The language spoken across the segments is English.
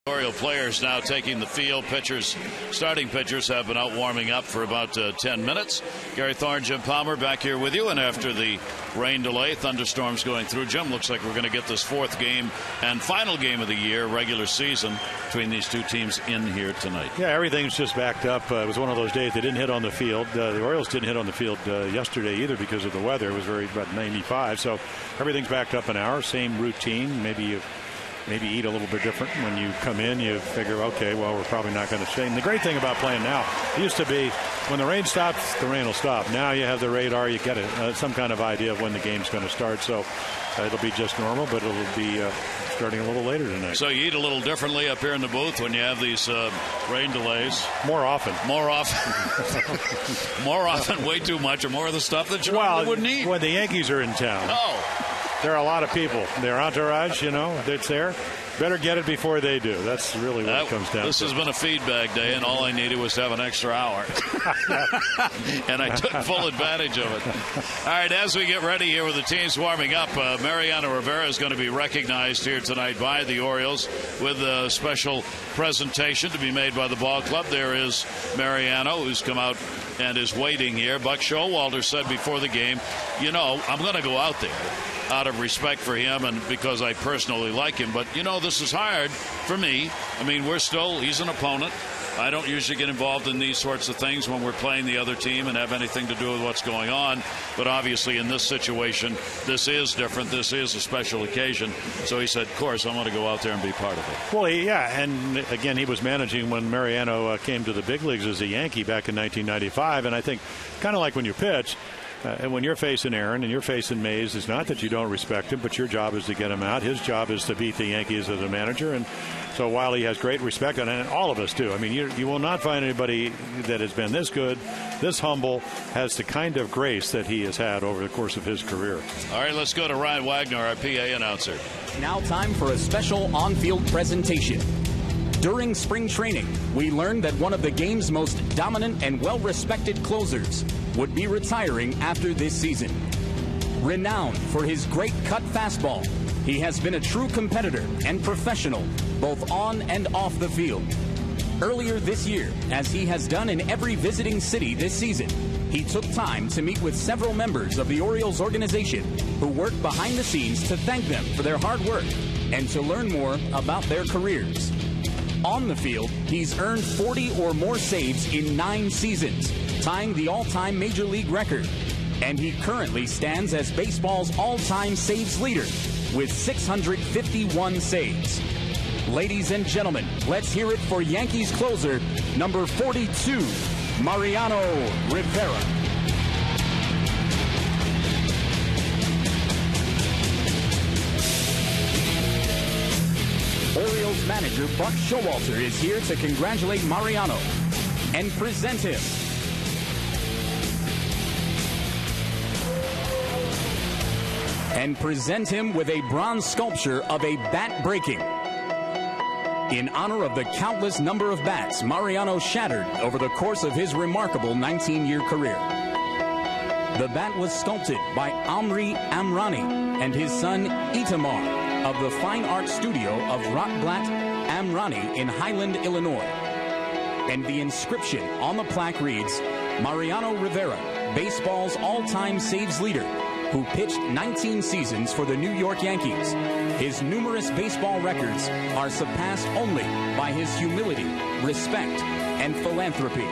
Oriole players now taking the field. Starting pitchers have been out warming up for about 10 minutes. Gary Thorne, Jim Palmer back here with you. And after the rain delay, thunderstorms going through, Jim, looks like we're going to get this fourth game and final game of the year, regular season, between these two teams in here tonight. Yeah, everything's just backed up. It was one of those days they didn't hit on the field. The Orioles didn't hit on the field yesterday either because of the weather. It was about 95. So everything's backed up an hour. Same routine. Maybe eat a little bit different. When you come in, you figure, okay, well, we're probably not going to stay. And the great thing about playing now, it used to be when the rain stops, the rain will stop. Now you have the radar. You get some kind of idea of when the game's going to start. So it'll be just normal, but it'll be starting a little later tonight. So you eat a little differently up here in the booth when you have these rain delays? More often. More often, way too much, or more of the stuff that you normally wouldn't eat. When the Yankees are in town. Oh. There are a lot of people. Their entourage, it's there. Better get it before they do. That's really what it comes down to. This has been a feedback day, and all I needed was to have an extra hour. And I took full advantage of it. All right, as we get ready here with the teams warming up, Mariano Rivera is going to be recognized here tonight by the Orioles with a special presentation to be made by the ball club. There is Mariano, who's come out and is waiting here. Buck Showalter said before the game, I'm going to go out there out of respect for him and because I personally like him. But, this is hard for me. I mean, he's an opponent. I don't usually get involved in these sorts of things when we're playing the other team and have anything to do with what's going on. But obviously in this situation, this is different. This is a special occasion. So he said, of course, I want to go out there and be part of it. Well, yeah. And again, he was managing when Mariano came to the big leagues as a Yankee back in 1995. And I think kind of like when you pitch, and when you're facing Aaron and you're facing Mays, it's not that you don't respect him, but your job is to get him out. His job is to beat the Yankees as a manager. And so while he has great respect, and all of us do, I mean, you will not find anybody that has been this good, this humble, has the kind of grace that he has had over the course of his career. All right, let's go to Ryan Wagner, our PA announcer. Now time for a special on-field presentation. During spring training, we learned that one of the game's most dominant and well-respected closers would be retiring after this season. Renowned for his great cut fastball, he has been a true competitor and professional both on and off the field. Earlier this year, as he has done in every visiting city this season, he took time to meet with several members of the Orioles organization who work behind the scenes to thank them for their hard work and to learn more about their careers. On the field, he's earned 40 or more saves in 9 seasons, tying the all-time Major League record. And he currently stands as baseball's all-time saves leader with 651 saves. Ladies and gentlemen, let's hear it for Yankees closer, number 42, Mariano Rivera. Orioles manager Buck Showalter is here to congratulate Mariano and present him with a bronze sculpture of a bat breaking in honor of the countless number of bats Mariano shattered over the course of his remarkable 19-year career. The bat was sculpted by Omri Amrani and his son Itamar of the Fine Art Studio of Rotblatt Amrani in Highland, Illinois. And the inscription on the plaque reads, Mariano Rivera, baseball's all-time saves leader, who pitched 19 seasons for the New York Yankees. His numerous baseball records are surpassed only by his humility, respect, and philanthropy.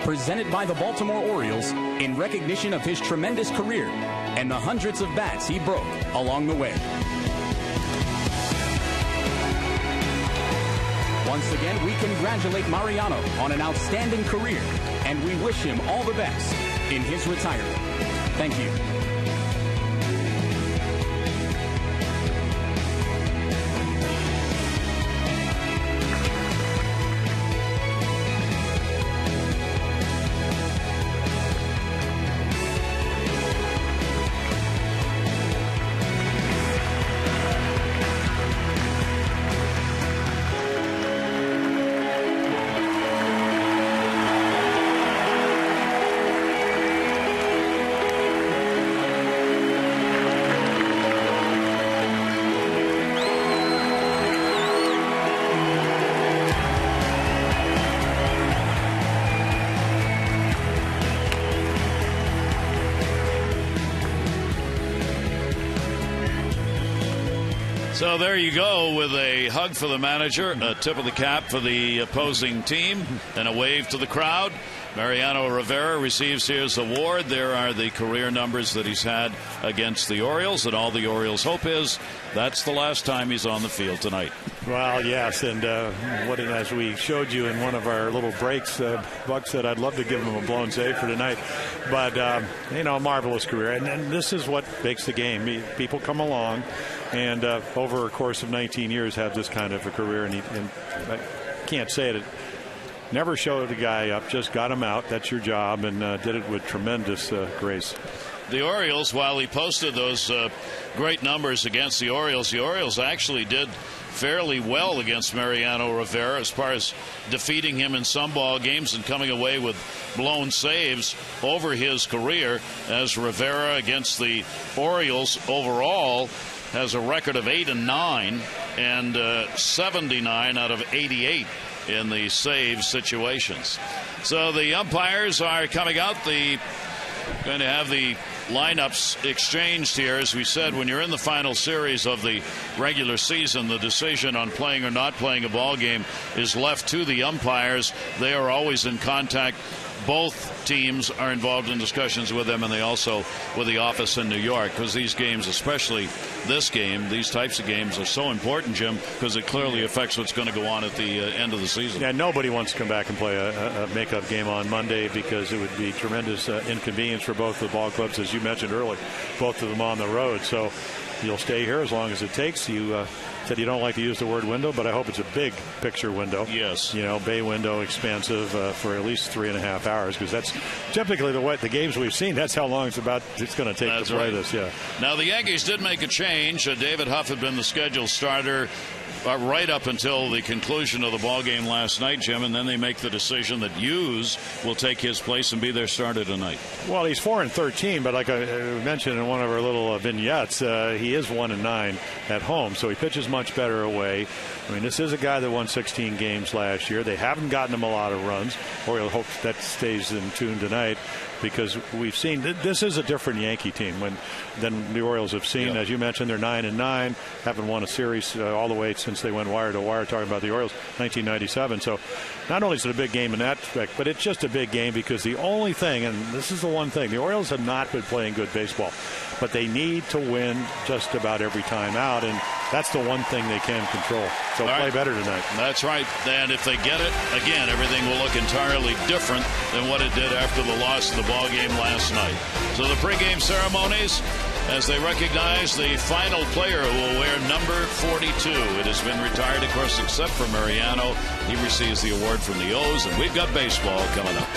Presented by the Baltimore Orioles in recognition of his tremendous career and the hundreds of bats he broke along the way. Once again, we congratulate Mariano on an outstanding career, and we wish him all the best in his retirement. Thank you. So there you go with a hug for the manager, a tip of the cap for the opposing team, and a wave to the crowd. Mariano Rivera receives his award. There are the career numbers that he's had against the Orioles, and all the Orioles' hope is that's the last time he's on the field tonight. Well, yes, and as we showed you in one of our little breaks, Buck said I'd love to give him a blown save for tonight. But, marvelous career. And this is what makes the game. People come along and over a course of 19 years have this kind of a career. And I can't say it. Never showed a guy up, just got him out. That's your job, and did it with tremendous grace. The Orioles, while he posted those great numbers against the Orioles actually did fairly well against Mariano Rivera as far as defeating him in some ball games and coming away with blown saves over his career, as Rivera against the Orioles overall has a record of 8-9 and 79 out of 88 in the save situations. So the umpires are coming out. Going to have the lineups exchanged here. As we said, when you're in the final series of the regular season, the decision on playing or not playing a ball game is left to the umpires. They are always in contact. Both teams are involved in discussions with them, and they also with the office in New York, because these games, especially this game, these types of games are so important, Jim, because it clearly affects what's going to go on at the end of the season. Yeah, nobody wants to come back and play a makeup game on Monday, because it would be tremendous inconvenience for both the ball clubs, as you mentioned earlier, both of them on the road. So you'll stay here as long as it takes. You said you don't like to use the word window, but I hope it's a big picture window. Yes. Bay window, expansive for at least 3.5 hours, because that's typically the games we've seen. That's how long it's going to take to play this. Yeah. Now the Yankees did make a change. David Huff had been the scheduled starter right up until the conclusion of the ball game last night, Jim, and then they make the decision that Hughes will take his place and be their starter tonight. Well, he's 4-13, but like I mentioned in one of our little vignettes, he is 1-9 at home, so he pitches much better away. I mean, this is a guy that won 16 games last year. They haven't gotten him a lot of runs. Oriole hope that stays in tune tonight, because we've seen this is a different Yankee team than the Orioles have seen. Yeah. As you mentioned, they're 9-9, haven't won a series all the way since they went wire to wire, talking about the Orioles, 1997. So not only is it a big game in that respect, but it's just a big game because the only thing, and this is the one thing, the Orioles have not been playing good baseball, but they need to win just about every time out, and that's the one thing they can control. So play better tonight. That's right. And if they get it, again, everything will look entirely different than what it did after the loss of the ball game last night. So the pregame ceremonies, as they recognize the final player who will wear number 42. It has been retired, of course, except for Mariano. He receives the award from the O's, and we've got baseball coming up.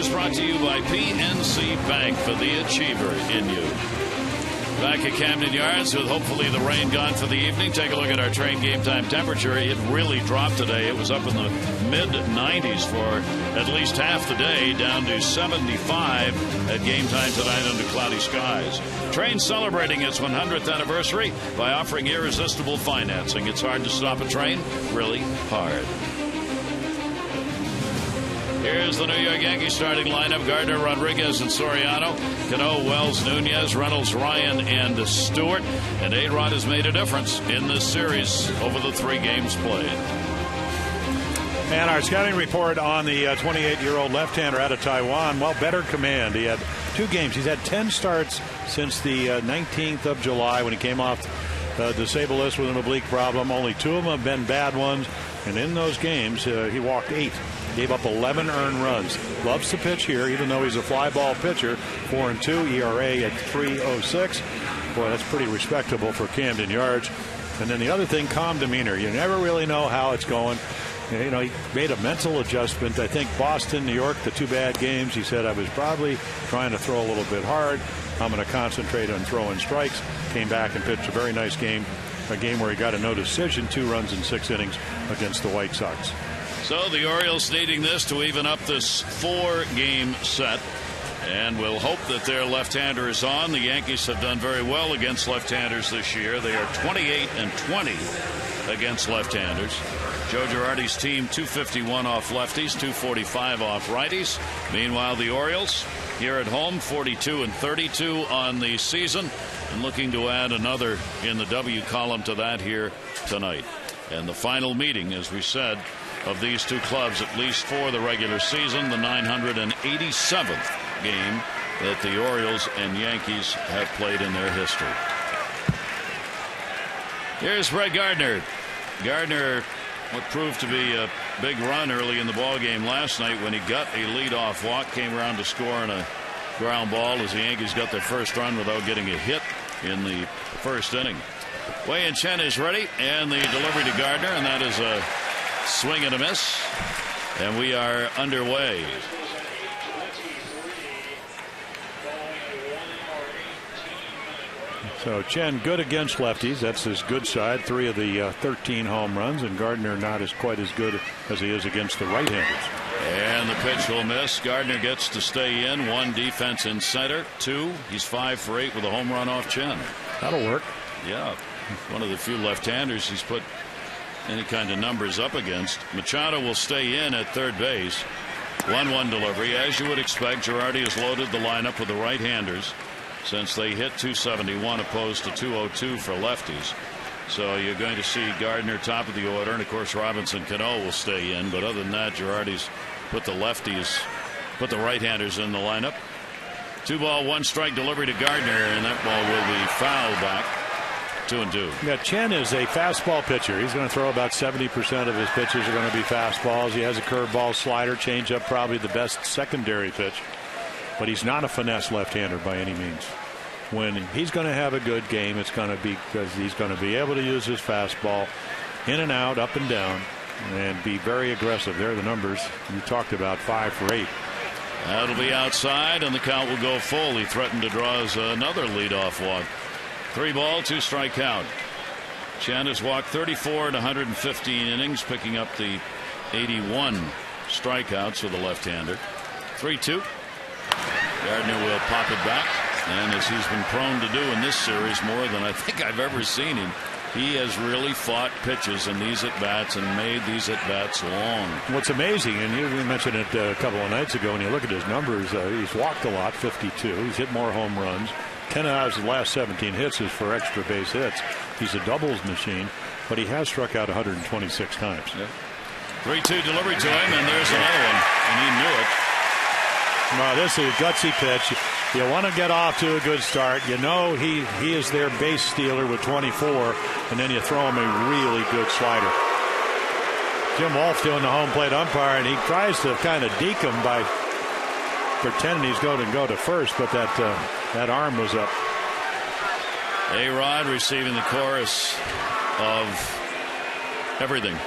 Is brought to you by PNC Bank, for the achiever in you. Back at Camden Yards with hopefully the rain gone for the evening. Take a look at our train game time temperature. It really dropped today. It was up in the mid-90s for at least half the day, down to 75 at game time tonight under cloudy skies. Train celebrating its 100th anniversary by offering irresistible financing. It's hard to stop a train, really hard. Here's the New York Yankees starting lineup. Gardner, Rodriguez, and Soriano. Cano, Wells, Nunez, Reynolds, Ryan, and Stewart. And A-Rod has made a difference in this series over the 3 games played. And our scouting report on the 28-year-old left-hander out of Taiwan. Well, better command. He had 2 games. He's had 10 starts since the 19th of July when he came off the disabled list with an oblique problem. Only 2 of them have been bad ones. And in those games, he walked 8. Gave up 11 earned runs. Loves to pitch here, even though he's a fly ball pitcher. 4-2 ERA at 3.06. Boy, that's pretty respectable for Camden Yards. And then the other thing, calm demeanor. You never really know how it's going. You know, he made a mental adjustment. I think Boston, New York, the 2 bad games, he said, I was probably trying to throw a little bit hard. I'm going to concentrate on throwing strikes. Came back and pitched a very nice game. A game where he got a no decision, 2 runs in 6 innings against the White Sox. So the Orioles needing this to even up this 4-game set. And we'll hope that their left-hander is on. The Yankees have done very well against left-handers this year. They are 28-20 against left-handers. Joe Girardi's team 251 off lefties, 245 off righties. Meanwhile, the Orioles here at home 42-32 on the season, and looking to add another in the W column to that here tonight. And the final meeting, as we said, of these 2 clubs, at least for the regular season, the 987th game that the Orioles and Yankees have played in their history. Here's Brett Gardner. Gardner, what proved to be a big run early in the ball game last night when he got a leadoff walk, came around to score on a ground ball as the Yankees got their first run without getting a hit in the first inning. Wei Chen is ready, and the delivery to Gardner, and that is a swing and a miss, and we are underway. So Chen good against lefties. That's his good side. 3 of the 13 home runs, and Gardner not quite as good as he is against the right-handers. And the pitch will miss. Gardner gets to stay in. 1 defense in center. 2. He's 5 for 8 with a home run off Chen. That'll work. Yeah, one of the few left-handers he's put any kind of numbers up against. Machado will stay in at third base. 1-1 delivery. As you would expect, Girardi has loaded the lineup with the right-handers since they hit 271 opposed to 202 for lefties. So you're going to see Gardner top of the order, and of course Robinson Cano will stay in. But other than that, Girardi's put the right-handers in the lineup. 2-ball, 1-strike delivery to Gardner, and that ball will be fouled back. 2-2. Yeah, Chen is a fastball pitcher. He's going to throw about 70% of his pitches are going to be fastballs. He has a curveball, slider, changeup, probably the best secondary pitch. But he's not a finesse left-hander by any means. When he's going to have a good game, it's going to be because he's going to be able to use his fastball in and out, up and down, and be very aggressive. There are the numbers you talked about, 5 for 8. That'll be outside, and the count will go full. He threatened to draw us another leadoff walk. 3-ball, 2-strike count. Chen has walked 34 in 115 innings, picking up the 81 strikeouts with a left-hander. 3-2. Gardner will pop it back, and as he's been prone to do in this series more than I think I've ever seen him, he has really fought pitches in these at-bats and made these at-bats long. What's amazing, and we mentioned it a couple of nights ago, when you look at his numbers, he's walked a lot, 52. He's hit more home runs. 10 out of his last 17 hits is for extra base hits. He's a doubles machine, but he has struck out 126 times. Yep. 3-2 delivery to him, and there's another one, and he knew it. Well, this is a gutsy pitch. You want to get off to a good start. You know he is their base stealer with 24, and then you throw him a really good slider. Jim Wolf doing the home plate umpire, and he tries to kind of deke him by pretending he's going to go to first, but that arm was up. A-Rod receiving the chorus of everything.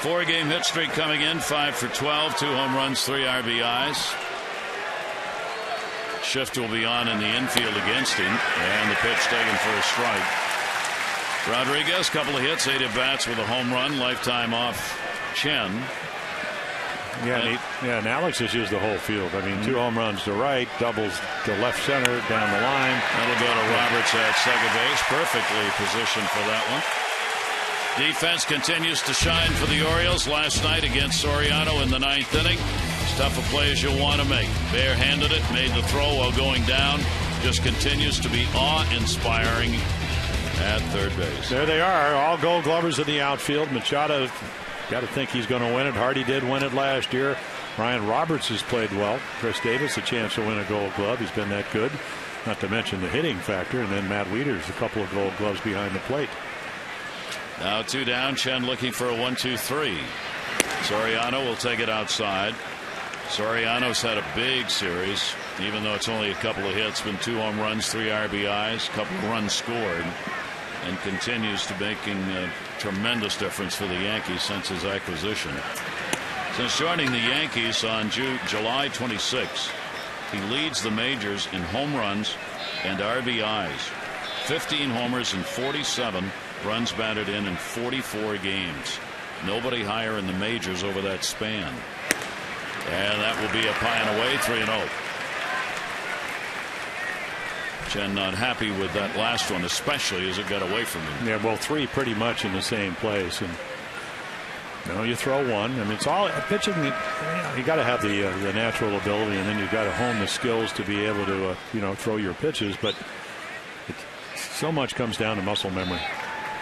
4-game hit streak coming in, 5 for 12, 2 home runs, 3 RBIs. Shift will be on in the infield against him, and the pitch taken for a strike. Rodriguez, couple of hits, 8 at-bats with a home run, lifetime off Chen. And Alex has used the whole field. I mean, 2 home runs to right, doubles to left center, down the line. That'll go to Roberts at second base, perfectly positioned for that one. Defense continues to shine for the Orioles last night against Soriano in the 9th inning. As tough a play as you'll want to make. Barehanded it, made the throw while going down. Just continues to be awe-inspiring at third base. There they are, all Gold Glovers in the outfield. Machado, got to think he's going to win it. Hardy did win it last year. Ryan Roberts has played well. Chris Davis a chance to win a Gold Glove. He's been that good. Not to mention the hitting factor. And then Matt Wieters, a couple of Gold Gloves behind the plate. Now 2 down. Chen looking for a 1-2-3. Soriano will take it outside. Soriano's had a big series, even though it's only a couple of hits. Been 2 home runs, 3 RBIs, a couple of runs scored, and continues to making a tremendous difference for the Yankees since his acquisition. Since joining the Yankees on July 26, he leads the majors in home runs and RBIs. 15 homers and 47 runs batted in 44 games. Nobody higher in the majors over that span. And that will be a pie and away, 3-0. Chen not happy with that last one, especially as it got away from him. Yeah, well, 3 pretty much in the same place. And you throw one. I mean, it's all pitching. You got to have the natural ability, and then you've got to hone the skills to be able to throw your pitches. But so much comes down to muscle memory.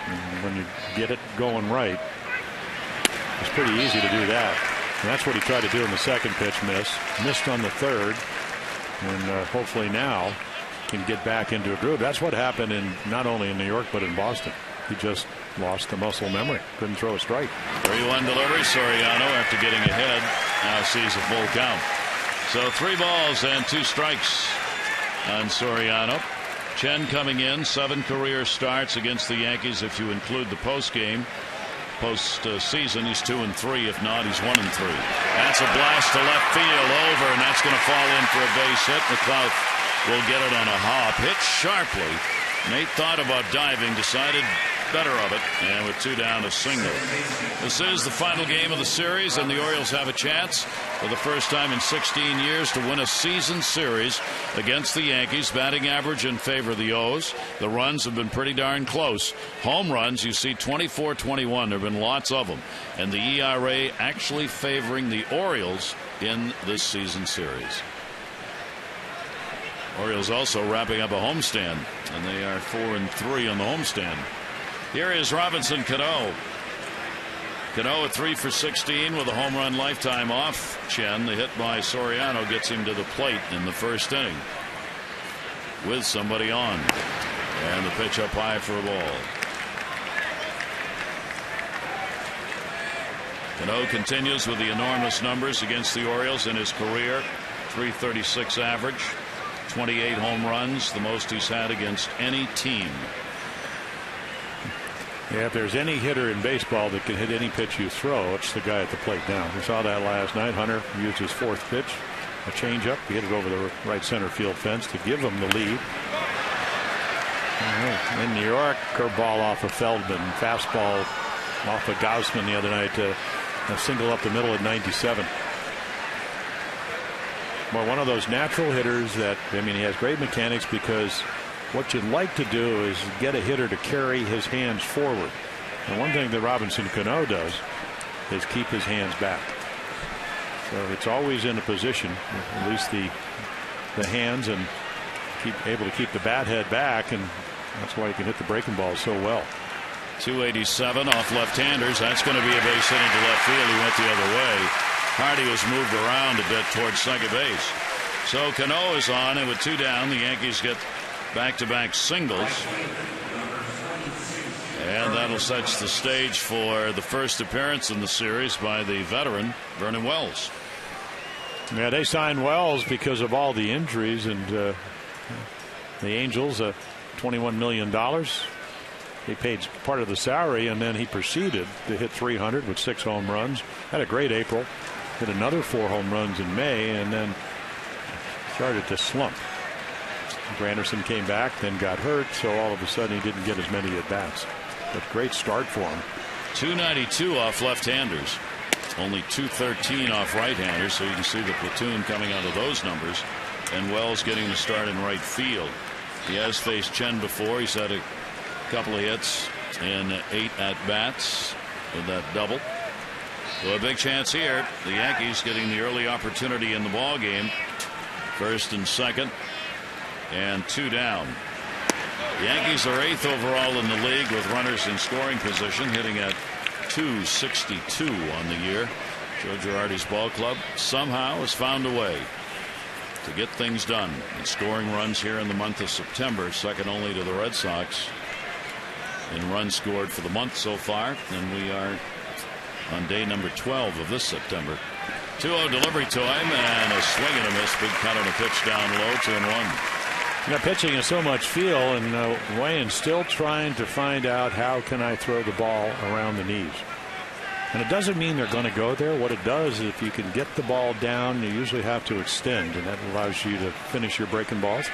And when you get it going right, it's pretty easy to do that. And that's what he tried to do in the second pitch. Missed on the third, and hopefully now can get back into a groove. That's what happened not only in New York but in Boston. He just lost the muscle memory. Couldn't throw a strike. 3-1 delivery. Soriano, after getting ahead, now sees a full count. So 3 balls and 2 strikes on Soriano. Chen coming in, 7 career starts against the Yankees if you include the postseason. He's 2-3. If not, he's 1-3. That's a blast to left field, over, and that's going to fall in for a base hit. McLeod will get it on a hop. Hit sharply. Nate thought about diving, decided better of it, and with 2 down, a single. This is the final game of the series, and the Orioles have a chance for the first time in 16 years to win a season series against the Yankees. Batting average in favor of the O's. The runs have been pretty darn close. Home runs, you see 24-21. There have been lots of them. And the ERA actually favoring the Orioles in this season series. Orioles also wrapping up a homestand, and they are 4-3 on the homestand. Here is Robinson Cano. Cano at 3 for 16 with a home run lifetime off Chen. The hit by Soriano gets him to the plate in the first inning with somebody on. And the pitch up high for a ball. Cano continues with the enormous numbers against the Orioles in his career. .336 average. 28 home runs, the most he's had against any team. Yeah, if there's any hitter in baseball that can hit any pitch you throw, it's the guy at the plate now. We saw that last night. Hunter used his 4th pitch, a changeup. He hit it over the right center field fence to give him the lead. In New York, curveball off of Feldman, fastball off of Gausman the other night, a single up the middle at 97. Well, one of those natural hitters that, I mean, he has great mechanics, because what you'd like to do is get a hitter to carry his hands forward. And one thing that Robinson Cano does is keep his hands back. So it's always in a position, at least the hands, and able to keep the bat head back, and that's why he can hit the breaking ball so well. 287 off left-handers. That's going to be a base hit into left field. He went the other way. Hardy was moved around a bit towards second base. So Cano is on, and with 2 down, the Yankees get back-to-back singles. And that'll set the stage for the first appearance in the series by the veteran, Vernon Wells. Yeah, they signed Wells because of all the injuries, and the Angels, $21 million. He paid part of the salary, and then he proceeded to hit 300 with 6 home runs. Had a great April. Hit another 4 home runs in May, and then started to slump. Granderson came back, then got hurt, so all of a sudden he didn't get as many at bats. But great start for him. 292 off left-handers. Only 213 off right-handers, so you can see the platoon coming out of those numbers. And Wells getting the start in right field. He has faced Chen before. He's had a couple of hits in 8 at-bats with that double. So a big chance here. The Yankees getting the early opportunity in the ball game. First and second, and 2 down. The Yankees are 8th overall in the league with runners in scoring position, hitting at .262 on the year. Joe Girardi's ball club somehow has found a way to get things done and scoring runs here in the month of September, second only to the Red Sox in runs scored for the month so far. And we are on day number 12 of this September. 2-0 delivery to him, and a swing and a miss. Big cut on a pitch down low, 2-1. You know, pitching is so much feel, and Wayne's still trying to find out how can I throw the ball around the knees. And it doesn't mean they're going to go there. What it does is if you can get the ball down, you usually have to extend, and that allows you to finish your breaking balls.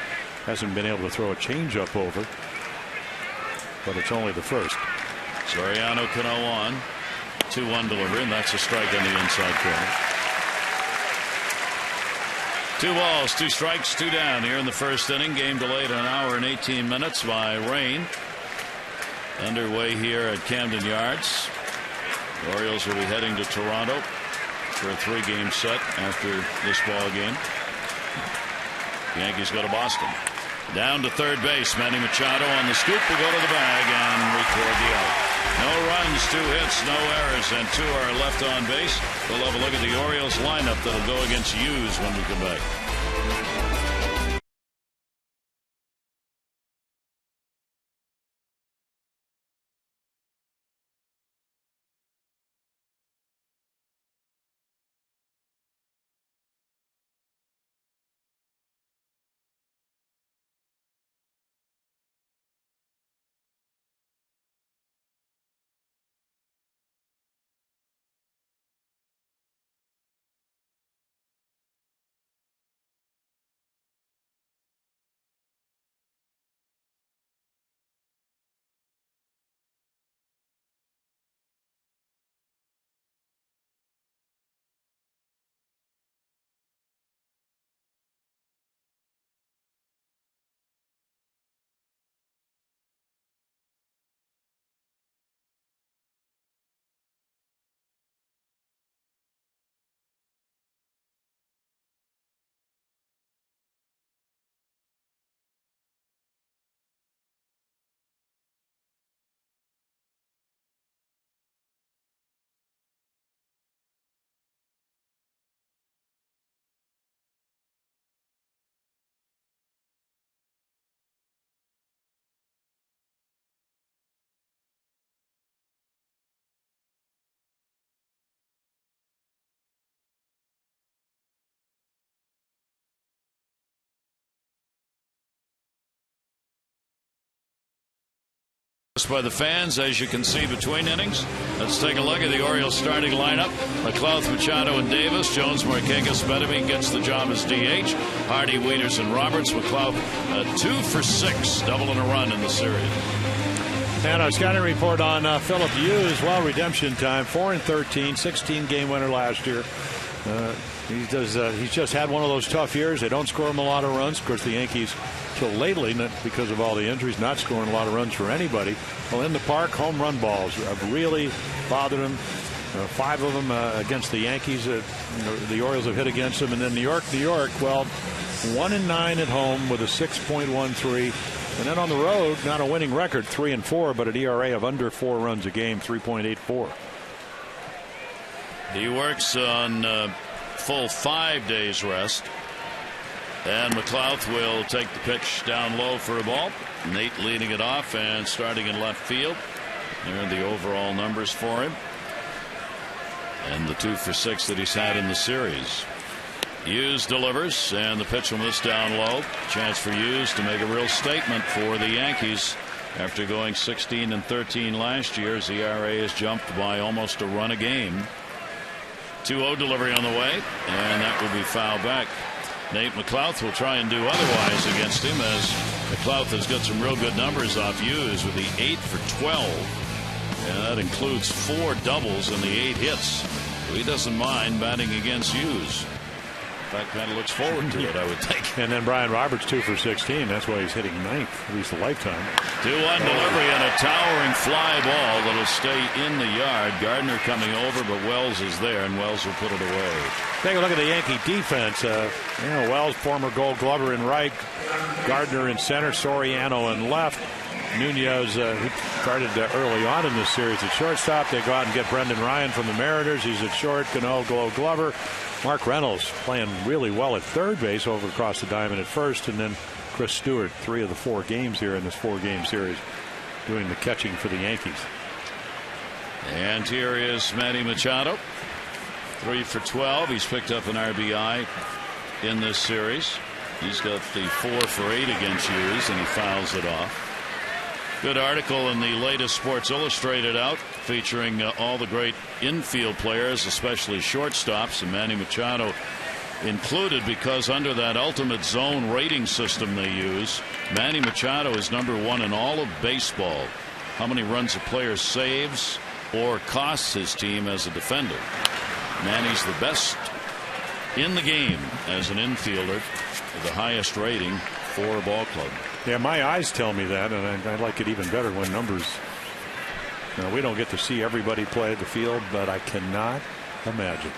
Hasn't been able to throw a changeup over, but it's only the first. Soriano Cano on. 2-1 delivery, and that's a strike on the inside corner. 2 balls, 2 strikes, 2 down here in the first inning. Game delayed an hour and 18 minutes by rain. Underway here at Camden Yards. The Orioles will be heading to Toronto for a 3-game set after this ball game. The Yankees go to Boston. Down to third base. Manny Machado on the scoop will go to the bag and record the out. No runs, 2 hits, no errors, and 2 are left on base. We'll have a look at the Orioles lineup that'll go against Hughes when we come back. By the fans, as you can see between innings. Let's take a look at the Orioles starting lineup. McLeod, Machado, and Davis. Jones, Marquez, Bettamy gets the job as DH. Hardy, Wieters, and Roberts. McLeod 2 for 6, double and a run in the series. And our scouting report on Philip Hughes. Well, redemption time, 4-13, 16-game winner last year. He's just had one of those tough years. They don't score him a lot of runs. Of course, the Yankees, till lately, not because of all the injuries, not scoring a lot of runs for anybody. Well, in the park, home run balls have really bothered him. 5 of them against the Yankees. The Orioles have hit against them. And then New York, well, 1-9 at home with a 6.13. And then on the road, not a winning record, 3-4, but an ERA of under 4 runs a game, 3.84. He works on full 5 days rest. And McLeod will take the pitch down low for a ball. Nate leading it off and starting in left field. There are the overall numbers for him. And the 2 for 6 that he's had in the series. Hughes delivers, and the pitch will miss down low. Chance for Hughes to make a real statement for the Yankees After going 16-13 last year, his ERA has jumped by almost a run a game. 2-0 delivery on the way, and that will be fouled back. Nate McLouth will try and do otherwise against him, as McLouth has got some real good numbers off Hughes with the 8 for 12. And that includes 4 doubles and the 8 hits. So he doesn't mind batting against Hughes. In fact, kind of looks forward to it, I would think. And then Brian Roberts 2 for 16. That's why he's hitting 9th, at least a lifetime. 2-1 delivery and a towering fly ball that'll stay in the yard. Gardner coming over, but Wells is there, and Wells will put it away. Take a look at the Yankee defense. Wells, former Gold Glover in right, Gardner in center, Soriano in left. Nunez, who started early on in this series at shortstop. They go out and get Brendan Ryan from the Mariners. He's at short. Cano, Gold Glover. Mark Reynolds playing really well at third base over across the diamond at first, and then Chris Stewart, 3 of the 4 games here in this 4-game series, doing the catching for the Yankees. And here is Manny Machado, 3 for 12. He's picked up an RBI in this series. He's got the 4 for 8 against Hughes, and he fouls it off. Good article in the latest Sports Illustrated out, featuring all the great infield players, especially shortstops, and Manny Machado included, because under that ultimate zone rating system they use, Manny Machado is #1 in all of baseball. How many runs a player saves or costs his team as a defender. Manny's the best in the game as an infielder, with the highest rating for a ball club. Yeah, my eyes tell me that, and I like it even better when numbers. Now, we don't get to see everybody play at the field, but I cannot imagine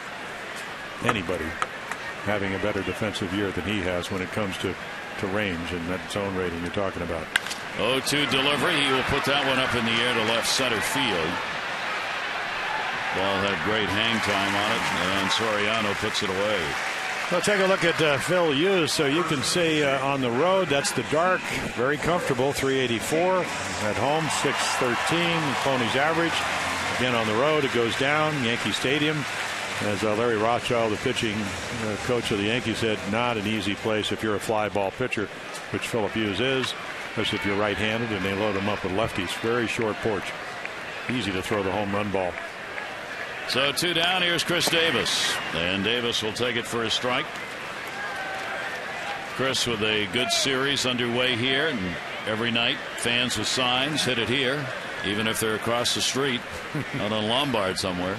anybody having a better defensive year than he has when it comes to range and that zone rating you're talking about. 0-2 delivery. He will put that one up in the air to left center field. Ball had great hang time on it, and Soriano puts it away. Well, take a look at Phil Hughes. So you can see on the road, that's the dark, very comfortable, 384. At home, 613, Pony's average. Again on the road, it goes down, Yankee Stadium. As Larry Rothschild, the pitching coach of the Yankees, said, not an easy place if you're a fly ball pitcher, which Philip Hughes is, especially if you're right-handed and they load him up with lefties. Very short porch. Easy to throw the home run ball. So 2 down. Here's Chris Davis, and Davis will take it for a strike. Chris with a good series underway here, and every night fans with signs hit it here, even if they're across the street out on Lombard somewhere.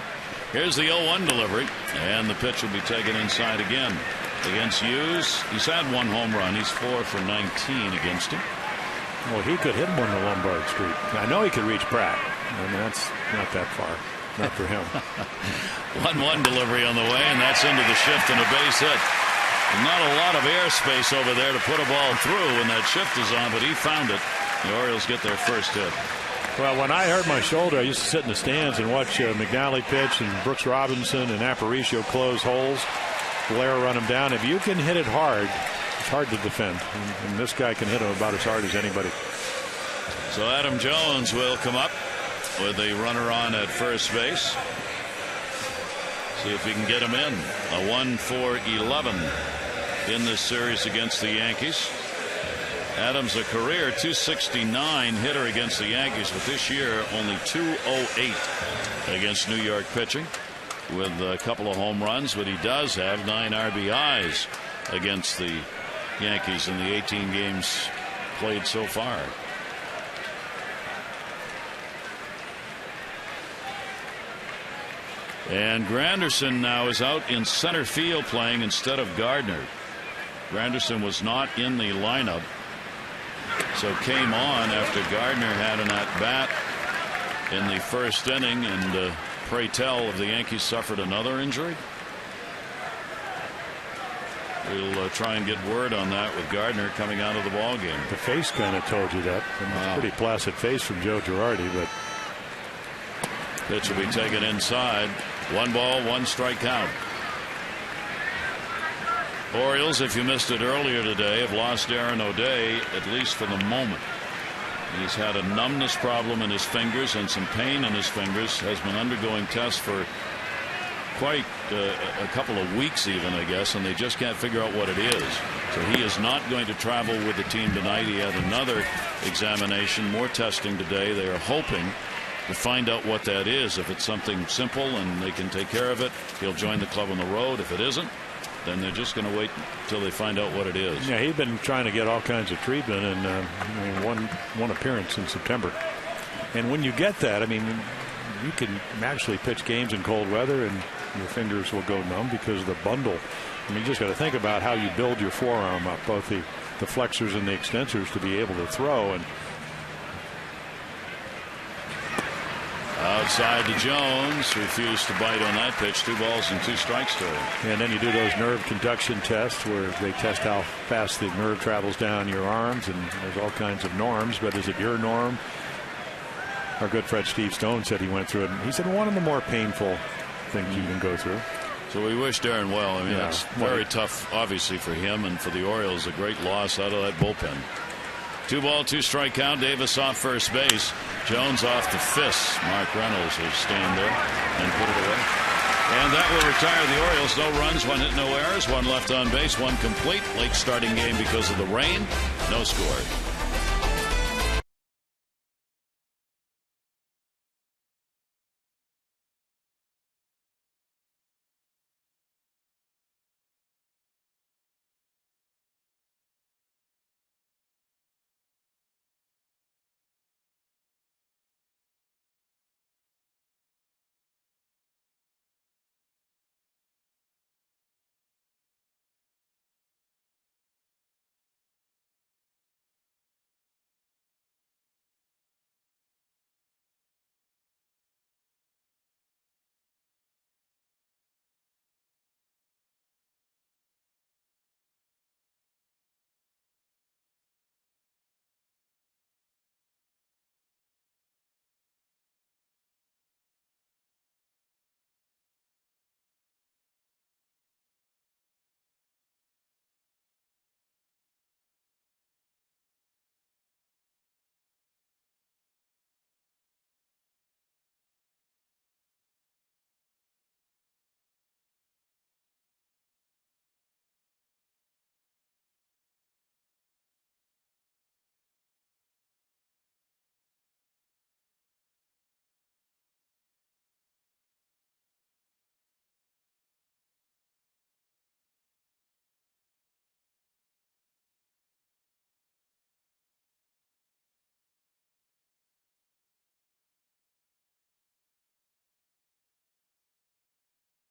Here's the 0-1 delivery, and the pitch will be taken inside again against Hughes. He's had 1 home run. He's 4 for 19 against him. Well, he could hit one to Lombard Street. I know he could reach Pratt. I mean, that's not that far. Not for him. 1-1 delivery on the way, and that's into the shift and a base hit. Not a lot of airspace over there to put a ball through when that shift is on, but he found it. The Orioles get their first hit. Well, when I hurt my shoulder, I used to sit in the stands and watch McNally pitch and Brooks Robinson and Aparicio close holes. Blair run them down. If you can hit it hard, it's hard to defend. And this guy can hit it about as hard as anybody. So Adam Jones will come up with a runner on at first base. See if he can get him in. A 1 for 11 in this series against the Yankees. Adams, a career .269 hitter against the Yankees, but this year only .208 against New York pitching, with a couple of home runs, but he does have 9 RBIs against the Yankees in the 18 games played so far. And Granderson now is out in center field playing instead of Gardner. Granderson was not in the lineup, so came on after Gardner had an at-bat in the first inning, and pray tell if the Yankees suffered another injury. We'll try and get word on that with Gardner coming out of the ball game. The face kind of told you that. Wow. Pretty placid face from Joe Girardi, but pitch will be taken inside. 1 ball, 1 strike count. Orioles, if you missed it earlier today, have lost Aaron O'Day, at least for the moment. He's had a numbness problem in his fingers and some pain in his fingers. Has been undergoing tests for quite a couple of weeks even, I guess, and they just can't figure out what it is. So he is not going to travel with the team tonight. He had another examination, more testing today. They are hoping to find out what that is. If it's something simple and they can take care of it, he'll join the club on the road. If it isn't, then they're just going to wait until they find out what it is. Yeah, he's been trying to get all kinds of treatment, and one appearance in September. And when you get that, I mean, you can actually pitch games in cold weather and your fingers will go numb because of the bundle. I mean, you just got to think about how you build your forearm up, both the flexors and the extensors, to be able to throw. And outside to Jones, refused to bite on that pitch. 2 balls and 2 strikes to him. And then you do those nerve conduction tests where they test how fast the nerve travels down your arms, and there's all kinds of norms. But is it your norm? Our good friend Steve Stone said he went through it, and he said one of the more painful things you can go through. So we wish Darren well. I mean, it's very tough, obviously, for him, and for the Orioles, a great loss out of that bullpen. 2 ball, 2 strike count. Davis off first base. Jones off the fist. Mark Reynolds will stand there and put it away. And that will retire the Orioles. No runs, 1 hit, no errors, 1 left on base, 1 complete. Late starting game because of the rain. No score.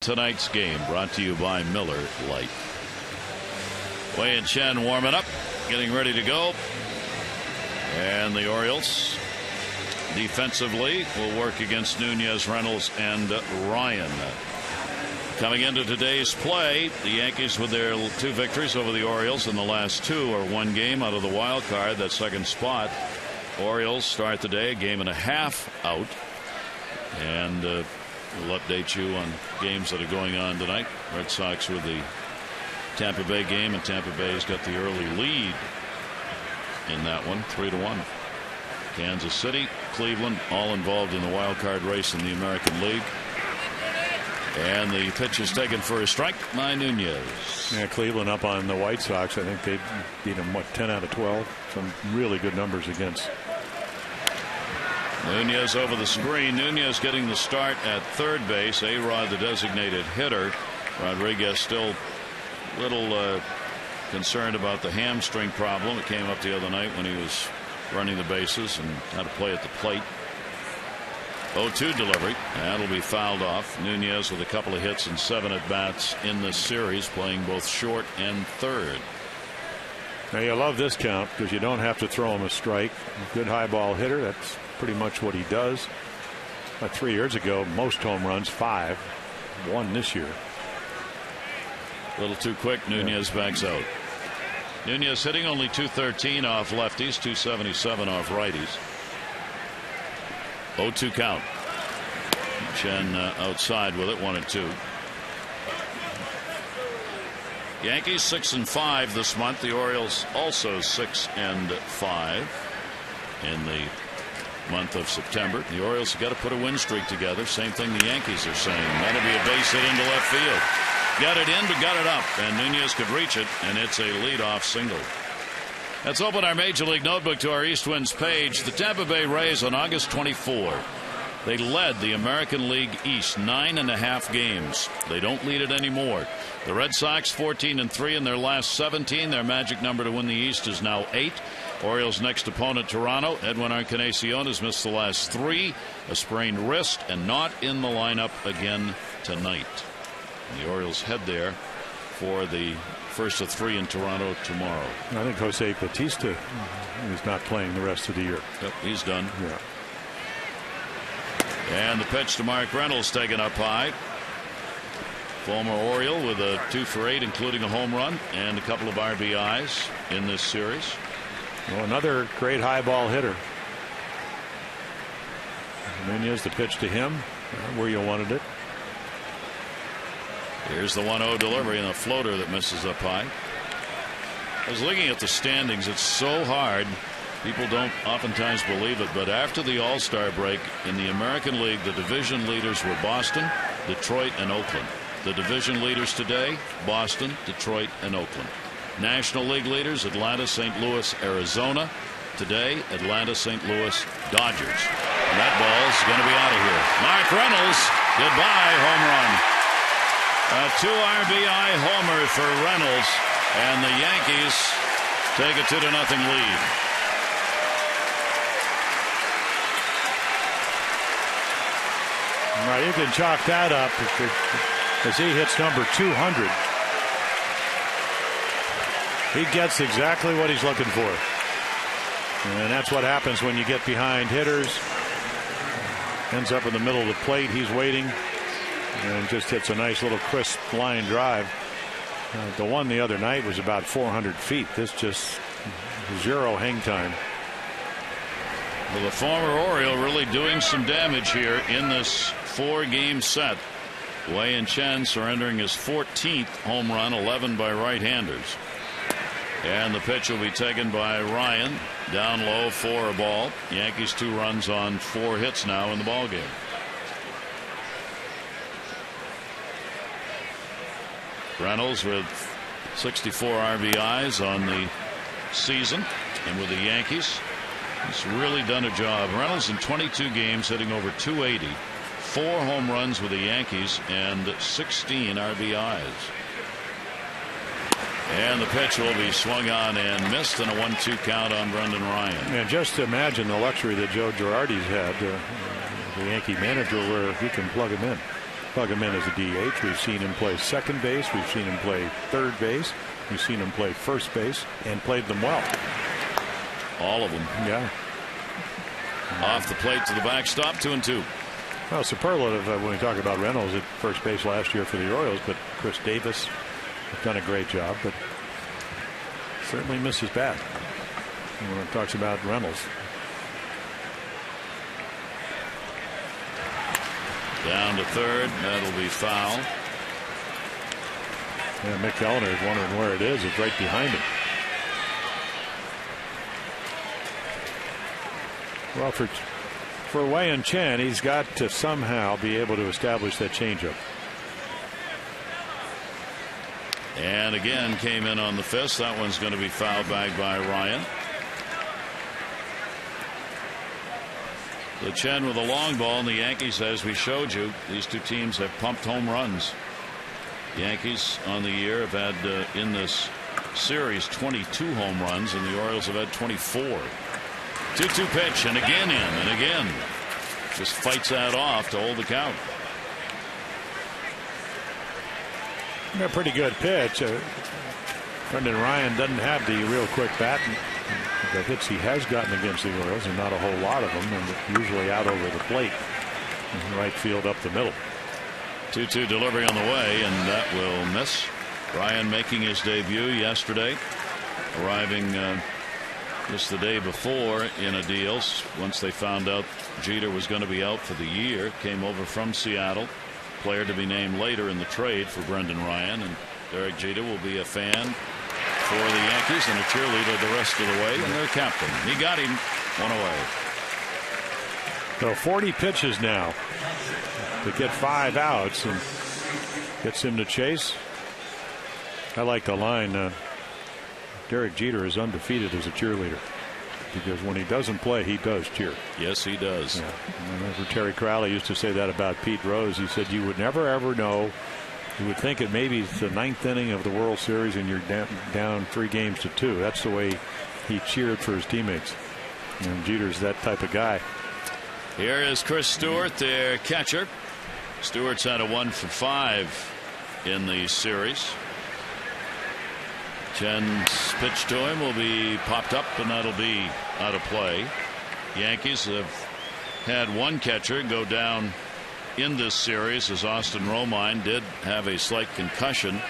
Tonight's game brought to you by Miller Lite. Wei and Chen warming up, getting ready to go. And the Orioles defensively will work against Nunez, Reynolds, and Ryan. Coming into today's play, the Yankees with their 2 victories over the Orioles in the last 2 are 1 game out of the wild card, that second spot. Orioles start the day a game and a half out. And we'll update you on games that are going on tonight. Red Sox with the Tampa Bay game, and Tampa Bay's got the early lead in that one, 3-1. Kansas City, Cleveland, all involved in the wild card race in the American League. And the pitch is taken for a strike by Nunez. Yeah, Cleveland up on the White Sox. I think they beat them, 10 out of 12. Some really good numbers against. Nunez over the screen. Nunez getting the start at third base. A-Rod, the designated hitter. Rodriguez still a little concerned about the hamstring problem. It came up the other night when he was running the bases and had to play at the plate. 0-2 delivery. That'll be fouled off. Nunez with a couple of hits and 7 at-bats in this series, playing both short and third. Now you love this count because you don't have to throw him a strike. Good high ball hitter. That's pretty much what he does. 3 years ago, most home runs, 5. 1 this year. A little too quick. Nunez backs out. Nunez hitting only .213 off lefties, .277 off righties. 0-2 count. Chen outside with it, 1-2. Yankees 6-5 this month. The Orioles also 6-5 in the month of September. The Orioles have got to put a win streak together. Same thing the Yankees are saying. That'll be a base hit into left field. Got it in, but got it up, and Nunez could reach it, and it's a leadoff single. Let's open our Major League Notebook to our East Winds page. The Tampa Bay Rays on August 24. They led the American League East 9.5 games. They don't lead it anymore. The Red Sox 14-3 in their last 17. Their magic number to win the East is now 8. Orioles' next opponent, Toronto. Edwin Encarnacion has missed the last 3, a sprained wrist, and not in the lineup again tonight. The Orioles head there for the first of 3 in Toronto tomorrow. I think Jose Bautista is not playing the rest of the year. Yep, he's done. Yeah. And the pitch to Mark Reynolds taken up high. Former Oriole with a 2 for 8, including a home run and a couple of RBIs in this series. Well, another great high ball hitter. Nunez, the pitch to him, where you wanted it. Here's the 1-0 delivery and a floater that misses up high. I was looking at the standings. It's so hard. People don't oftentimes believe it, but after the All-Star break in the American League, the division leaders were Boston, Detroit, and Oakland. The division leaders today, Boston, Detroit, and Oakland. National League leaders, Atlanta, St. Louis, Arizona. Today, Atlanta, St. Louis, Dodgers. And that ball's going to be out of here. Mark Reynolds, goodbye, home run. A 2 RBI homer for Reynolds, and the Yankees take a 2-0 lead. All right, you can chalk that up as he hits number 200. He gets exactly what he's looking for. And that's what happens when you get behind hitters. Ends up in the middle of the plate. He's waiting and just hits a nice little crisp line drive. The one the other night was about 400 feet. This just 0 hang time. Well, the former Oriole really doing some damage here in this 4-game set. Wei Chen surrendering his 14th home run, 11 by right-handers. And the pitch will be taken by Ryan. Down low for a ball. Yankees 2 runs on 4 hits now in the ball game. Reynolds with 64 RBIs on the season, and with the Yankees, he's really done a job. Reynolds in 22 games hitting over 280, 4 home runs with the Yankees, and 16 RBIs. And the pitch will be swung on and missed, and a 1-2 count on Brendan Ryan. And just imagine the luxury that Joe Girardi's had, the Yankee manager, where he can plug him in. Plug him in as a DH. We've seen him play second base. We've seen him play third base. We've seen him play first base, and played them well. All of them. Yeah. Off the plate to the backstop, 2-2. Well, superlative when we talk about Reynolds at first base last year for the Orioles, but Chris Davis has done a great job, but certainly misses bat when it talks about Reynolds. Down to third. That'll be foul. Yeah, Mick Kellner is wondering where it is. It's right behind him. Well, for Wei Chen, he's got to somehow be able to establish that changeup. And again came in on the fist. That one's going to be fouled back by Ryan. The Chen with a long ball, and the Yankees, as we showed you, these two teams have pumped home runs. Yankees on the year have had in this series 22 home runs, and the Orioles have had 24. 2-2 pitch, and again in, and again. Just fights that off to hold the count. A pretty good pitch. Brendan Ryan doesn't have the real quick bat. The hits he has gotten against the Orioles, and not a whole lot of them, and usually out over the plate. Right field up the middle. 2-2 delivery on the way, and that will miss. Ryan making his debut yesterday, arriving just the day before in a deal. Once they found out Jeter was going to be out for the year, came over from Seattle. Player to be named later in the trade for Brendan Ryan, and Derek Jeter will be a fan for the Yankees and a cheerleader the rest of the way, and their captain. He got him one away. So 40 pitches now to get 5 outs and gets him to chase. I like the line. Derek Jeter is undefeated as a cheerleader, because when he doesn't play, he does cheer. Yes, he does. Yeah. I remember Terry Crowley used to say that about Pete Rose. He said you would never ever know. You would think it maybe it's the 9th inning of the World Series and you're down 3-2. That's the way he cheered for his teammates. And Jeter's that type of guy. Here is Chris Stewart, their catcher. Stewart's had a 1 for 5 in the series. Chen's pitch to him will be popped up, and that'll be out of play. Yankees have had one catcher go down in this series, as Austin Romine did have a slight concussion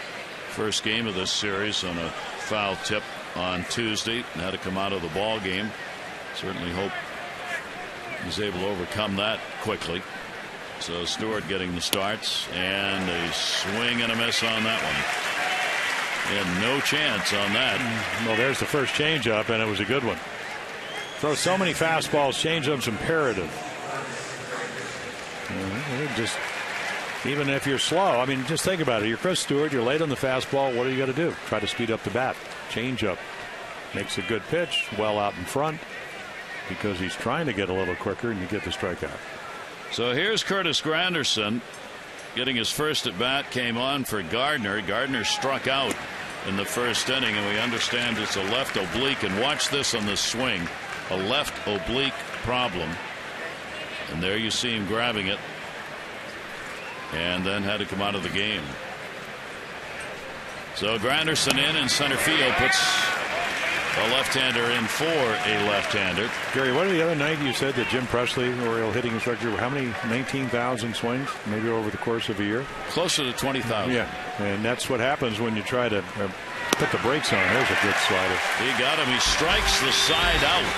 first game of this series on a foul tip on Tuesday and had to come out of the ball game. Certainly hope he's able to overcome that quickly. So Stewart getting the starts, and a swing and a miss on that one. And no chance on that. Well, there's the first changeup, and it was a good one. Throw so many fastballs, changeup's imperative. Just even if you're slow, I mean, just think about it. You're Chris Stewart, you're late on the fastball. What do you got to do? Try to speed up the bat. Changeup makes a good pitch, well out in front, because he's trying to get a little quicker, and you get the strikeout. So here's Curtis Granderson getting his first at bat. Came on for Gardner. Gardner struck out in the first inning, and we understand it's a left oblique. And watch this on the swing, a left oblique problem. And there you see him grabbing it, and then had to come out of the game. So Granderson in center field puts a left-hander in for a left-hander. Gary, what the other night you said that Jim Presley, Oriole hitting instructor, how many 19,000 swings maybe over the course of a year? Closer to 20,000. Yeah, and that's what happens when you try to put the brakes on. There's a good slider. He got him. He strikes the side out,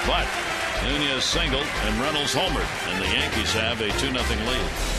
but Nunez singled and Reynolds homered, and the Yankees have a 2-0 lead.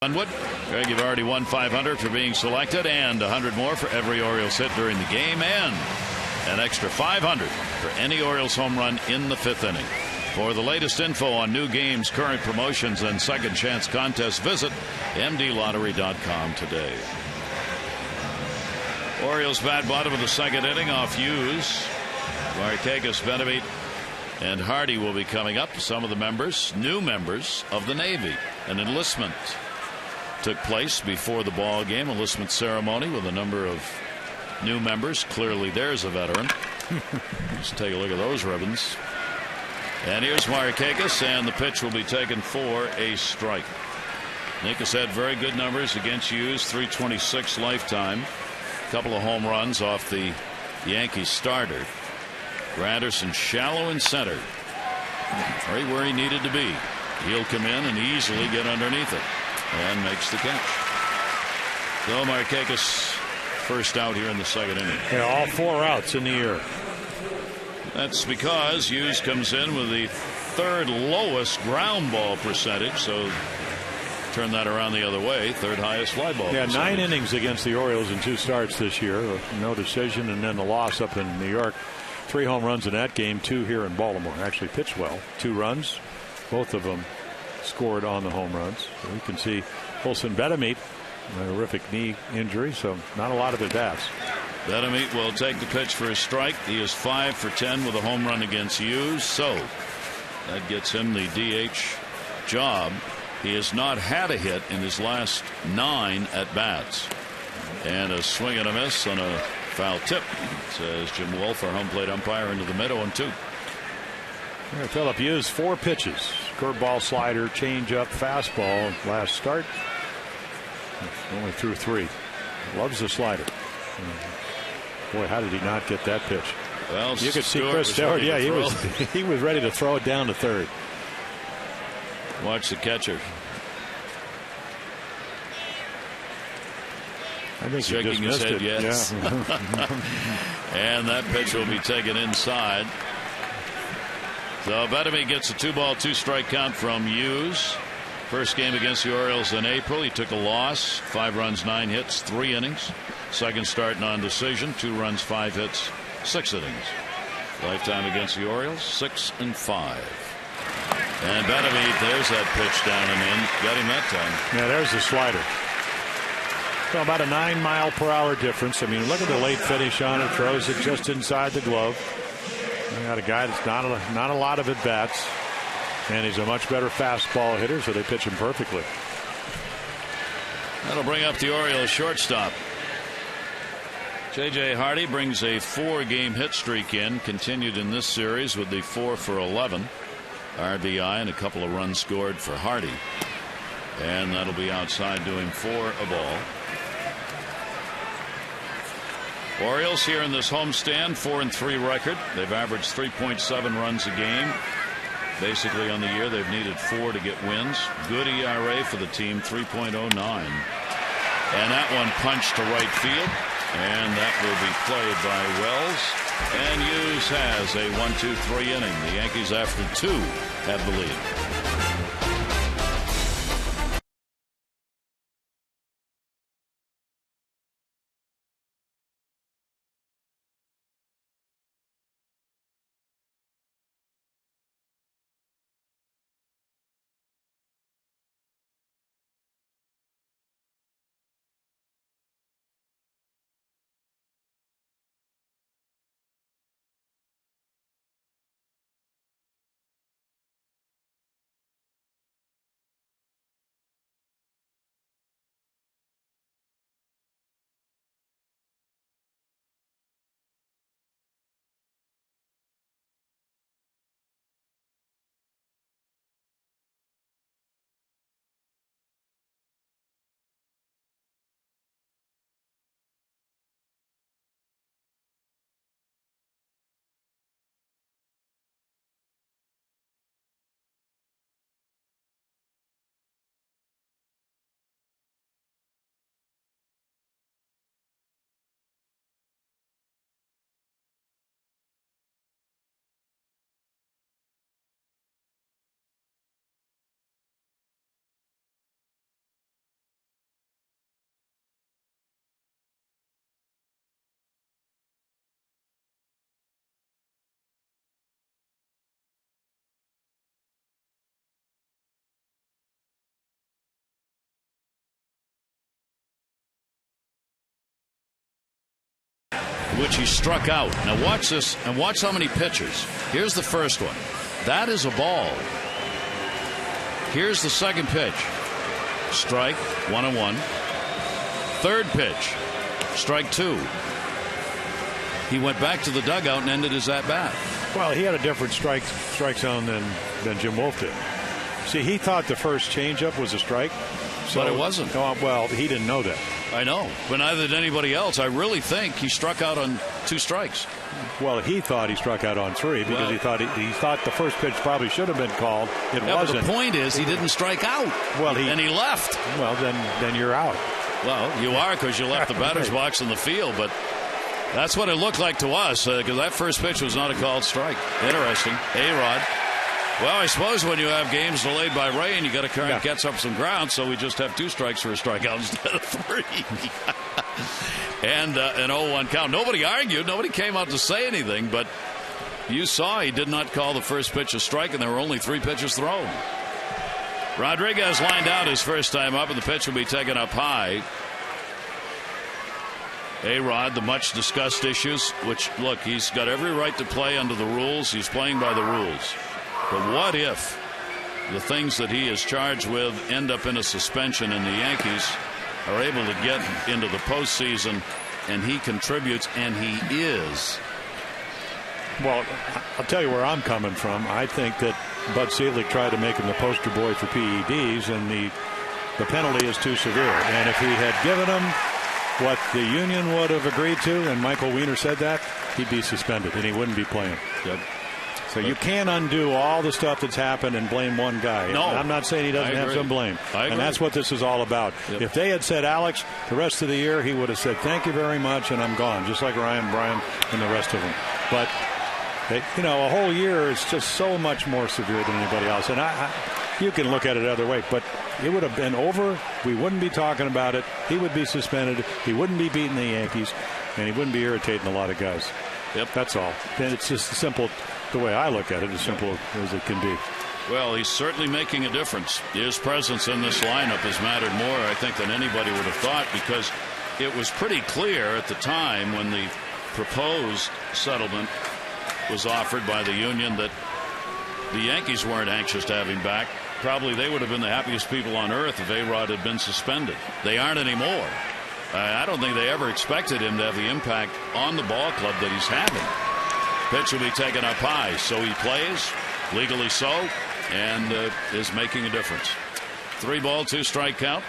Greg, you've already won $500 for being selected, and $100 more for every Orioles hit during the game, and an extra $500 for any Orioles home run in the 5th inning. For the latest info on new games, current promotions, and second chance contests, visit mdlottery.com today. Orioles bat bottom of the 2nd inning off Hughes. Markakis, Benavides, and Hardy will be coming up. Some of the members, new members of the Navy. An enlistment took place before the ball game, enlistment ceremony with a number of new members. Clearly there's a veteran. Just take a look at those ribbons. And here's Markakis, and the pitch will be taken for a strike. Nick has had very good numbers against Hughes, 326 lifetime. A couple of home runs off the Yankees starter. Granderson shallow in center, right where he needed to be. He'll come in and easily get underneath it and makes the catch. So Markakis first out here in the second inning. Yeah, all 4 outs in the year. That's because Hughes comes in with the third lowest ground ball percentage, so turn that around the other way. Third highest fly ball percentage. 9 innings against the Orioles in 2 starts this year. No decision, and then the loss up in New York. 3 home runs in that game, 2 here in Baltimore. Actually pitched well. 2 runs, both of them scored on the home runs. So we can see Olson Betemit, a horrific knee injury, so not a lot of at-bats. Betemit will take the pitch for a strike. He is 5 for 10 with a home run against Hughes, so that gets him the DH job. He has not had a hit in his last 9 at-bats. And a swing and a miss on a foul tip, says Jim Wolf, our home plate umpire, into the mid 0-2. Philip Hughes, 4 pitches. Curveball, slider, changeup, fastball. Last start, only threw 3. Loves the slider. Boy, how did he not get that pitch? Well, you could see Chris Stewart. Yeah, he was ready to throw it down to third. Watch the catcher. I think shaking his head, it. yes. Yeah. And that pitch will be taken inside. So Betemit gets a 2-ball, 2-strike count from Hughes. First game against the Orioles in April. He took a loss. 5 runs, 9 hits, 3 innings. Second start, non-decision. 2 runs, 5 hits, 6 innings. Lifetime against the Orioles, 6 and 5. And Betemit, there's that pitch down and in. Got him that time. Yeah, there's the slider. So about a 9-mile-per-hour difference. I mean, look at the late finish on it. Throws it just inside the glove. We got a guy that's not a lot of at-bats. And he's a much better fastball hitter, so they pitch him perfectly. That'll bring up the Orioles shortstop. J.J. Hardy brings a 4-game hit streak in. Continued in this series with the 4 for 11 RBI and a couple of runs scored for Hardy. And that'll be outside doing 4 a ball. Orioles here in this homestand, 4-3 record. They've averaged 3.7 runs a game. Basically on the year they've needed 4 to get wins. Good ERA for the team, 3.09. And that one punched to right field. And that will be played by Wells. And Hughes has a 1-2-3 inning. The Yankees, after 2, have the lead. Which he struck out. Now watch this and watch how many pitches. Here's the first one. That is a ball. Here's the second pitch. Strike, 1-1. Third pitch, strike 2. He went back to the dugout and ended his at-bat. Well, he had a different strike zone than Jim Wolf did. See, he thought the first changeup was a strike. But it wasn't. Well, he didn't know that. I know, but neither did anybody else. I really think he struck out on 2 strikes. Well, he thought he struck out on 3 because he thought the first pitch probably should have been called. It wasn't. But the point is, he didn't strike out. Well, and he left. Well, then you're out. Well, you are because you left the batter's box in the field, but that's what it looked like to us because that first pitch was not a called strike. Interesting. A-Rod. Well, I suppose when you have games delayed by rain, you got to get up some ground, so we just have 2 strikes for a strikeout instead of 3. And an 0-1 count. Nobody argued. Nobody came out to say anything, but you saw he did not call the first pitch a strike, and there were only 3 pitches thrown. Rodriguez lined out his first time up, and the pitch will be taken up high. A-Rod, the much discussed issues, which, look, he's got every right to play under the rules. He's playing by the rules. But what if the things that he is charged with end up in a suspension and the Yankees are able to get into the postseason and he contributes, and he is? Well, I'll tell you where I'm coming from. I think that Bud Selig tried to make him the poster boy for PEDs, and the penalty is too severe. And if he had given him what the union would have agreed to, and Michael Weiner said that, he'd be suspended and he wouldn't be playing. Yep. So you can't undo all the stuff that's happened and blame one guy. No. I'm not saying he doesn't have some blame. And that's what this is all about. Yep. If they had said Alex the rest of the year, he would have said thank you very much and I'm gone, just like Ryan, Brian, and the rest of them. But a whole year is just so much more severe than anybody else. And you can look at it other way, but it would have been over. We wouldn't be talking about it. He would be suspended. He wouldn't be beating the Yankees, and he wouldn't be irritating a lot of guys. Yep. That's all. And it's just simple. The way I look at it, as simple as it can be. Well, he's certainly making a difference. His presence in this lineup has mattered more, I think, than anybody would have thought, because it was pretty clear at the time when the proposed settlement was offered by the union that the Yankees weren't anxious to have him back. Probably they would have been the happiest people on earth if A-Rod had been suspended. They aren't anymore. I don't think they ever expected him to have the impact on the ball club that he's having. Pitch will be taken up high, so he plays, legally so, and is making a difference. 3-ball, 2-strike count.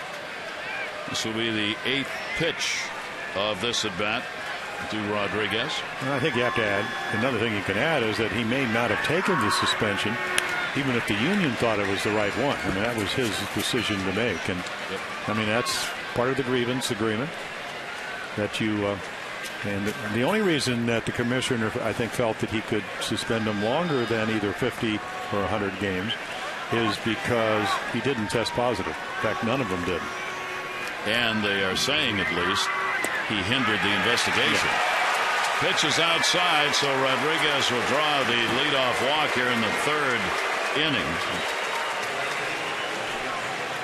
This will be the 8th pitch of this at bat to Rodriguez. I think you have to add, another thing you can add is that he may not have taken the suspension even if the union thought it was the right one. I mean, that was his decision to make. And I mean, that's part of the grievance agreement that you and the only reason that the commissioner, I think, felt that he could suspend him longer than either 50 or 100 games is because he didn't test positive. In fact, none of them did. And they are saying, at least, he hindered the investigation. Yeah. Pitch is outside, so Rodriguez will draw the leadoff walk here in the 3rd inning.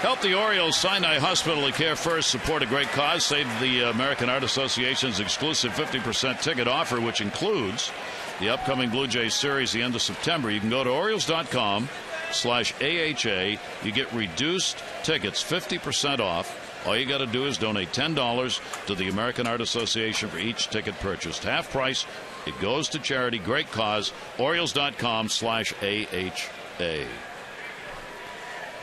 Help the Orioles. Sinai Hospital and Care First. Support a great cause. Save the American Heart Association's exclusive 50% ticket offer, which includes the upcoming Blue Jays series the end of September. You can go to Orioles.com/AHA. You get reduced tickets, 50% off. All you got to do is donate $10 to the American Heart Association for each ticket purchased. Half price. It goes to charity. Great cause. Orioles.com/AHA.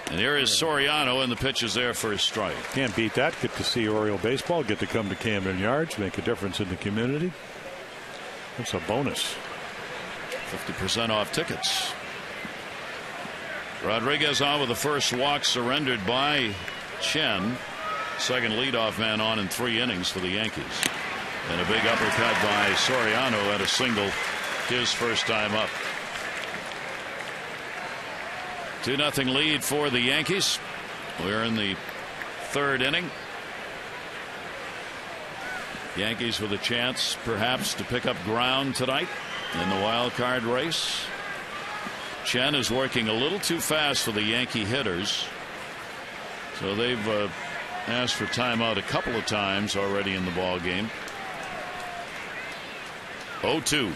And here is Soriano, and the pitch is there for a strike. Can't beat that. Get to see Oriole baseball. Get to come to Camden Yards. Make a difference in the community. That's a bonus. 50% off tickets. Rodriguez on with the first walk surrendered by Chen. Second leadoff man on in 3 innings for the Yankees. And a big uppercut by Soriano at a single his first time up. 2-0 lead for the Yankees. We're in the 3rd inning. Yankees with a chance perhaps to pick up ground tonight in the wild card race. Chen is working a little too fast for the Yankee hitters. So they've asked for timeout a couple of times already in the ball game. 0-2.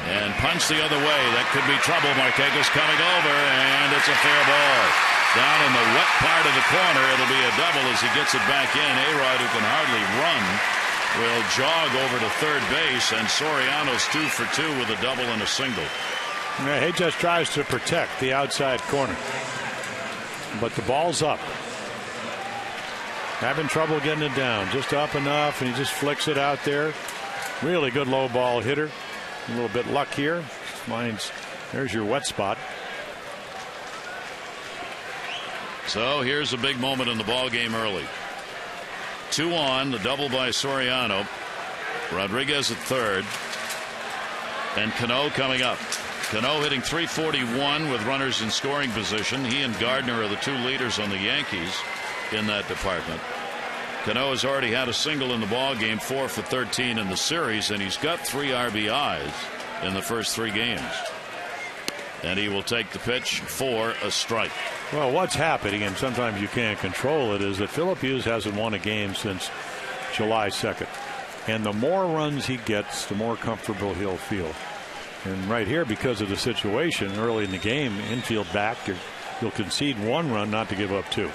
And punch the other way. That could be trouble. Marquez coming over, and it's a fair ball. Down in the wet part of the corner. It'll be a double as he gets it back in. A-Rod, who can hardly run, will jog over to third base, and Soriano's 2 for 2 with a double and a single. Yeah, he just tries to protect the outside corner. But the ball's up. Having trouble getting it down. Just up enough, and he just flicks it out there. Really good low ball hitter. A little bit luck here. There's your wet spot. So here's a big moment in the ball game early. 2 on, the double by Soriano. Rodriguez at third. And Cano coming up. Cano hitting .341 with runners in scoring position. He and Gardner are the 2 leaders on the Yankees in that department. Cano has already had a single in the ball game, 4 for 13 in the series, and he's got 3 RBIs in the first 3 games. And he will take the pitch for a strike. Well, what's happening, and sometimes you can't control it, is that Philip Hughes hasn't won a game since July 2nd. And the more runs he gets, the more comfortable he'll feel. And right here, because of the situation early in the game, infield back, you'll concede 1 run not to give up 2.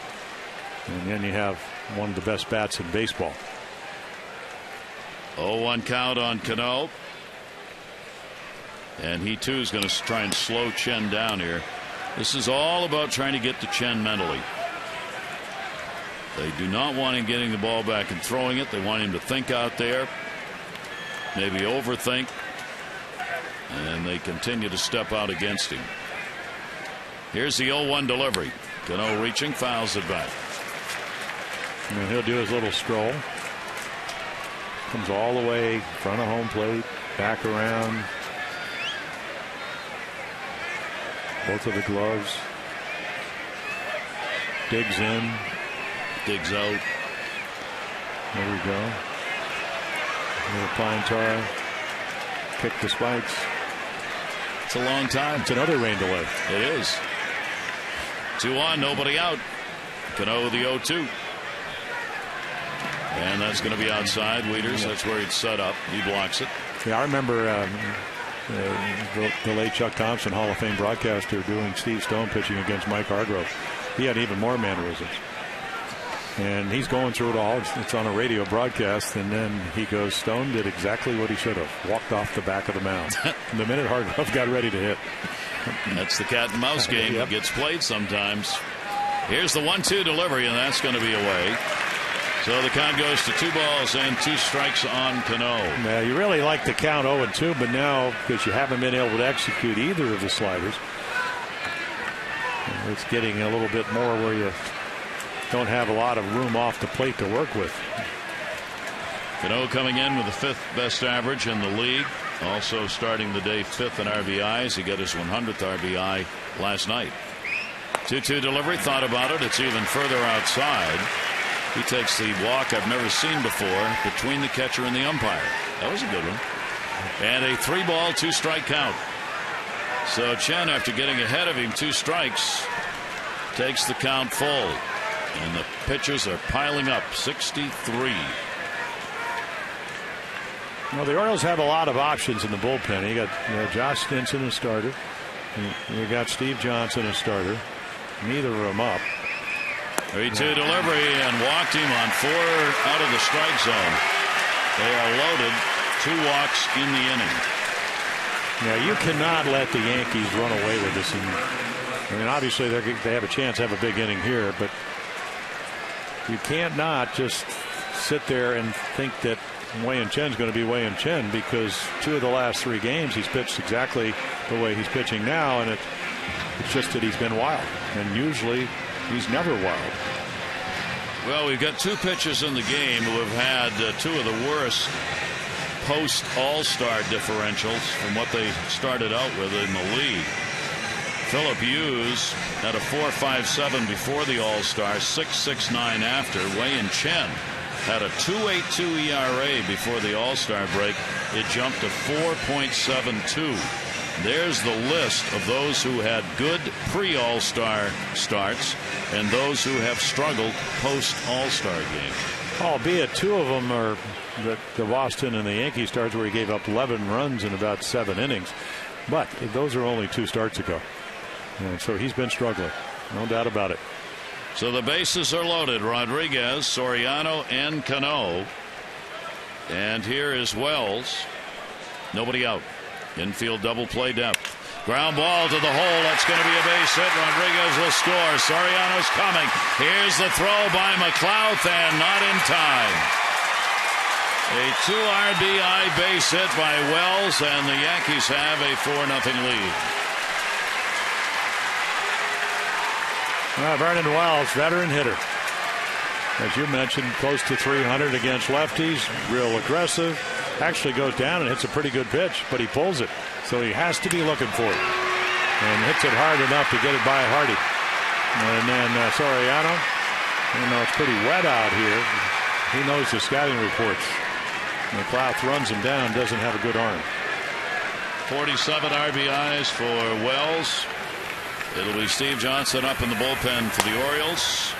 And then you have one of the best bats in baseball. 0-1 count on Cano. And he too is going to try and slow Chen down here. This is all about trying to get to Chen mentally. They do not want him getting the ball back and throwing it. They want him to think out there, maybe overthink, and they continue to step out against him. Here's the 0-1 delivery. Cano reaching, fouls it back. And he'll do his little stroll. Comes all the way front of home plate, back around. Both of the gloves. Digs in. Digs out. There we go. Little pine tar. Kick the spikes. It's a long time. It's another rain delay. It is. 2 on, nobody out. Cano with the 0-2. And that's going to be outside. Wieters, that's where he'd set up. He blocks it. Yeah, I remember the late Chuck Thompson, Hall of Fame broadcaster, doing Steve Stone pitching against Mike Hargrove. He had even more mannerisms. And he's going through it all. It's on a radio broadcast. And then he goes, Stone did exactly what he should have. Walked off the back of the mound. And the minute Hargrove got ready to hit. That's the cat and mouse game that gets played sometimes. Here's the 1-2 delivery, and that's going to be away. So the count goes to 2 balls and 2 strikes on Cano. Now, you really like the count 0-2, but now, because you haven't been able to execute either of the sliders, it's getting a little bit more where you don't have a lot of room off the plate to work with. Cano coming in with the 5th best average in the league. Also starting the day 5th in RBIs. He got his 100th RBI last night. 2-2 delivery. Thought about it. It's even further outside. He takes the walk I've never seen before between the catcher and the umpire. That was a good one. And a 3-ball, 2-strike count. So Chen, after getting ahead of him 2 strikes, takes the count full. And the pitchers are piling up. 63. Well, the Orioles have a lot of options in the bullpen. You got Josh Stinson, a starter. You got Steve Johnson, a starter. Neither of them up. 3-2 delivery, and walked him on 4 out of the strike zone. They are loaded. 2 walks in the inning. Now, you cannot let the Yankees run away with this. I mean, obviously they have a chance to have a big inning here, but you can't not just sit there and think that Wei-Yin Chen's going to be Wei-Yin Chen, because 2 of the last 3 games he's pitched exactly the way he's pitching now, and it's just that he's been wild, and usually he's never wild. Well, we've got 2 pitchers in the game who have had 2 of the worst post All-Star differentials from what they started out with in the league. Philip Hughes had a 4.57 before the All-Star, 6.69 after. Wei-Yin Chen had a 2.82 ERA before the All-Star break. It jumped to 4.72. There's the list of those who had good pre-All-Star starts and those who have struggled post-All-Star game. Albeit 2 of them are the Boston and the Yankee starts, where he gave up 11 runs in about 7 innings. But those are only 2 starts ago. And so he's been struggling. No doubt about it. So the bases are loaded. Rodriguez, Soriano, and Cano. And here is Wells. Nobody out. Infield double play depth. Ground ball to the hole. That's going to be a base hit. Rodriguez will score. Soriano's coming. Here's the throw by McLeod, and not in time. A 2 RBI base hit by Wells, and the Yankees have a 4-0 lead. Vernon Wells, veteran hitter. As you mentioned, close to 300 against lefties, real aggressive. Actually goes down and hits a pretty good pitch, but he pulls it. So he has to be looking for it. And hits it hard enough to get it by Hardy. And then Soriano, even though it's pretty wet out here, he knows the scouting reports. McLouth runs him down, doesn't have a good arm. 47 RBIs for Wells. It'll be Steve Johnson up in the bullpen for the Orioles.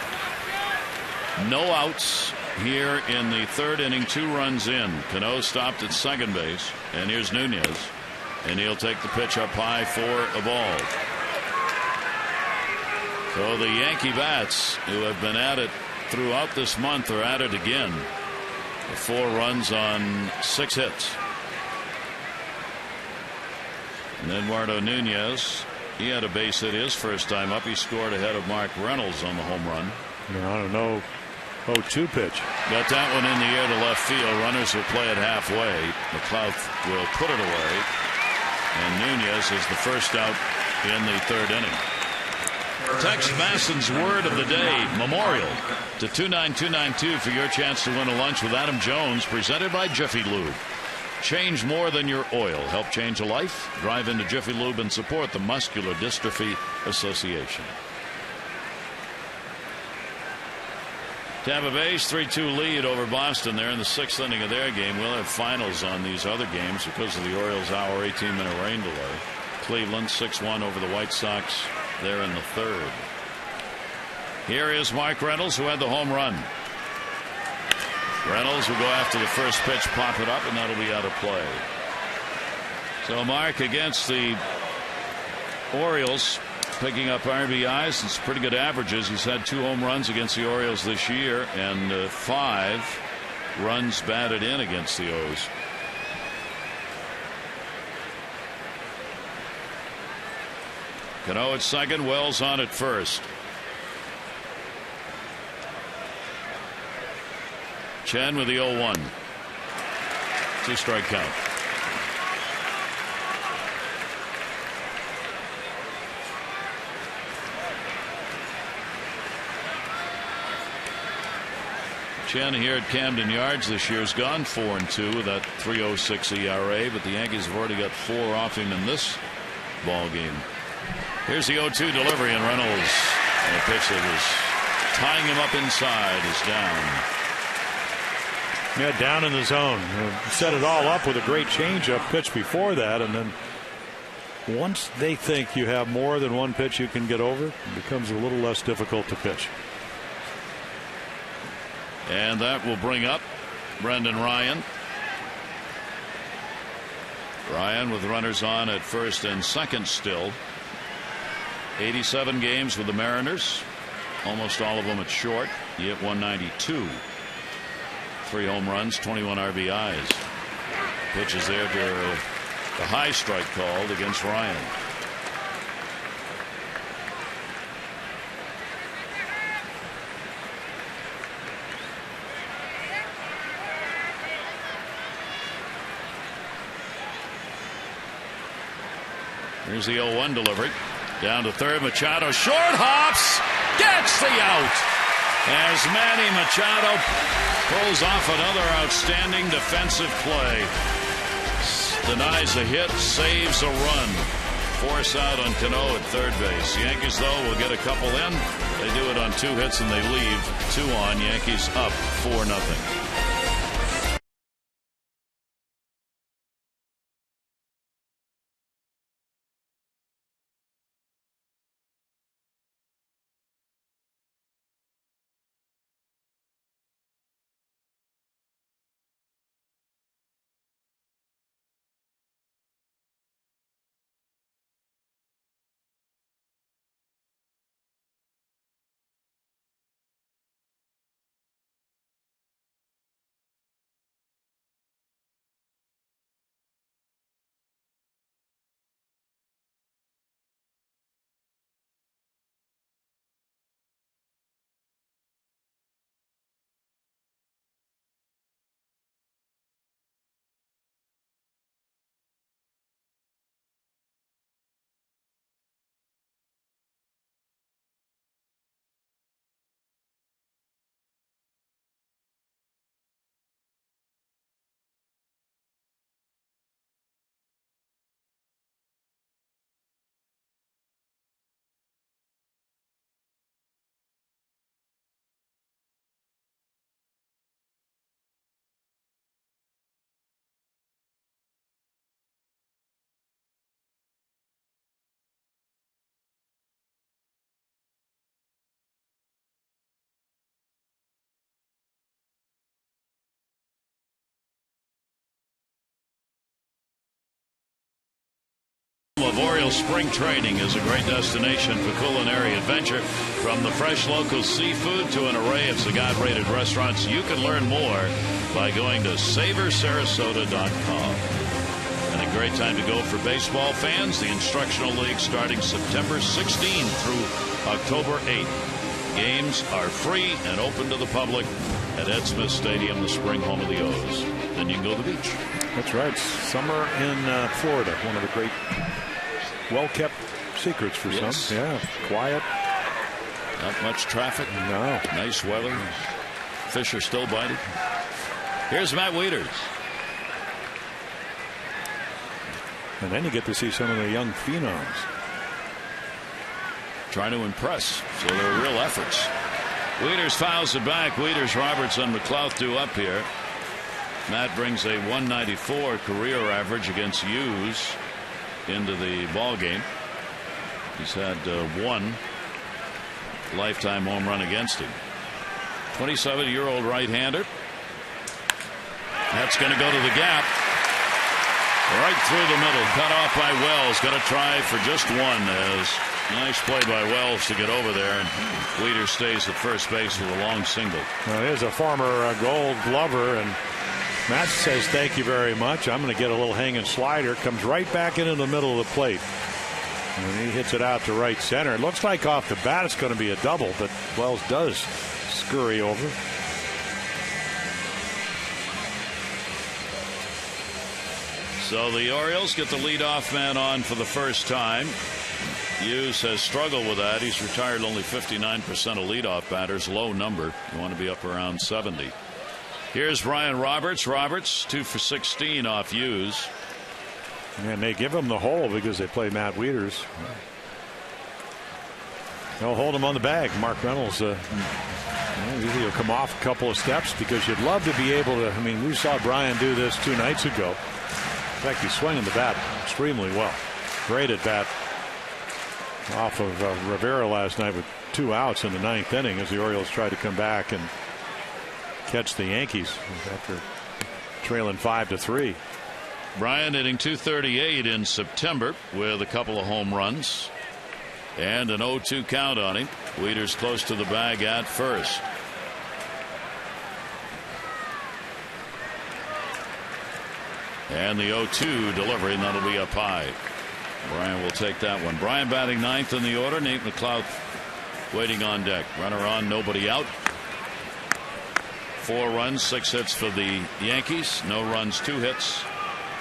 No outs here in the third inning. 2 runs in. Cano stopped at second base. And here's Nunez. And he'll take the pitch up high for a ball. So the Yankee bats, who have been at it throughout this month, are at it again. 4 runs on 6 hits. And then Eduardo Nunez, he had a base hit his first time up. He scored ahead of Mark Reynolds on the home run. I don't know. 0-2 pitch. Got that one in the air to left field. Runners will play it halfway. McLouth will put it away. And Nunez is the first out in the third inning. Text Masson's word of the day, memorial, to 29292 for your chance to win a lunch with Adam Jones, presented by Jiffy Lube. Change more than your oil. Help change a life. Drive into Jiffy Lube and support the Muscular Dystrophy Association. Tampa Bay's 3-2 lead over Boston. They're in the 6th inning of their game. We'll have finals on these other games because of the Orioles' hour 18-minute rain delay. Cleveland 6-1 over the White Sox. They're in the 3rd. Here is Mark Reynolds, who had the home run. Reynolds will go after the first pitch, pop it up, and that'll be out of play. So Mark against the Orioles, picking up RBIs and some pretty good averages. He's had 2 home runs against the Orioles this year and 5 runs batted in against the O's. Cano at second, Wells on at first. Chen with the 0-1. 2-strike count. Chen here at Camden Yards this year has gone 4-2 with that 3.06 ERA, but the Yankees have already got 4 off him in this ball game. Here's the 0-2 delivery, and Reynolds, and a pitch that was tying him up inside, is down. Yeah, down in the zone. Set it all up with a great changeup pitch before that, and then once they think you have more than one pitch you can get over, it becomes a little less difficult to pitch. And that will bring up Brendan Ryan. Ryan with runners on at first and second still. 87 games with the Mariners. Almost all of them at short. He hit 192. 3 home runs, 21 RBIs. Pitches there to the high strike called against Ryan. Here's the 0-1 delivery. Down to third. Machado short hops. Gets the out. As Manny Machado pulls off another outstanding defensive play. Denies a hit. Saves a run. Force out on Cano at third base. Yankees, though, will get a couple in. They do it on 2 hits and they leave 2 on. Yankees up 4-0. Of Orioles spring training is a great destination for culinary adventure. From the fresh local seafood to an array of Zagat-rated restaurants, you can learn more by going to savorsarasota.com. And a great time to go for baseball fans. The Instructional League starting September 16th through October 8th. Games are free and open to the public at Ed Smith Stadium, the spring home of the O's. Then you can go to the beach. That's right. Summer in Florida. One of the great, well-kept secrets for some. Yeah, quiet. Not much traffic. No. Nice weather. Fish are still biting. Here's Matt Wieters. And then you get to see some of the young phenoms. Trying to impress. So they're real efforts. Wieters fouls it back. Wieters, Roberts, and McLeod do up here. Matt brings a 194 career average against Hughes into the ball game. He's had one lifetime home run against him. 27-year-old right-hander. That's going to go to the gap. Right through the middle. Cut off by Wells. Going to try for just one. As nice play by Wells to get over there. And Wieters stays at first base with a long single. Well, here's a former Gold Glover, and Matt says thank you very much. I'm going to get a little hanging slider. Comes right back into the middle of the plate. And he hits it out to right center. It looks like off the bat it's going to be a double, but Wells does scurry over. So the Orioles get the leadoff man on for the first time. Hughes has struggled with that. He's retired only 59% of leadoff batters. Low number. You want to be up around 70. Here's Brian Roberts. Roberts 2 for 16 off Hughes. And they give him the hole because they play Matt Wieters. They'll hold him on the bag. Mark Reynolds usually he'll come off a couple of steps because you'd love to be able to. I mean, we saw Brian do this 2 nights ago. In fact, he's swinging the bat extremely well. Great at bat off of Rivera last night with 2 outs in the 9th inning as the Orioles tried to come back and catch the Yankees after trailing 5-3. Brian hitting .238 in September with a couple of home runs and an 0-2 count on him. Wieters close to the bag at first. And the 0-2 delivery, and that'll be up high. Brian will take that one. Brian batting 9th in the order. Nate McLeod waiting on deck. Runner on, nobody out. 4 runs, 6 hits for the Yankees. No runs, 2 hits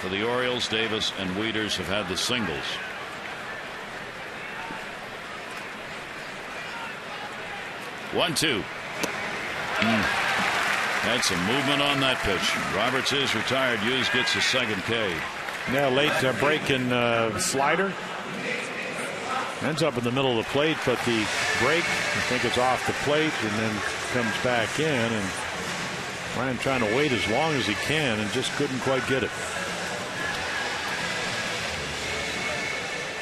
for the Orioles. Davis and Wieters have had the singles. One-two. Had some movement on that pitch. Roberts is retired. Hughes gets his second K. Now late breaking slider. Ends up in the middle of the plate, but the break, I think it's off the plate and then comes back in. And Ryan trying to wait as long as he can and just couldn't quite get it.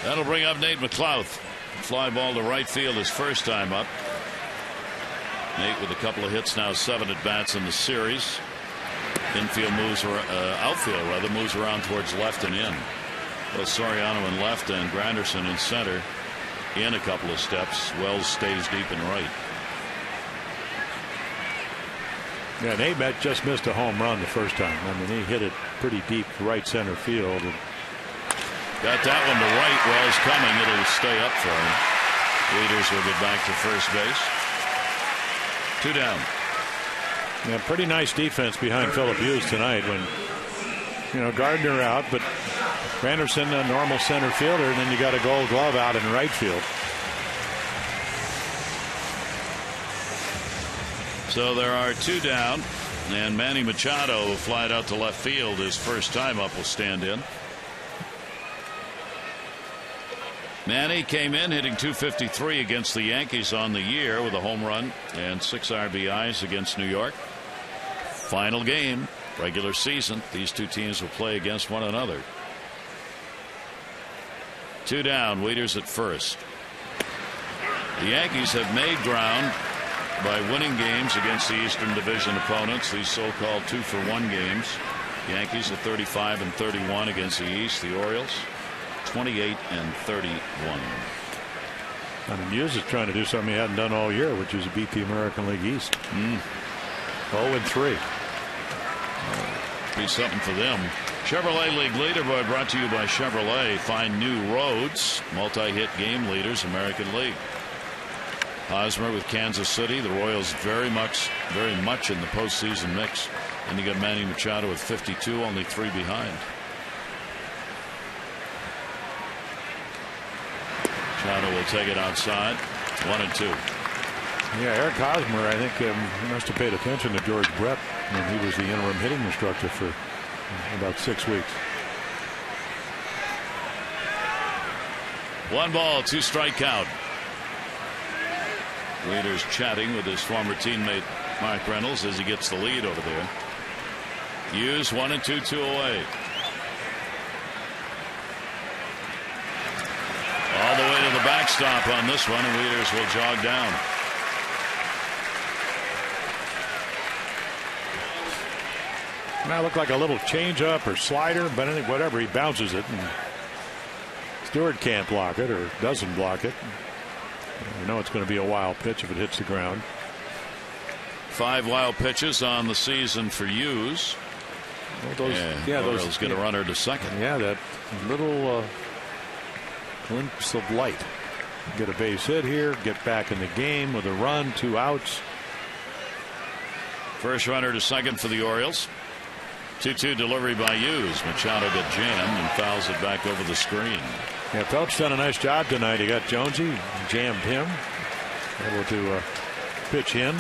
That'll bring up Nate McLeod. Fly ball to right field his first time up. Nate with a couple of hits now, 7 at bats in the series. Infield moves, outfield rather, moves around towards left and in. Both Soriano in left and Granderson in center. In a couple of steps. Wells stays deep and right. Yeah, Nate just missed a home run the first time. I mean, he hit it pretty deep right center field. And got that one to right. Wells coming. It'll stay up for him. Wieters will get back to first base. 2 down. Yeah, pretty nice defense behind Philip Hughes tonight when, Gardner out, but Granderson a normal center fielder, and then you got a Gold Glove out in right field. So there are 2 down, and Manny Machado flied out to left field. His first time up will stand in. Manny came in hitting .253 against the Yankees on the year with a home run and 6 RBIs against New York. Final game, regular season. These 2 teams will play against one another. 2 down, Wieters at first. The Yankees have made ground by winning games against the Eastern Division opponents, these so-called 2-for-1 games. Yankees at 35-31 against the East. The Orioles 28 and 31. I mean, Hughes is trying to do something he hadn't done all year, which is beat the American League East. 0-3. Be something for them. Chevrolet League Leaderboard brought to you by Chevrolet. Find new roads. Multi-hit game leaders, American League. Hosmer with Kansas City. The Royals very much in the postseason mix. And you got Manny Machado with 52, only 3 behind. Machado will take it outside. 1-2. Yeah, Eric Hosmer, I think he must have paid attention to George Brett when he was the interim hitting instructor for about 6 weeks. 1 ball, 2 strike count. Leader's chatting with his former teammate Mark Reynolds as he gets the lead over there. Hughes 1-2, 2 away. All the way to the backstop on this one, and Leaders will jog down. Now look like a little changeup or slider, but I think whatever, he bounces it, and Stewart can't block it or doesn't block it. You know it's going to be a wild pitch if it hits the ground. 5 wild pitches on the season for Hughes. Well, those get a runner to second. Yeah, that little glimpse of light. Get a base hit here, get back in the game with a run, 2 outs. First runner to second for the Orioles. 2-2 delivery by Hughes. Machado got jammed and fouls it back over the screen. Yeah, Phelps done a nice job tonight. He got Jonesy, jammed him, able to pitch in.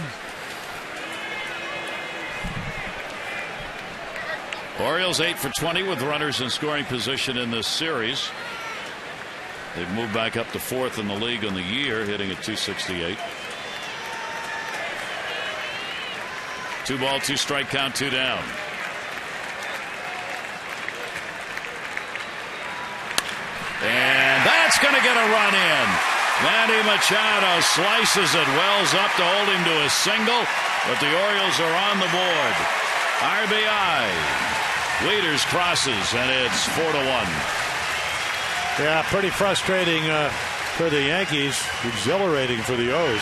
Orioles 8 for 20 with runners in scoring position in this series. They've moved back up to 4th in the league on the year, hitting at .268. 2 ball, 2 strike count, 2 down. And that's going to get a run in. Manny Machado slices it. Wells up to hold him to a single, but the Orioles are on the board. RBI. Leaders crosses, and it's 4-1. Yeah, pretty frustrating for the Yankees. Exhilarating for the O's.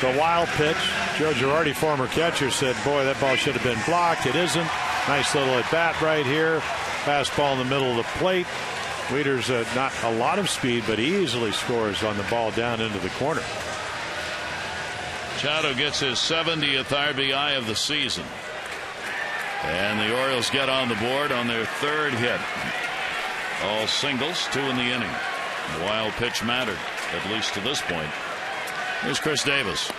The wild pitch. Joe Girardi, former catcher, said, boy, that ball should have been blocked. It isn't. Nice little at bat right here. Fastball in the middle of the plate. Leaders not a lot of speed, but he easily scores on the ball down into the corner. Machado gets his 70th RBI of the season. And the Orioles get on the board on their 3rd hit. All singles, 2 in the inning. The wild pitch mattered, at least to this point. Here's Chris Davis.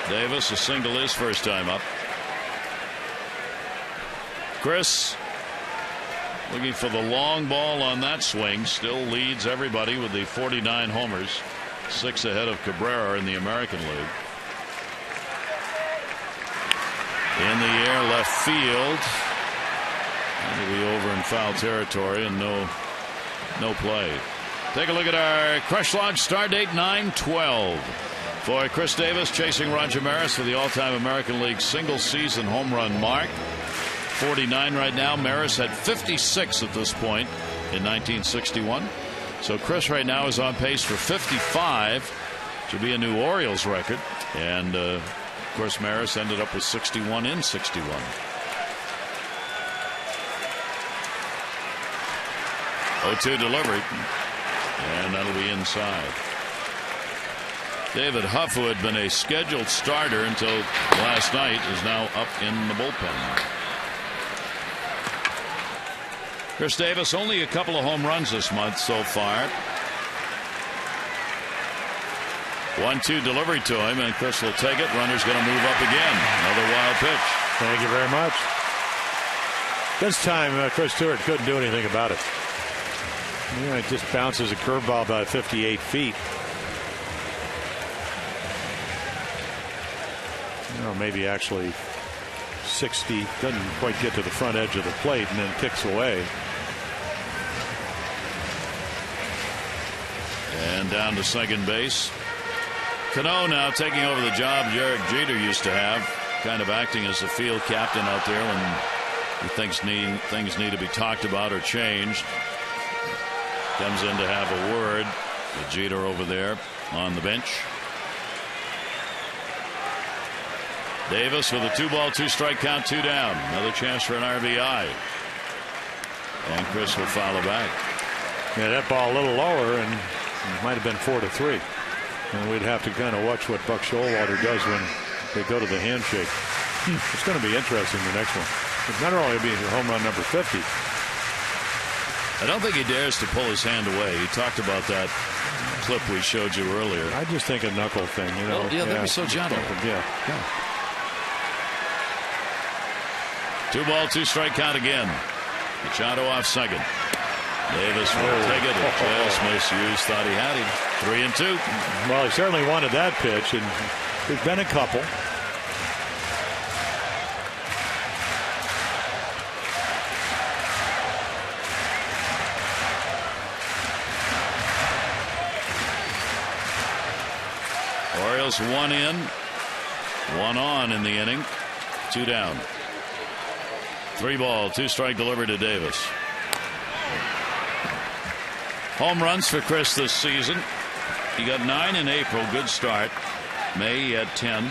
Davis, a single his first time up. Chris looking for the long ball on that swing. Still leads everybody with the 49 homers. 6 ahead of Cabrera in the American League. In the air, left field. It'll be over in foul territory and no play. Take a look at our Crush Lodge start date 9/12. For Chris Davis chasing Roger Maris for the all-time American League single season home run mark. 49 right now. Maris had 56 at this point in 1961. So Chris right now is on pace for 55, which would be a new Orioles record. And of course Maris ended up with 61 in 61. Oh-2 delivery, and that'll be inside. David Huff, who had been a scheduled starter until last night, is now up in the bullpen. Chris Davis, only a couple of home runs this month so far. 1-2 delivery to him, and Chris will take it. Runner's going to move up again. Another wild pitch. Thank you very much. This time, Chris Stewart couldn't do anything about it. Yeah, it just bounces a curveball about 58 feet. Well, maybe actually 60. Doesn't quite get to the front edge of the plate and then kicks away. And down to second base. Cano now taking over the job Derek Jeter used to have, kind of acting as the field captain out there when he thinks things need to be talked about or changed. comes in to have a word with Jeter over there on the bench. Davis with a 2-ball, 2-strike count, 2 down. Another chance for an RBI. And Chris will follow back. Yeah, that ball a little lower, and it might have been 4-3. And we'd have to kind of watch what Buck Showalter does when they go to the handshake. It's going to be interesting, the next one. It's not only be home run number 50. I don't think he dares to pull his hand away. He talked about that clip we showed you earlier. I just think a knuckle thing, you know. Well, yeah, that'd be so gentle. Yeah. 2-ball, 2-strike count again. Machado off second. Davis will take it. Just misused. Thought he had him. 3-2. Well, he certainly wanted that pitch, and there's been a couple. Orioles 1 in, 1 on in the inning. 2 down. 3-ball, 2-strike delivered to Davis. Home runs for Chris this season. He got 9 in April. Good start. May he had 10.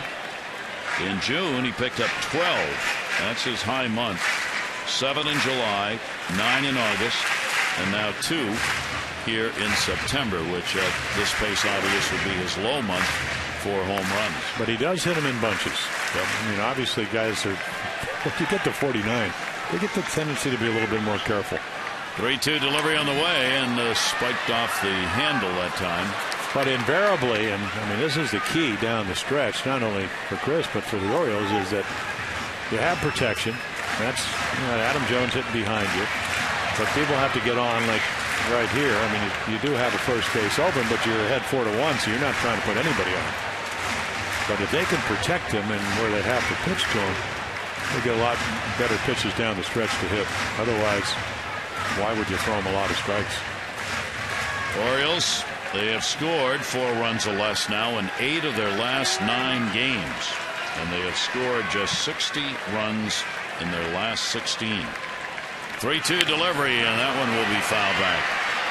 In June he picked up 12. That's his high month. 7 in July, 9 in August, and now 2 here in September, which at this pace obviously would be his low month for home runs. But he does hit them in bunches. Yep. I mean, obviously guys are, when you get to 49, they get the tendency to be a little bit more careful. 3-2 delivery on the way, and spiked off the handle that time. But invariably, and I mean this is the key down the stretch, not only for Chris but for the Orioles, is that you have protection. That's Adam Jones hitting behind you, but people have to get on like right here. I mean you do have a first base open, but you're ahead 4-1, so you're not trying to put anybody on. But if they can protect him and where they have to pitch to him, they get a lot better pitches down the stretch to hit. Otherwise, why would you throw him a lot of strikes? Orioles, they have scored 4 runs or less now in 8 of their last 9 games. And they have scored just 60 runs in their last 16. 3-2 delivery, and that one will be fouled back.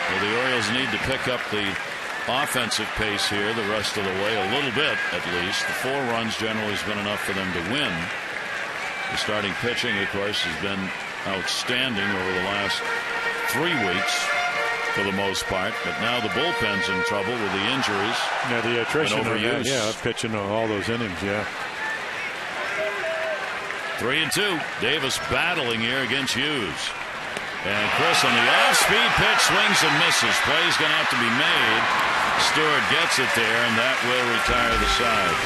Well, the Orioles need to pick up the offensive pace here the rest of the way, a little bit at least. The 4 runs generally has been enough for them to win. The starting pitching, of course, has been outstanding over the last 3 weeks for the most part, but now the bullpen's in trouble with the injuries. Yeah, the attrition and overuse. Pitching all those innings, yeah. 3-2. Davis battling here against Hughes. And Chris on the off-speed pitch swings and misses. Play's going to have to be made. Stewart gets it there, and that will retire the side.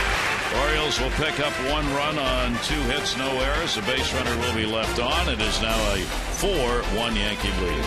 Orioles will pick up 1 run on 2 hits, no errors. The base runner will be left on. It is now a 4-1 Yankee lead.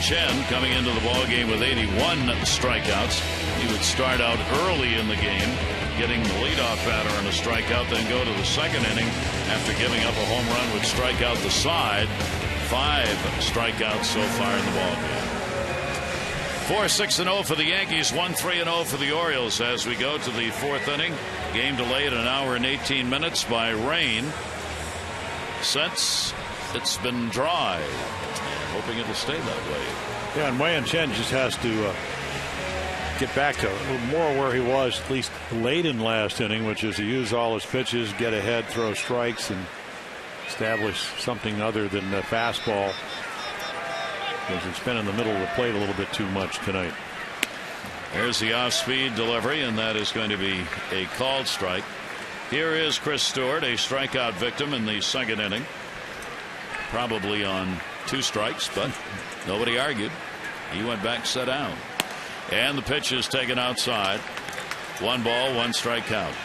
Chen coming into the ballgame with 81 strikeouts. He would start out early in the game, getting the leadoff batter on a strikeout, then go to the second inning after giving up a home run, would strike out the side. 5 strikeouts so far in the ballgame. 4-6-0 for the Yankees, 1-3-0 for the Orioles as we go to the 4th inning. Game delayed 1 hour and 18 minutes by rain. Since it's been dry, hoping it'll stay that way. Yeah, and Wei Chen just has to get back to a little more where he was, at least late in last inning, which is to use all his pitches, get ahead, throw strikes, and establish something other than the fastball, because it's been in the middle of the plate a little bit too much tonight. There's the off-speed delivery, and that is going to be a called strike. Here is Chris Stewart, a strikeout victim in the second inning. Probably on 2 strikes, but nobody argued. He went back, sat down. And the pitch is taken outside. 1 ball, 1 strike count.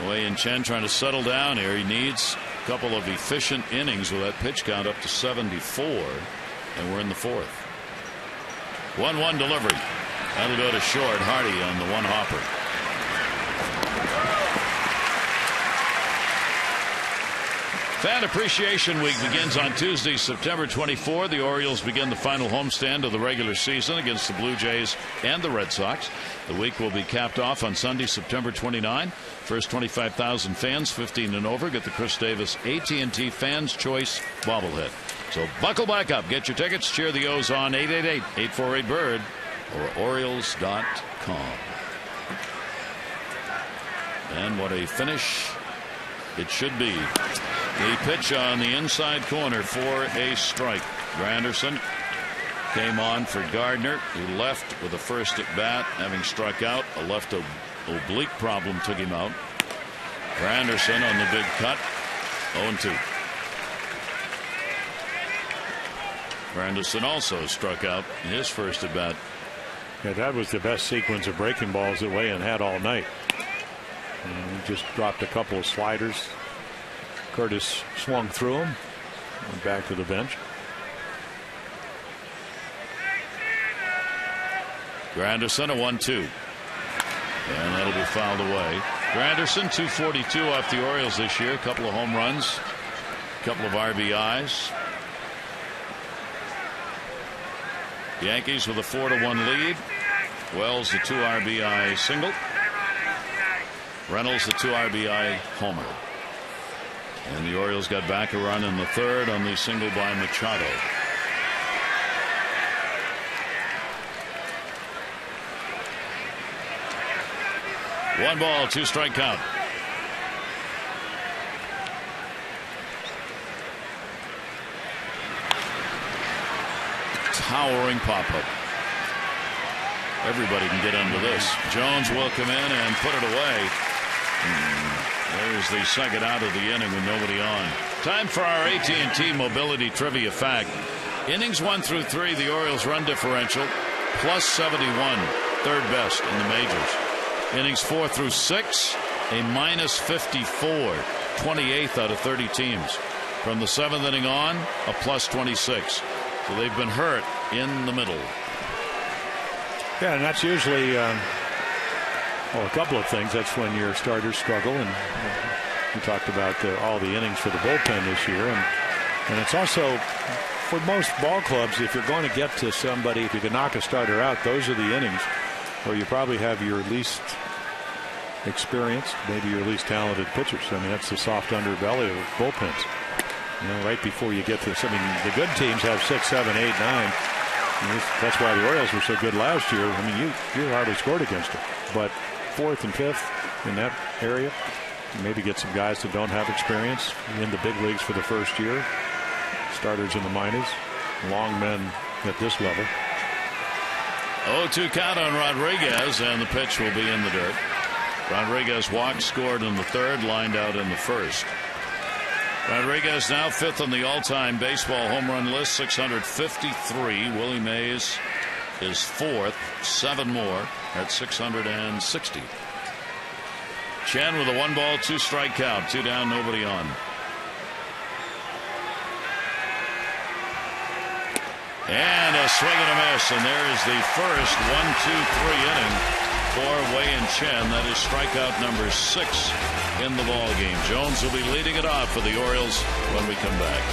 Wei Chen trying to settle down here. He needs a couple of efficient innings with that pitch count up to 74. And we're in the 4th. 1-1 delivery. That'll go to short. Hardy on the 1 hopper. Fan Appreciation Week begins on Tuesday, September 24. The Orioles begin the final homestand of the regular season against the Blue Jays and the Red Sox. The week will be capped off on Sunday, September 29. First 25,000 fans, 15 and over, get the Chris Davis AT&T Fans Choice bobblehead. So buckle back up, get your tickets, cheer the O's on 888-848-BIRD or Orioles.com. And what a finish it should be. The pitch on the inside corner for a strike. Granderson came on for Gardner, who left with a first at bat, having struck out. A left oblique problem took him out. Granderson on the big cut. 0-2. Granderson also struck out in his first at bat. Yeah, that was the best sequence of breaking balls that Wei had all night. And he just dropped a couple of sliders. Curtis swung through him, went back to the bench. Granderson, a 1-2. And that'll be fouled away. Granderson, 242 off the Orioles this year. A couple of home runs, a couple of RBIs. Yankees with a 4-1 lead. Wells, the 2 RBI single. Reynolds, the 2 RBI homer. And the Orioles got back a run in the 3rd on the single by Machado. One ball, 2 strike count. Towering pop-up. Everybody can get under this. Jones will come in and put it away. There's the second out of the inning with nobody on. Time for our AT&T Mobility Trivia Fact. Innings 1 through 3, the Orioles run differential plus 71, 3rd best in the majors. Innings 4 through 6, a minus 54, 28th out of 30 teams. From the 7th inning on, a plus 26. So they've been hurt in the middle. Yeah, and that's usually a couple of things. That's when your starters struggle, and we talked about all the innings for the bullpen this year, and it's also for most ball clubs, if you're going to get to somebody, if you can knock a starter out, those are the innings where you probably have your least experienced, maybe your least talented pitchers. I mean, that's the soft underbelly of bullpens. You know, right before you get to this, I mean, the good teams have 6, 7, 8, 9. That's why the Orioles were so good last year. I mean, you hardly scored against them, but 4th and 5th in that area, maybe get some guys that don't have experience in the big leagues for the first year. Starters in the minors, long men at this level. 0-2 count on Rodriguez, and the pitch will be in the dirt. Rodriguez walked, scored in the 3rd, lined out in the 1st. Rodriguez now 5th on the all-time baseball home run list, 653. Willie Mays is 4th, 7 more at 660. Chen with a 1 ball, 2 strike count, 2 down, nobody on. And a swing and a miss. And there is the first 1-2-3 inning for Wei-Yin Chen. That is strikeout number 6 in the ball game. Jones will be leading it off for the Orioles when we come back.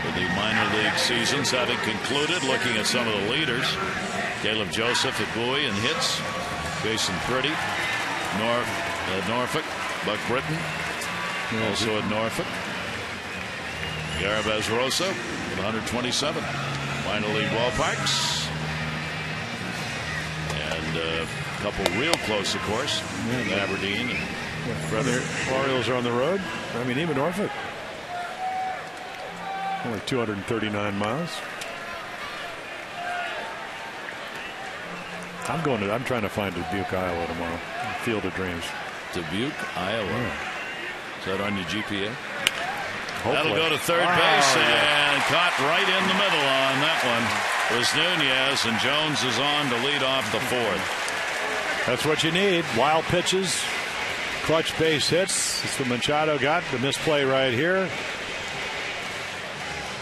With the minor league seasons having concluded, looking at some of the leaders, Caleb Joseph at Bowie in hits, Jason Priddy, Norfolk, Buck Britton, also at Norfolk, Garabez Rosa with 127 minor league ballparks, and a couple real close, of course, Aberdeen and Orioles are on the road. I mean, even Norfolk. Only 239 miles. I'm trying to find Dubuque, Iowa tomorrow. Field of Dreams. Dubuque, Iowa. Yeah. Is that on your GPA? Hopefully. That'll go to third base and caught right in the middle on that one was Nunez, and Jones is on to lead off the 4th. That's what you need. Wild pitches, clutch base hits. That's what Machado got. The misplay right here.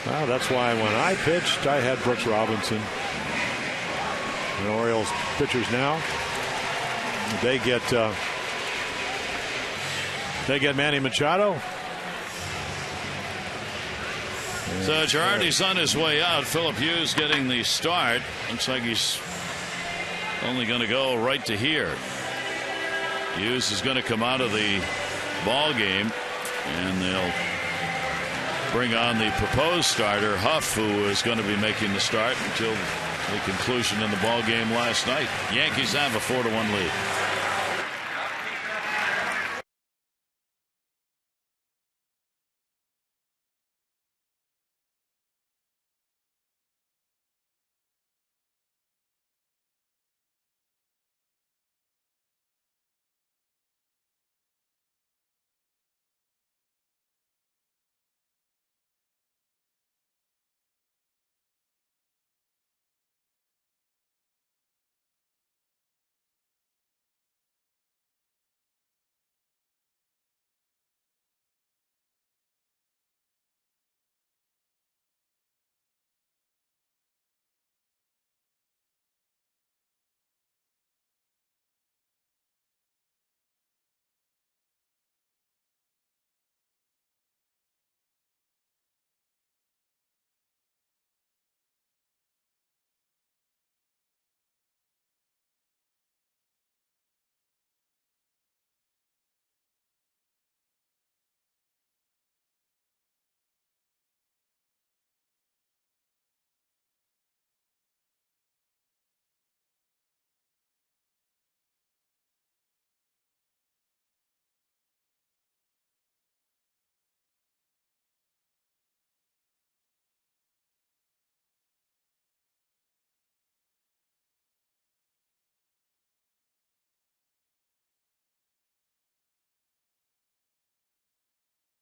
Well, that's why when I pitched, I had Brooks Robinson. The Orioles pitchers now, they get Manny Machado. So Girardi's on his way out. Philip Hughes getting the start. Looks like he's only going to go right to here. Hughes is going to come out of the ball game, and they'll bring on the proposed starter, Huff, who is going to be making the start until the conclusion in the ball game last night. Yankees have a 4-1 lead.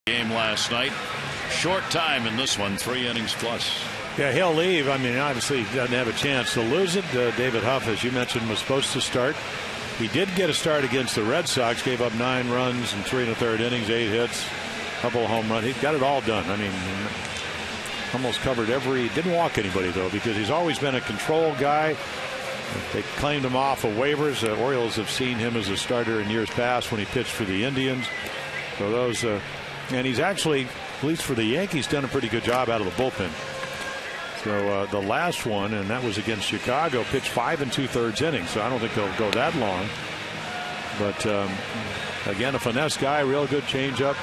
game last night. Short time in this one, 3 innings plus. Yeah, he'll leave. I mean, obviously he doesn't have a chance to lose it. David Huff, as you mentioned, was supposed to start. He did get a start against the Red Sox, gave up 9 runs in 3 1/3 innings, 8 hits, a couple of home runs. He got it all done. I mean, almost covered didn't walk anybody, though, because he's always been a control guy. They claimed him off of waivers. The Orioles have seen him as a starter in years past when he pitched for the Indians. So those, and he's actually, at least for the Yankees, done a pretty good job out of the bullpen. So the last one, and that was against Chicago, pitched 5 2/3 innings. So I don't think they'll go that long. But again, a finesse guy, real good changeup.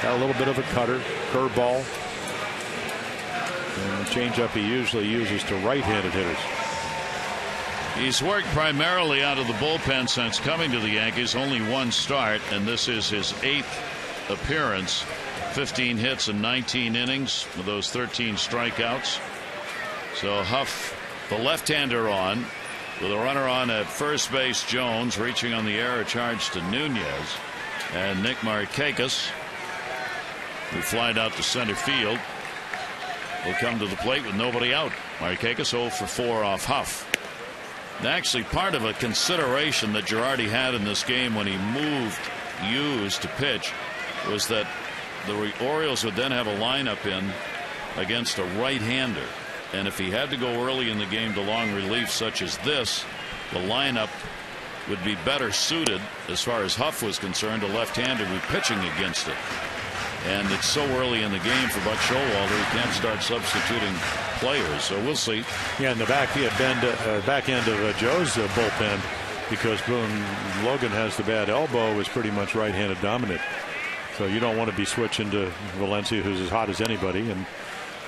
Got a little bit of a cutter, curveball. And the changeup he usually uses to right-handed hitters. He's worked primarily out of the bullpen since coming to the Yankees. Only 1 start, and this is his 8th appearance. 15 hits in 19 innings with those 13 strikeouts. So Huff, the left-hander, on with a runner on at first base. Jones reaching on the error charge to Nunez, and Nick Markakis, who flied out to center field, will come to the plate with nobody out. Markakis 0 for 4 off Huff. And actually, part of a consideration that Girardi had in this game when he moved Hughes to pitch was that the Orioles would then have a lineup in against a right-hander, and if he had to go early in the game to long relief such as this, the lineup would be better suited, as far as Huff was concerned, a left-hander who's pitching against it. And it's so early in the game for Buck Showalter, he can't start substituting players. So we'll see. Yeah, in the back end of Joe's bullpen, because Boone Logan has the bad elbow, is pretty much right-handed dominant. So you don't want to be switching to Valencia, who's as hot as anybody, and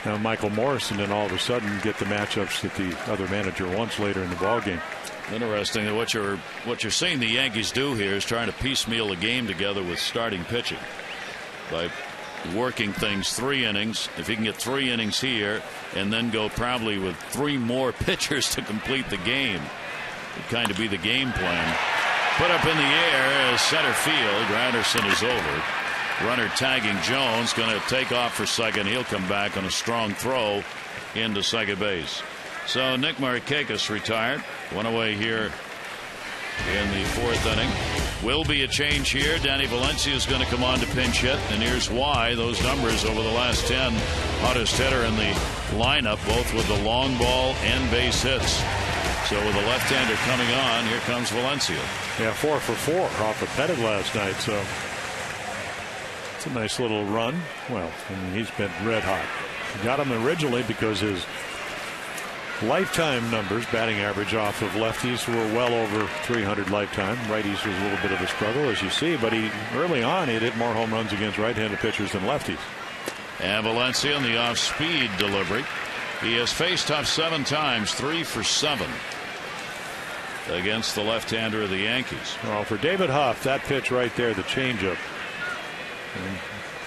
now Michael Morrison, and all of a sudden get the matchups that the other manager wants later in the ballgame. Interesting that what you're seeing the Yankees do here is trying to piecemeal a game together with starting pitching by working things 3 innings. If he can get 3 innings here and then go probably with 3 more pitchers to complete the game, would kind of be the game plan. Put up in the air as center field. Granderson is over. Runner tagging Jones, going to take off for second. He'll come back on a strong throw into second base. So Nick Markakis retired. 1 away here in the 4th inning. Will be a change here. Danny Valencia is going to come on to pinch hit, and here's why. Those numbers over the last 10, hottest hitter in the lineup, both with the long ball and base hits. So with the left-hander coming on, here comes Valencia. Yeah, 4 for 4 off of Pettit last night. So it's a nice little run. Well, I mean, he's been red hot. Got him originally because his lifetime numbers, batting average off of lefties, were well over 300 lifetime. Righties was a little bit of a struggle, as you see, but early on he hit more home runs against right-handed pitchers than lefties. And Valencia on the off-speed delivery. He has faced Huff 7 times, 3 for 7 against the left-hander of the Yankees. Well, for David Huff, that pitch right there, the changeup,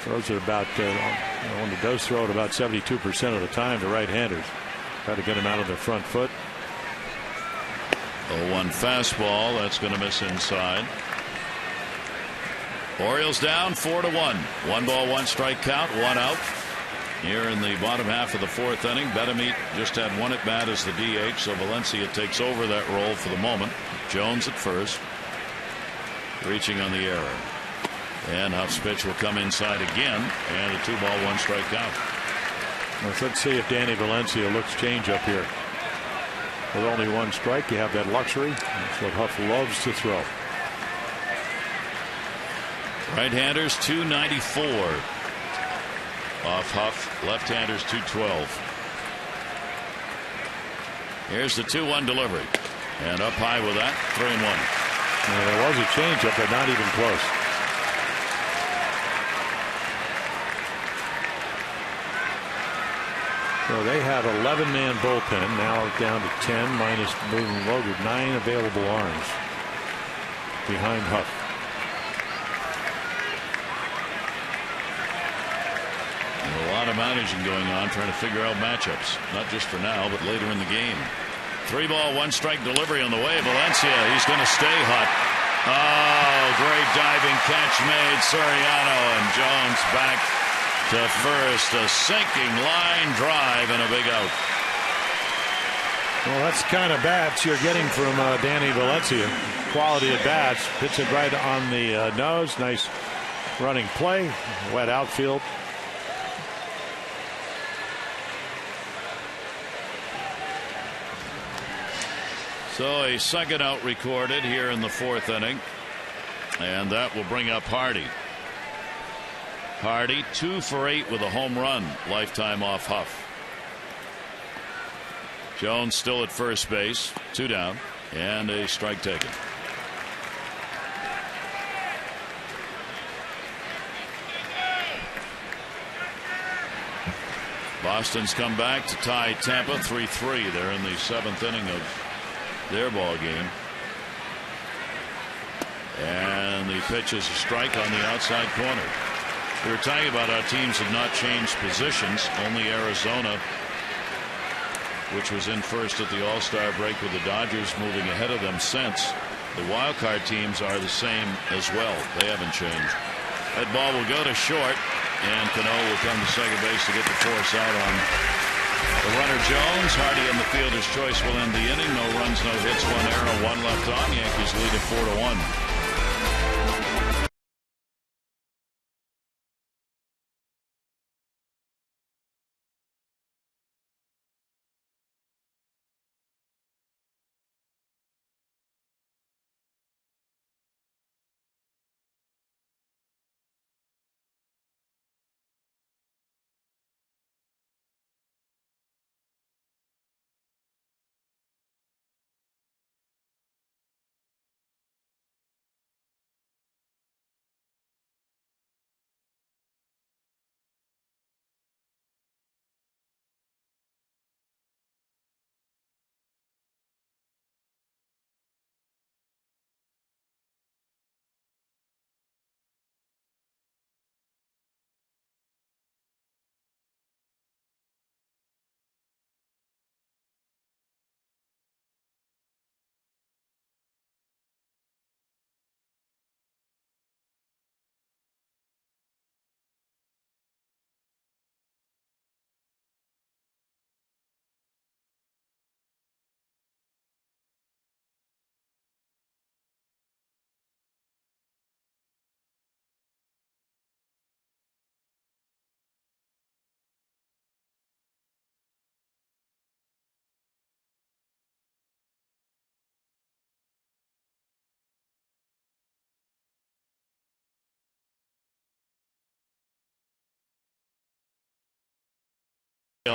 throws it about, when he does throw it about 72% of the time to right-handers. Try to get him out of the front foot. 0-1 fastball. That's going to miss inside. Orioles down 4-1. 1 ball, 1 strike count, 1 out. Here in the bottom half of the 4th inning, Betemit just had 1 at bat as the DH, so Valencia takes over that role for the moment. Jones at first, reaching on the error. And Huff's pitch will come inside again, and a 2 ball, 1 strike count. Let's see if Danny Valencia looks change up here. With only 1 strike, you have that luxury. That's what Huff loves to throw. Right-handers 294 off Huff. Left-handers 212. Here's the 2-1 delivery, and up high with that, 3-1. There was a changeup, but not even close. So they have 11-man bullpen, now down to 10 minus Boone Logan, 9 available arms behind Huff. And a lot of managing going on, trying to figure out matchups, not just for now, but later in the game. 3 ball, 1 strike delivery on the way. Valencia, he's going to stay hot. Oh, great diving catch made. Soriano, and Jones Bunts back to first. A sinking line drive and a big out. Well, that's the kind of bats you're getting from Danny Valencia. Quality at bats. Hits it right on the nose. Nice running play. Wet outfield. So a second out recorded here in the fourth inning. And that will bring up Hardy. Hardy 2 for 8 with a home run. Lifetime off Huff. Jones still at first base. 2 down. And a strike taken. Boston's come back to tie Tampa 3-3. They're in the 7th inning of their ball game. And the pitch is a strike on the outside corner. We were talking about how teams have not changed positions. Only Arizona, which was in first at the All-Star break with the Dodgers, moving ahead of them since. The wild card teams are the same as well. They haven't changed. That ball will go to short, and Cano will come to second base to get the force out on the runner Jones. Hardy in the fielder's choice will end the inning. No runs, no hits, 1 error, 1 left on. Yankees lead it 4-1.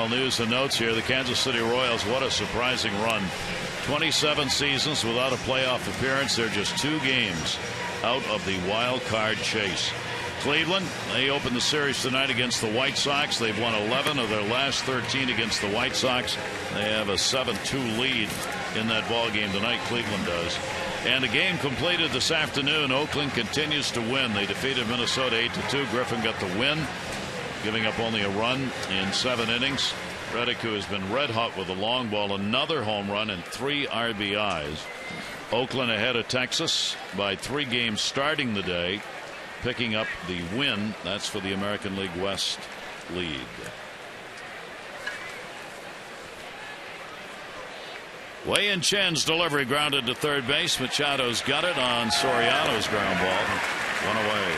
News and notes here. The Kansas City Royals, what a surprising run. 27 seasons without a playoff appearance. They're just 2 games out of the wild card chase. Cleveland, they opened the series tonight against the White Sox. They've won 11 of their last 13 against the White Sox. They have a 7-2 lead in that ball game tonight. Cleveland does. And the game completed this afternoon. Oakland continues to win. They defeated Minnesota 8-2. Griffin got the win, giving up only a run in 7 innings. Reddick, who has been red hot with a long ball, another home run and 3 RBIs. Oakland ahead of Texas by 3 games starting the day, picking up the win. That's for the American League West lead. Wei-Yin Chen's delivery grounded to third base. Machado's got it on Soriano's ground ball. 1 away.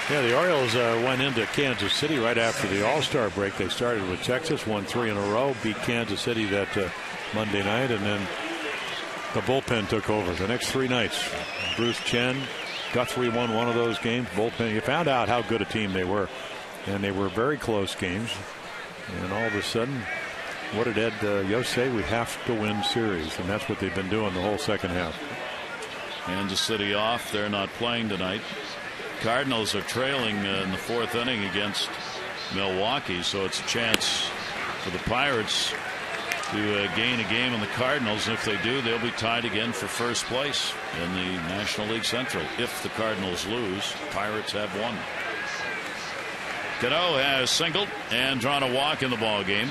Yeah, the Orioles went into Kansas City right after the All-Star break. They started with Texas, won 3 in a row, beat Kansas City that Monday night, and then the bullpen took over the next 3 nights. Bruce Chen, Guthrie won one of those games. Bullpen, you found out how good a team they were, and they were very close games. And all of a sudden, what did Ed Yost say? We have to win series, and that's what they've been doing the whole second half. Kansas City off. They're not playing tonight. Cardinals are trailing in the 4th inning against Milwaukee, so it's a chance for the Pirates to gain a game on the Cardinals. And if they do, they'll be tied again for first place in the National League Central. If the Cardinals lose, Pirates have won. Cano has singled and drawn a walk in the ball game,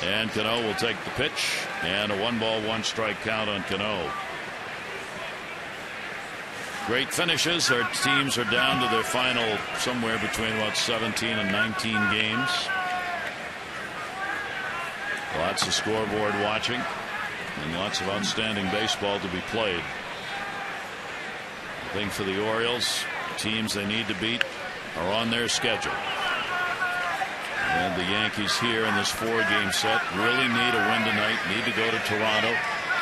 and Cano will take the pitch, and a 1-ball 1-strike count on Cano. great finishes. Our teams are down to their final somewhere between 17 and 19 games. Lots of scoreboard watching and lots of outstanding baseball to be played. I think for the Orioles, teams they need to beat are on their schedule. And the Yankees here in this 4-game set really need a win tonight, need to go to Toronto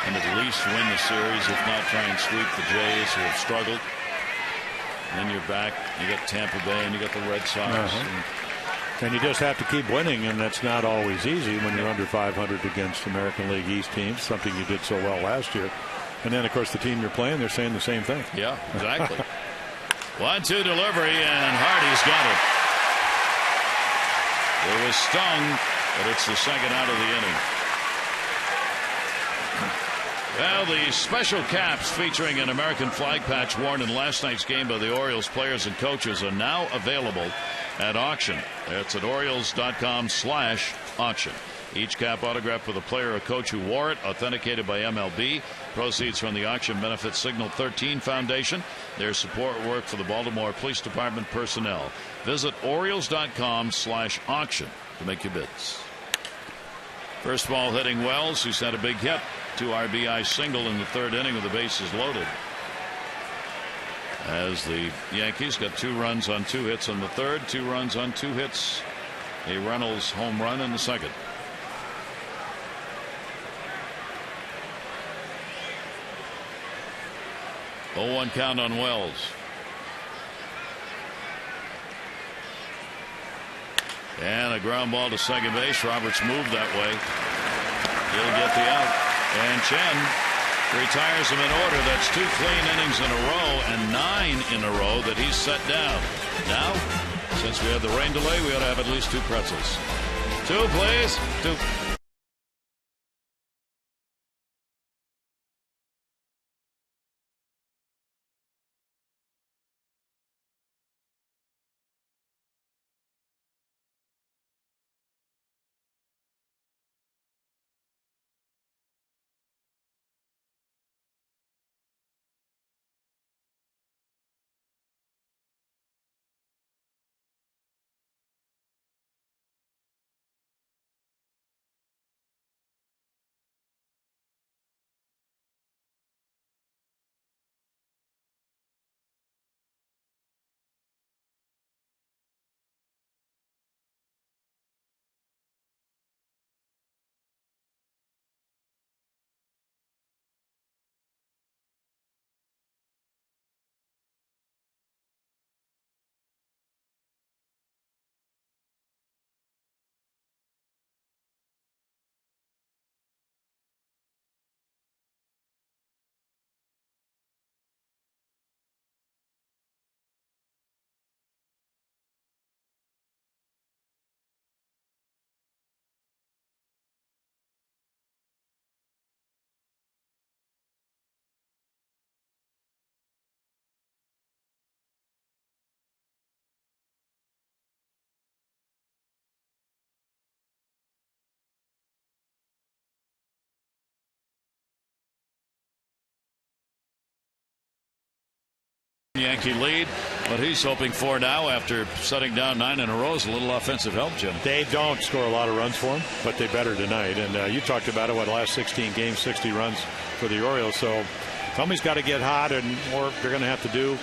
and at least win the series, if not try and sweep the Jays, who have struggled. Then you're back, you got Tampa Bay and you got the Red Sox. And you just have to keep winning, and that's not always easy when you're under 500 against American League East teams, something you did so well last year. And then, of course, the team you're playing, they're saying the same thing. Yeah, exactly. 1-2 delivery, and Hardy's got it. It was stung, but it's the second out of the inning. Well, the special caps featuring an American flag patch worn in last night's game by the Orioles players and coaches are now available at auction. It's at Orioles.com/auction. Each cap autographed with a player or coach who wore it, authenticated by MLB. Proceeds from the auction benefit Signal 13 Foundation. Their support work for the Baltimore Police Department personnel. Visit Orioles.com/auction to make your bids. First ball hitting Wells, who's had a big hit. 2 RBI single in the 3rd inning with the bases loaded. As the Yankees got 2 runs on 2 hits in the 3rd, 2 runs on 2 hits. A Reynolds home run in the 2nd. 0-1 count on Wells. And a ground ball to second base. Roberts moved that way. He'll get the out. And Chen retires him in order. That's 2 clean innings in a row and 9 in a row that he's set down. Now, since we have the rain delay, we ought to have at least 2 pretzels. 2, please. 2. Yankee lead. What he's hoping for now after shutting down 9 in a row is a little offensive help, Jim. They don't score a lot of runs for him, but they better tonight. And you talked about it, the last 16 games, 60 runs for the Orioles. So somebody's got to get hot, or they're going to have to do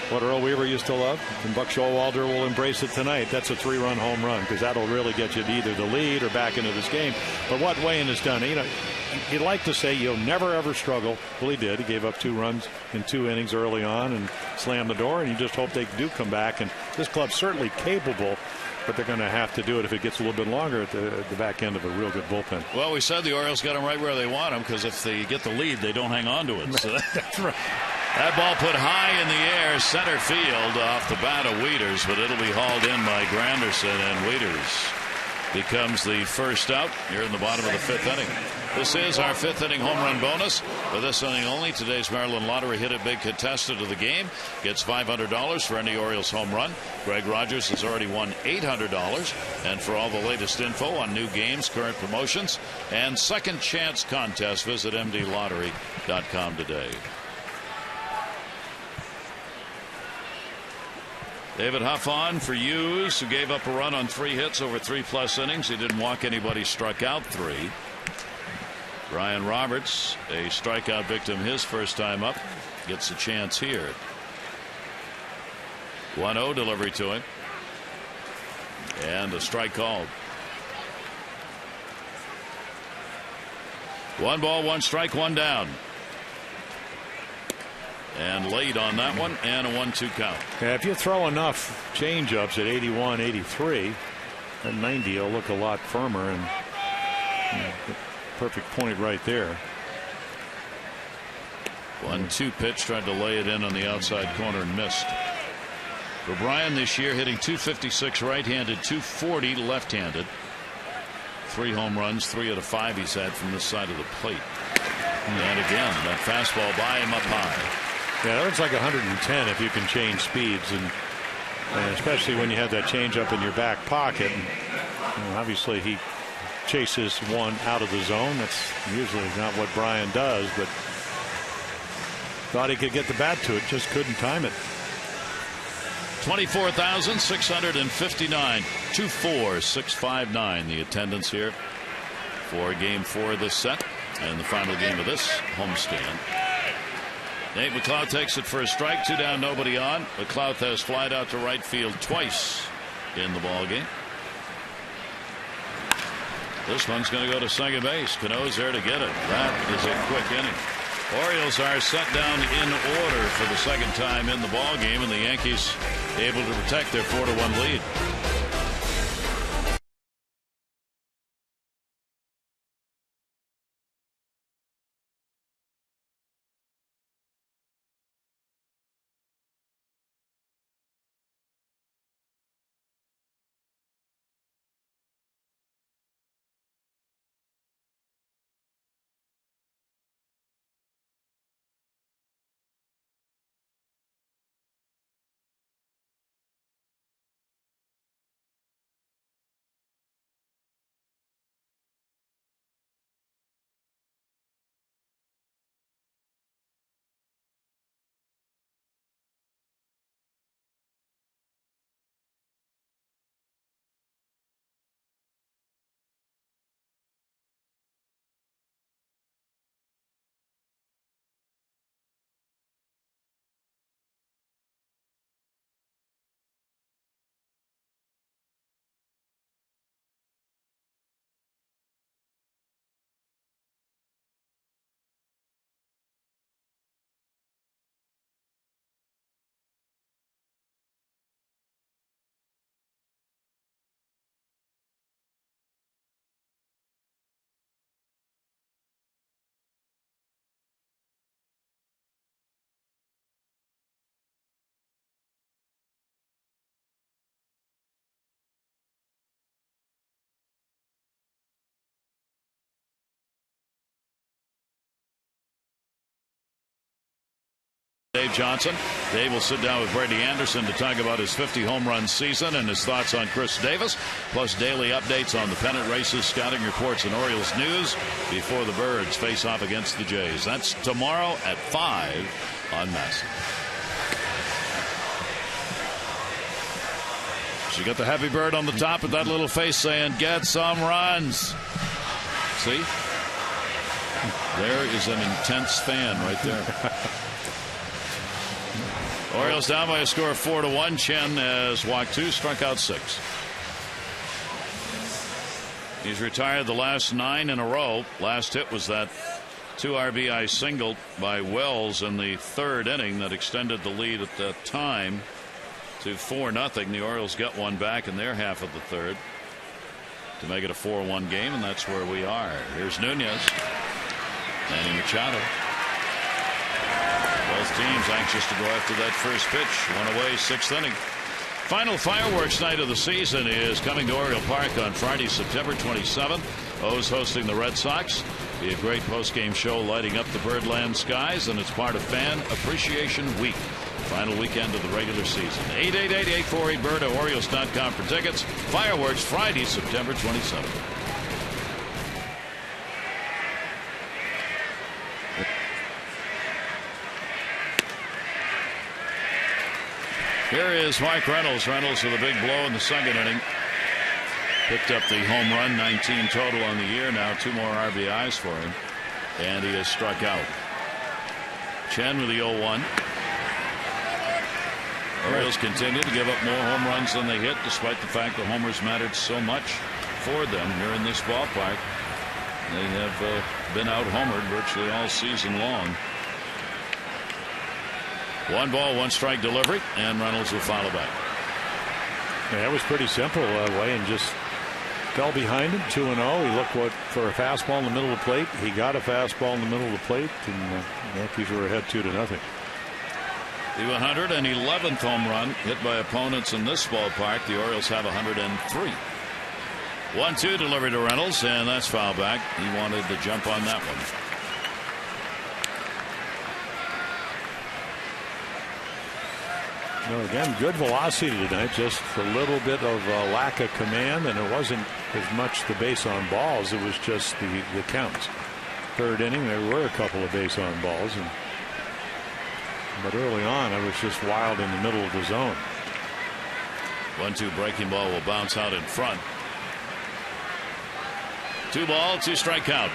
what Earl Weaver used to love. And Buck Showalter will embrace it tonight. That's a 3-run home run, because that'll really get you to either the lead or back into this game. But what Wayne has done, he'd like to say you'll never ever struggle. Well, he did. He gave up 2 runs in 2 innings early on and slammed the door, and you just hope they do come back. And this club's certainly capable, but they're going to have to do it if it gets a little bit longer at the back end of a real good bullpen. Well, we said the Orioles got them right where they want them, because if they get the lead, they don't hang on to it. So that's right. That ball put high in the air, center field off the bat of Wieters, but it'll be hauled in by Granderson, and Wieters becomes the first out here in the bottom of the 5th inning. This is our 5th inning home run bonus. For this inning only, today's Maryland Lottery Hit It Big contestant of the game gets $500 for any Orioles home run. Greg Rogers has already won $800. And for all the latest info on new games, current promotions, and second chance contests, visit mdlottery.com today. David Huff on for Hughes, who gave up a run on 3 hits over 3+ innings. He didn't walk anybody, struck out 3. Ryan Roberts, a strikeout victim his first time up, gets a chance here. 1-0 delivery to him. And a strike called. 1 ball, 1 strike, 1 down. And late on that one, and a 1-2 count. Yeah, if you throw enough changeups at 81, 83, that 90 will look a lot firmer, and perfect point right there. 1-2 pitch, tried to lay it in on the outside corner and missed. For Brian this year, hitting .256 right-handed, .240 left-handed. 3 home runs, 3 out of 5 he's had from this side of the plate. And again, that fastball by him up high. Yeah, it's like 110 if you can change speeds, and especially when you have that change up in your back pocket. And, obviously, he chases one out of the zone. That's usually not what Brian does, but thought he could get the bat to it, just couldn't time it. 24,659, 24659 the attendance here for Game 4 of this set and the final game of this homestand. Nate McLeod takes it for a strike, 2 down, nobody on. McLeod has flied out to right field twice in the ball game. This one's going to go to second base. Cano's there to get it. That is a quick inning. Orioles are set down in order for the second time in the ball game, and the Yankees able to protect their 4-1 lead. Dave Johnson. Dave will sit down with Brady Anderson to talk about his 50 home run season and his thoughts on Chris Davis, plus daily updates on the pennant races, scouting reports, and Orioles news before the Birds face off against the Jays. That's tomorrow at 5 on MASN. She got the happy bird on the top with that little face saying, "Get some runs." See? There is an intense fan right there. Orioles down by a score of 4-1. Chen has walked 2, struck out 6. He's retired the last 9 in a row. Last hit was that 2 RBI single by Wells in the 3rd inning that extended the lead at that time to 4-0. The Orioles got one back in their half of the 3rd to make it a 4-1 game, and that's where we are. Here's Nunez. Manny Machado. Both teams anxious to go after that first pitch. One away, 6th inning. Final fireworks night of the season is coming to Oriole Park on Friday, September 27th. O's hosting the Red Sox. Be a great post-game show lighting up the Birdland skies, and it's part of Fan Appreciation Week. Final weekend of the regular season. 888-848-BIRD at Orioles.com for tickets. Fireworks Friday, September 27th. Here is Mike Reynolds. Reynolds with a big blow in the second inning. Picked up the home run, 19 total on the year. Now 2 more RBIs for him. And he has struck out. Chen with the 0-1. Orioles continue to give up more home runs than they hit, despite the fact the homers mattered so much for them here in this ballpark. They have been out homered virtually all season long. 1 ball, 1 strike delivery, and Reynolds will follow back. Yeah, it was pretty simple. Wayne just fell behind him, 2-0. He looked for a fastball in the middle of the plate. He got a fastball in the middle of the plate, and the Yankees were ahead 2-0. The 111th home run hit by opponents in this ballpark. The Orioles have 103. 1-2 delivery to Reynolds, and that's foul back. He wanted to jump on that one. Again, good velocity tonight, just a little bit of lack of command, and it wasn't as much the base on balls, it was just the counts. Third inning, there were a couple of base on balls, but early on, I was just wild in the middle of the zone. 1-2 breaking ball will bounce out in front. 2 ball, 2 strike count.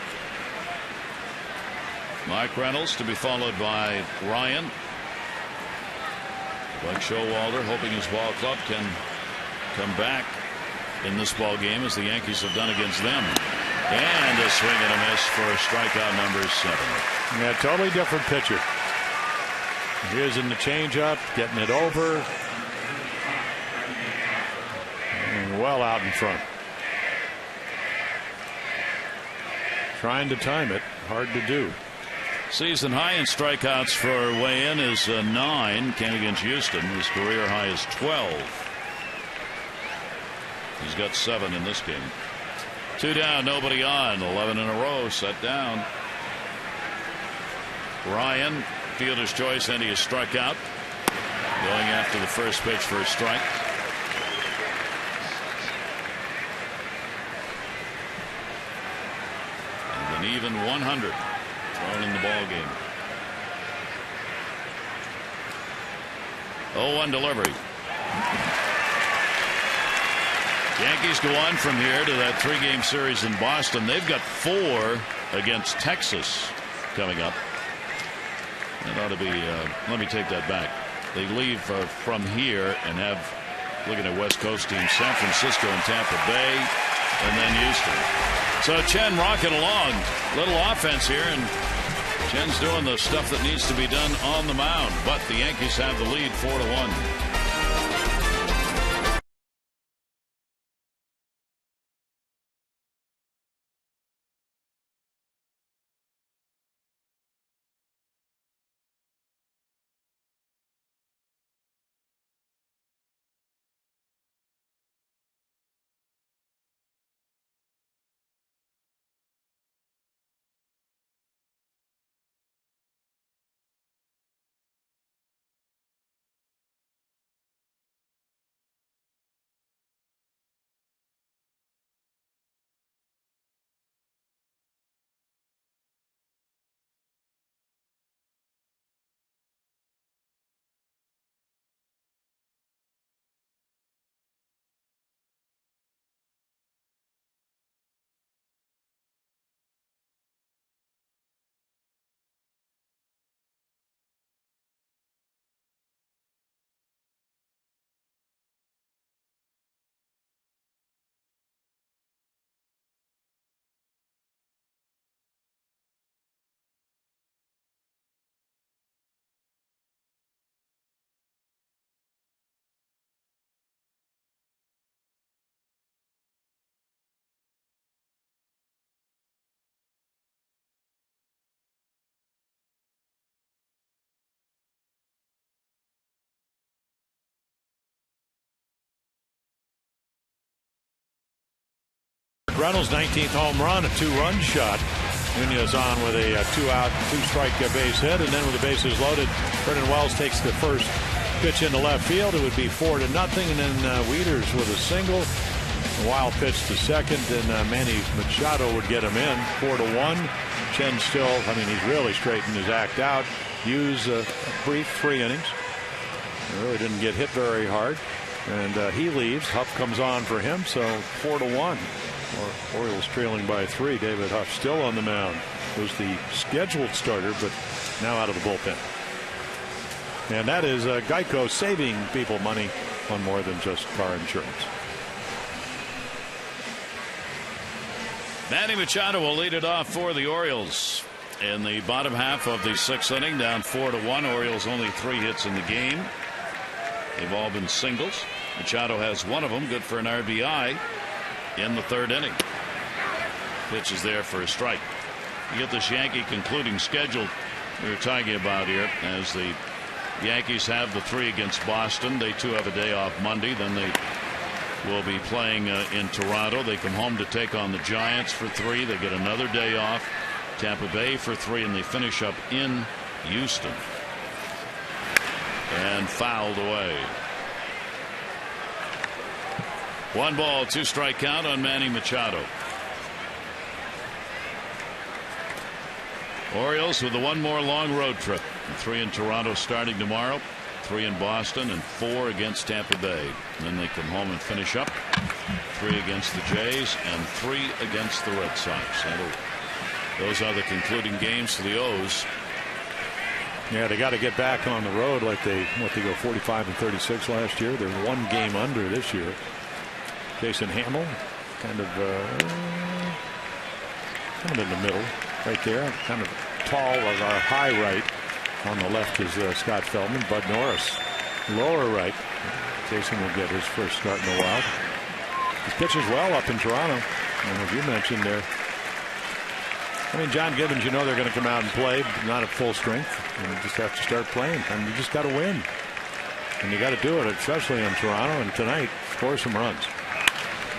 Mike Reynolds to be followed by Ryan. Buck Showalter hoping his ball club can come back in this ball game as the Yankees have done against them. And a swing and a miss for strikeout number 7. Yeah, totally different pitcher. Here's in the changeup, getting it over. And well out in front. Trying to time it, hard to do. Season high in strikeouts for Wayan is 9. Came against Houston. His career high is 12. He's got 7 in this game. 2 down, nobody on. 11 in a row, set down. Ryan, fielder's choice, and he is struck out. Going after the first pitch for a strike. And an even 100. Thrown in the ball game. 0-1 delivery. Yankees go on from here to that 3-game series in Boston. They've got 4 against Texas coming up. That ought to be. Let me take that back. They leave from here and have, looking at West Coast teams, San Francisco and Tampa Bay, and then Houston. So Chen rocking along. Little offense here, and Chen's doing the stuff that needs to be done on the mound. But the Yankees have the lead 4-1. Reynolds' 19th home run, a 2-run shot. Nunez on with a 2-out, 2-strike base hit, and then with the bases loaded, Brendan Wells takes the first pitch into left field. It would be 4-0, and then Wieters with a single. A wild pitch to second, and Manny Machado would get him in. 4-1. Chen still, he's really straightened his act out. Hughes a brief 3 innings. Really didn't get hit very hard. And he leaves. Huff comes on for him. So 4-1. Orioles trailing by 3. David Huff still on the mound. Was the scheduled starter, but now out of the bullpen. And that is Geico, saving people money on more than just car insurance. Manny Machado will lead it off for the Orioles in the bottom half of the 6th inning, down 4-1. Orioles only 3 hits in the game. They've all been singles. Machado has one of them, good for an RBI in the 3rd inning. Pitch is there for a strike. You get this Yankee concluding schedule we were talking about here, as the Yankees have the 3 against Boston. They too have a day off Monday. Then they will be playing in Toronto. They come home to take on the Giants for 3. They get another day off. Tampa Bay for 3, and they finish up in Houston. And fouled away. 1 ball, 2 strike count on Manny Machado. Orioles with the 1 more long road trip. 3 in Toronto starting tomorrow, 3 in Boston, and 4 against Tampa Bay. And then they come home and finish up 3 against the Jays and 3 against the Red Sox. Those are the concluding games for the O's. Yeah, they got to get back on the road like they go 45-36 last year. They're 1 game under this year. Jason Hamill, kind of in the middle, right there, kind of tall as our high right. On the left is Scott Feldman. Bud Norris, lower right. Jason will get his first start in a while. He pitches well up in Toronto, and as you mentioned there. I mean, John Gibbons, you know they're going to come out and play, not at full strength. And you just have to start playing. I mean, you just got to win. And you got to do it, especially in Toronto. And tonight, score some runs.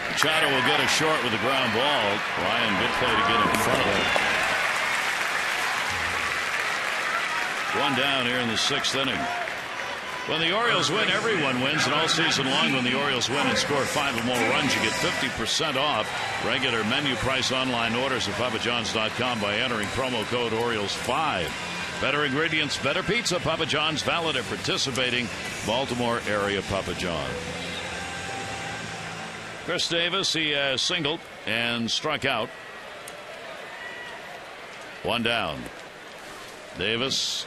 Machado will get a short with a ground ball. Ryan, good play to get in front of it. 1 down here in the 6th inning. When the Orioles win, everyone wins, and all season long when the Orioles win and score 5 or more runs, you get 50% off regular menu price online orders at papajohns.com by entering promo code Orioles5. Better ingredients, better pizza. Papa John's, valid at participating Baltimore area Papa John. Chris Davis, he singled and struck out. 1 down. Davis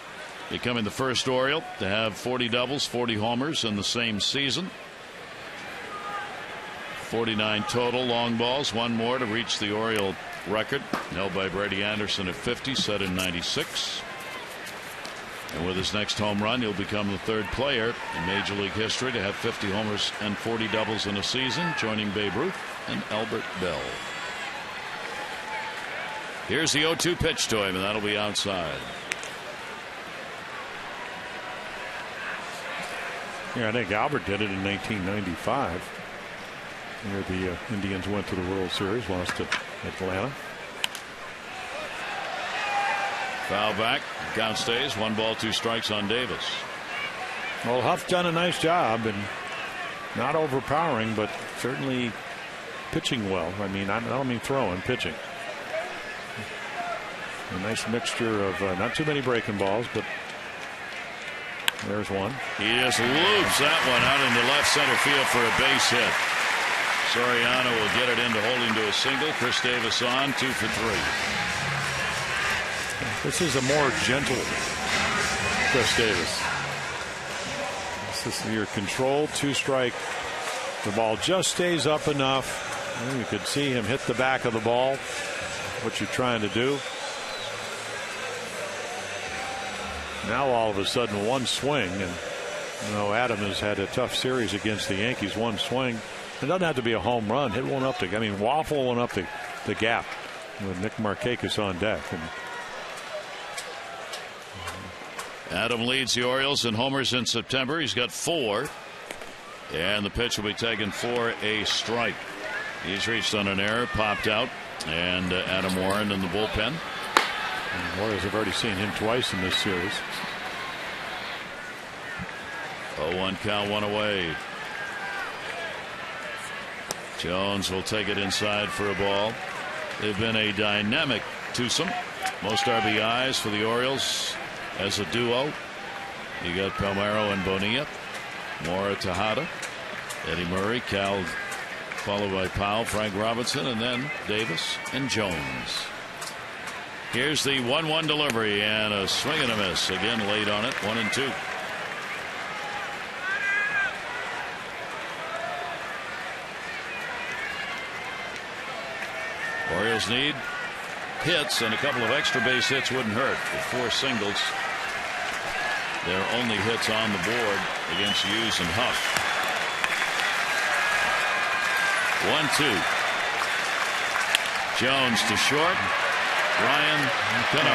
becoming the first Oriole to have 40 doubles, 40 homers in the same season. 49 total long balls, 1 more to reach the Oriole record held by Brady Anderson at 50, set in '96. And with his next home run, he'll become the 3rd player in Major League history to have 50 homers and 40 doubles in a season, joining Babe Ruth and Albert Bell. Here's the 0-2 pitch to him, and that'll be outside. Yeah, I think Albert did it in 1995. Where the Indians went to the World Series, lost to Atlanta. Foul back. Count stays. 1 ball, 2 strikes on Davis. Well, Huff's done a nice job, and not overpowering, but certainly pitching well. I mean, I don't mean throwing, pitching. A nice mixture of not too many breaking balls, but there's one. He just loops that one out into left center field for a base hit. Soriano will get it into holding to a single. Chris Davis on, 2 for 3. This is a more gentle Chris Davis. This is your controlled 2-strike. The ball just stays up enough. You could see him hit the back of the ball. What you're trying to do. Now all of a sudden 1 swing, and you know Adam has had a tough series against the Yankees. 1 swing. It doesn't have to be a home run. Hit one up the. I mean, waffle one up the gap with Nick Markakis on deck. And Adam leads the Orioles in homers in September. He's got 4, and the pitch will be taken for a strike. He's reached on an error, popped out, and Adam Warren in the bullpen. And the Orioles have already seen him twice in this series. 0-1 count, 1 away. Jones will take it inside for a ball. They've been a dynamic twosome. Most RBIs for the Orioles as a duo. You got Palmeiro and Bonilla. Mora, Tejada, Eddie Murray, Cal, followed by Powell, Frank Robinson, and then Davis and Jones. Here's the 1-1 delivery and a swing and a miss. Again, late on it, 1-2. Orioles need hits, and a couple of extra base hits wouldn't hurt. With 4 singles, their only hits on the board against Hughes and Huff. 1-2. Jones to short. Ryan Cano.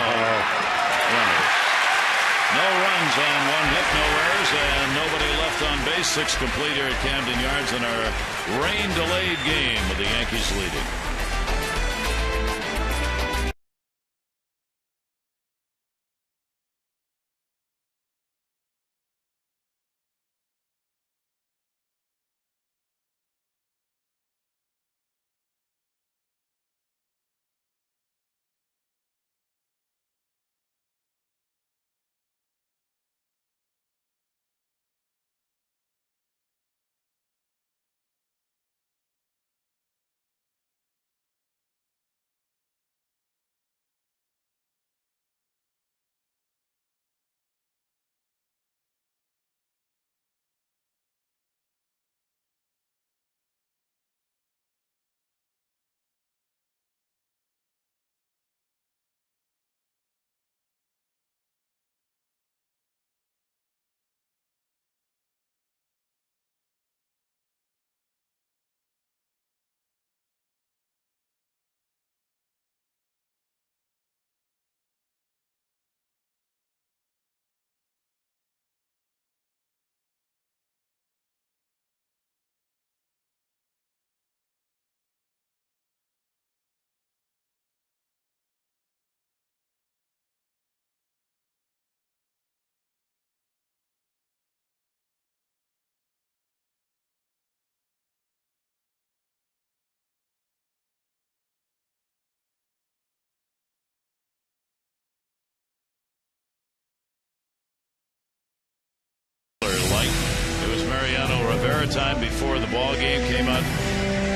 Runners. No runs on 1 hit, no errors, and nobody left on base. 6 complete here at Camden Yards in our rain-delayed game with the Yankees leading. It was Mariano Rivera time before the ball game came out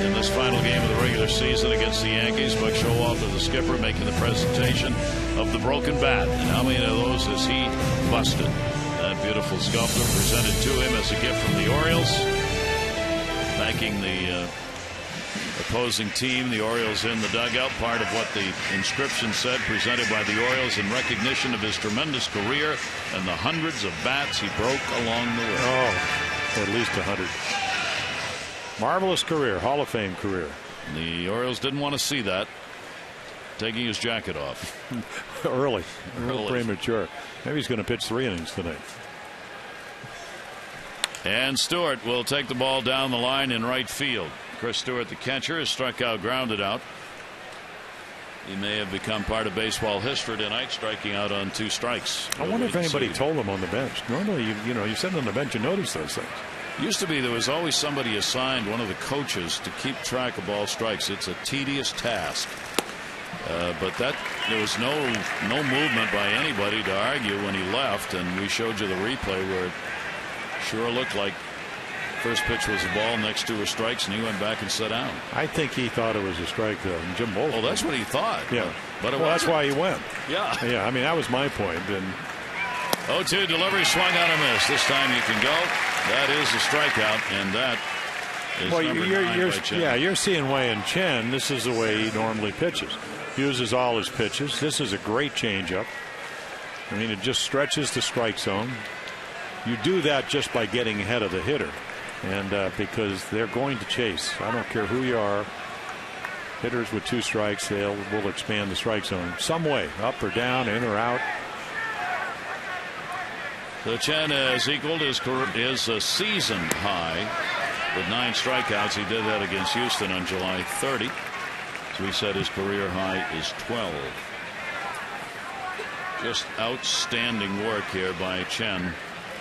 in this final game of the regular season against the Yankees. Buck Showalter, the skipper, making the presentation of the broken bat. And how many of those has he busted? That beautiful sculpture presented to him as a gift from the Orioles. Thanking the opposing team, the Orioles in the dugout. Part of what the inscription said, presented by the Orioles in recognition of his tremendous career and the hundreds of bats he broke along the way. Oh, at least 100. Marvelous career, Hall of Fame career. The Orioles didn't want to see that. Taking his jacket off. Early. A little premature. Maybe he's going to pitch 3 innings tonight. And Stewart will take the ball down the line in right field. Chris Stewart, the catcher, has struck out, grounded out. He may have become part of baseball history tonight, striking out on 2 strikes. I wonder if anybody told him on the bench. Normally, you sit on the bench, you notice those things. Used to be there was always somebody assigned, one of the coaches, to keep track of ball strikes. It's a tedious task. But there was no movement by anybody to argue when he left, and we showed you the replay where it sure looked like first pitch was a ball, next 2 were strikes, and he went back and sat down. I think he thought it was a strike, though. Jim Bolton. Oh, that's what he thought. Yeah. But that's why he went. Yeah. Yeah, I mean, that was my point. And 0-2 delivery, swung on a miss. This time you can go. That is a strikeout, and that is number 9 by Chen. Yeah, you're seeing Wei Chen. This is the way he normally pitches. Uses all his pitches. This is a great changeup. I mean, it just stretches the strike zone. You do that just by getting ahead of the hitter. And because they're going to chase. I don't care who you are. Hitters with 2 strikes, will expand the strike zone some way, up or down, in or out. So Chen has equaled his season high with 9 strikeouts. He did that against Houston on July 30. So he said his career high is 12. Just outstanding work here by Chen.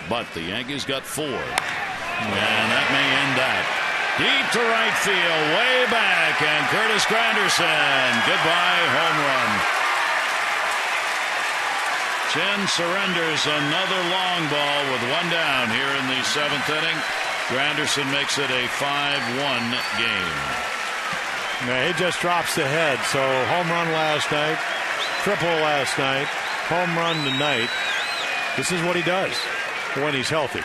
But the Yankees got 4. And that may end that. Deep to right field, way back, and Curtis Granderson. Goodbye, home run. Chen surrenders another long ball with one down here in the 7th inning. Granderson makes it a 5-1 game. Now he just drops the head. So home run last night, triple last night, home run tonight. This is what he does when he's healthy.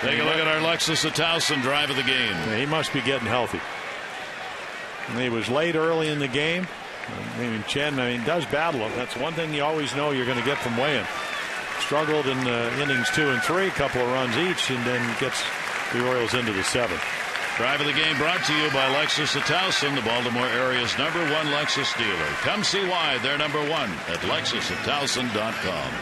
Take a look at our Lexus Towson drive of the game. Yeah, he must be getting healthy. And he was late early in the game. Chen, does battle him. That's one thing you always know you're going to get from weighing. Struggled in innings 2 and 3, a couple of runs each, and then gets the Orioles into the 7th. Drive of the game brought to you by Lexus Towson, the Baltimore area's #1 Lexus dealer. Come see why they're #1 at LexusTowson.com.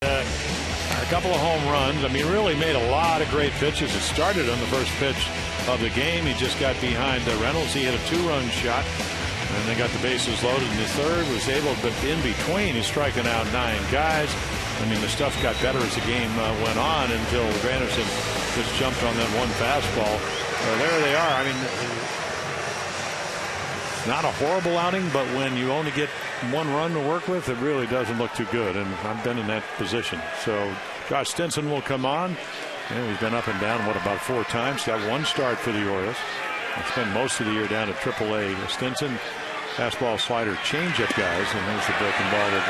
A couple of home runs. Really made a lot of great pitches. It started on the first pitch of the game. He just got behind Reynolds. He hit a 2-run shot, and they got the bases loaded in the 3rd. Was able, but in between, he's striking out 9 guys. The stuff got better as the game went on until Granderson just jumped on that one fastball. There they are. Not a horrible outing, but when you only get 1 run to work with, it really doesn't look too good, and I've been in that position. So Josh Stinson will come on. He's been up and down, about 4 times. Got 1 start for the Orioles. Spent most of the year down at AAA. Stinson, fastball, slider, changeup guys, and there's the breaking ball that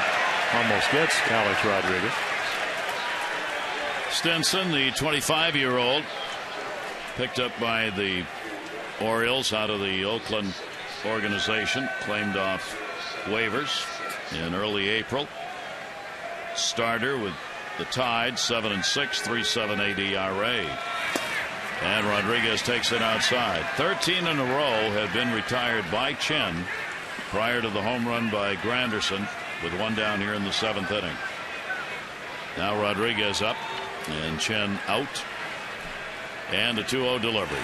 almost gets Alex Rodriguez. Stinson, the 25-year-old, picked up by the Orioles out of the Oakland organization, claimed off waivers in early April. Starter with the Tide, 7-6, 3.78 ERA. And Rodriguez takes it outside. 13 in a row had been retired by Chen prior to the home run by Granderson, with 1 down here in the 7th inning. Now Rodriguez up and Chen out, and a 2-0 delivery.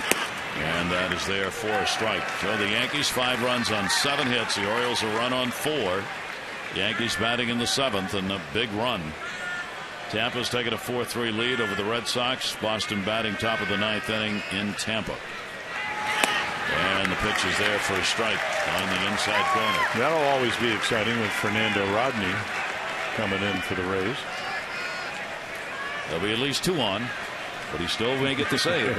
And that is there for a strike. So the Yankees 5 runs on 7 hits. The Orioles a run on 4. Yankees batting in the 7th, and a big run. Tampa's taking a 4-3 lead over the Red Sox. Boston batting top of the 9th inning in Tampa. And the pitch is there for a strike on the inside corner. That'll always be exciting with Fernando Rodney coming in for the Rays. There'll be at least 2 on, but he still may get the save.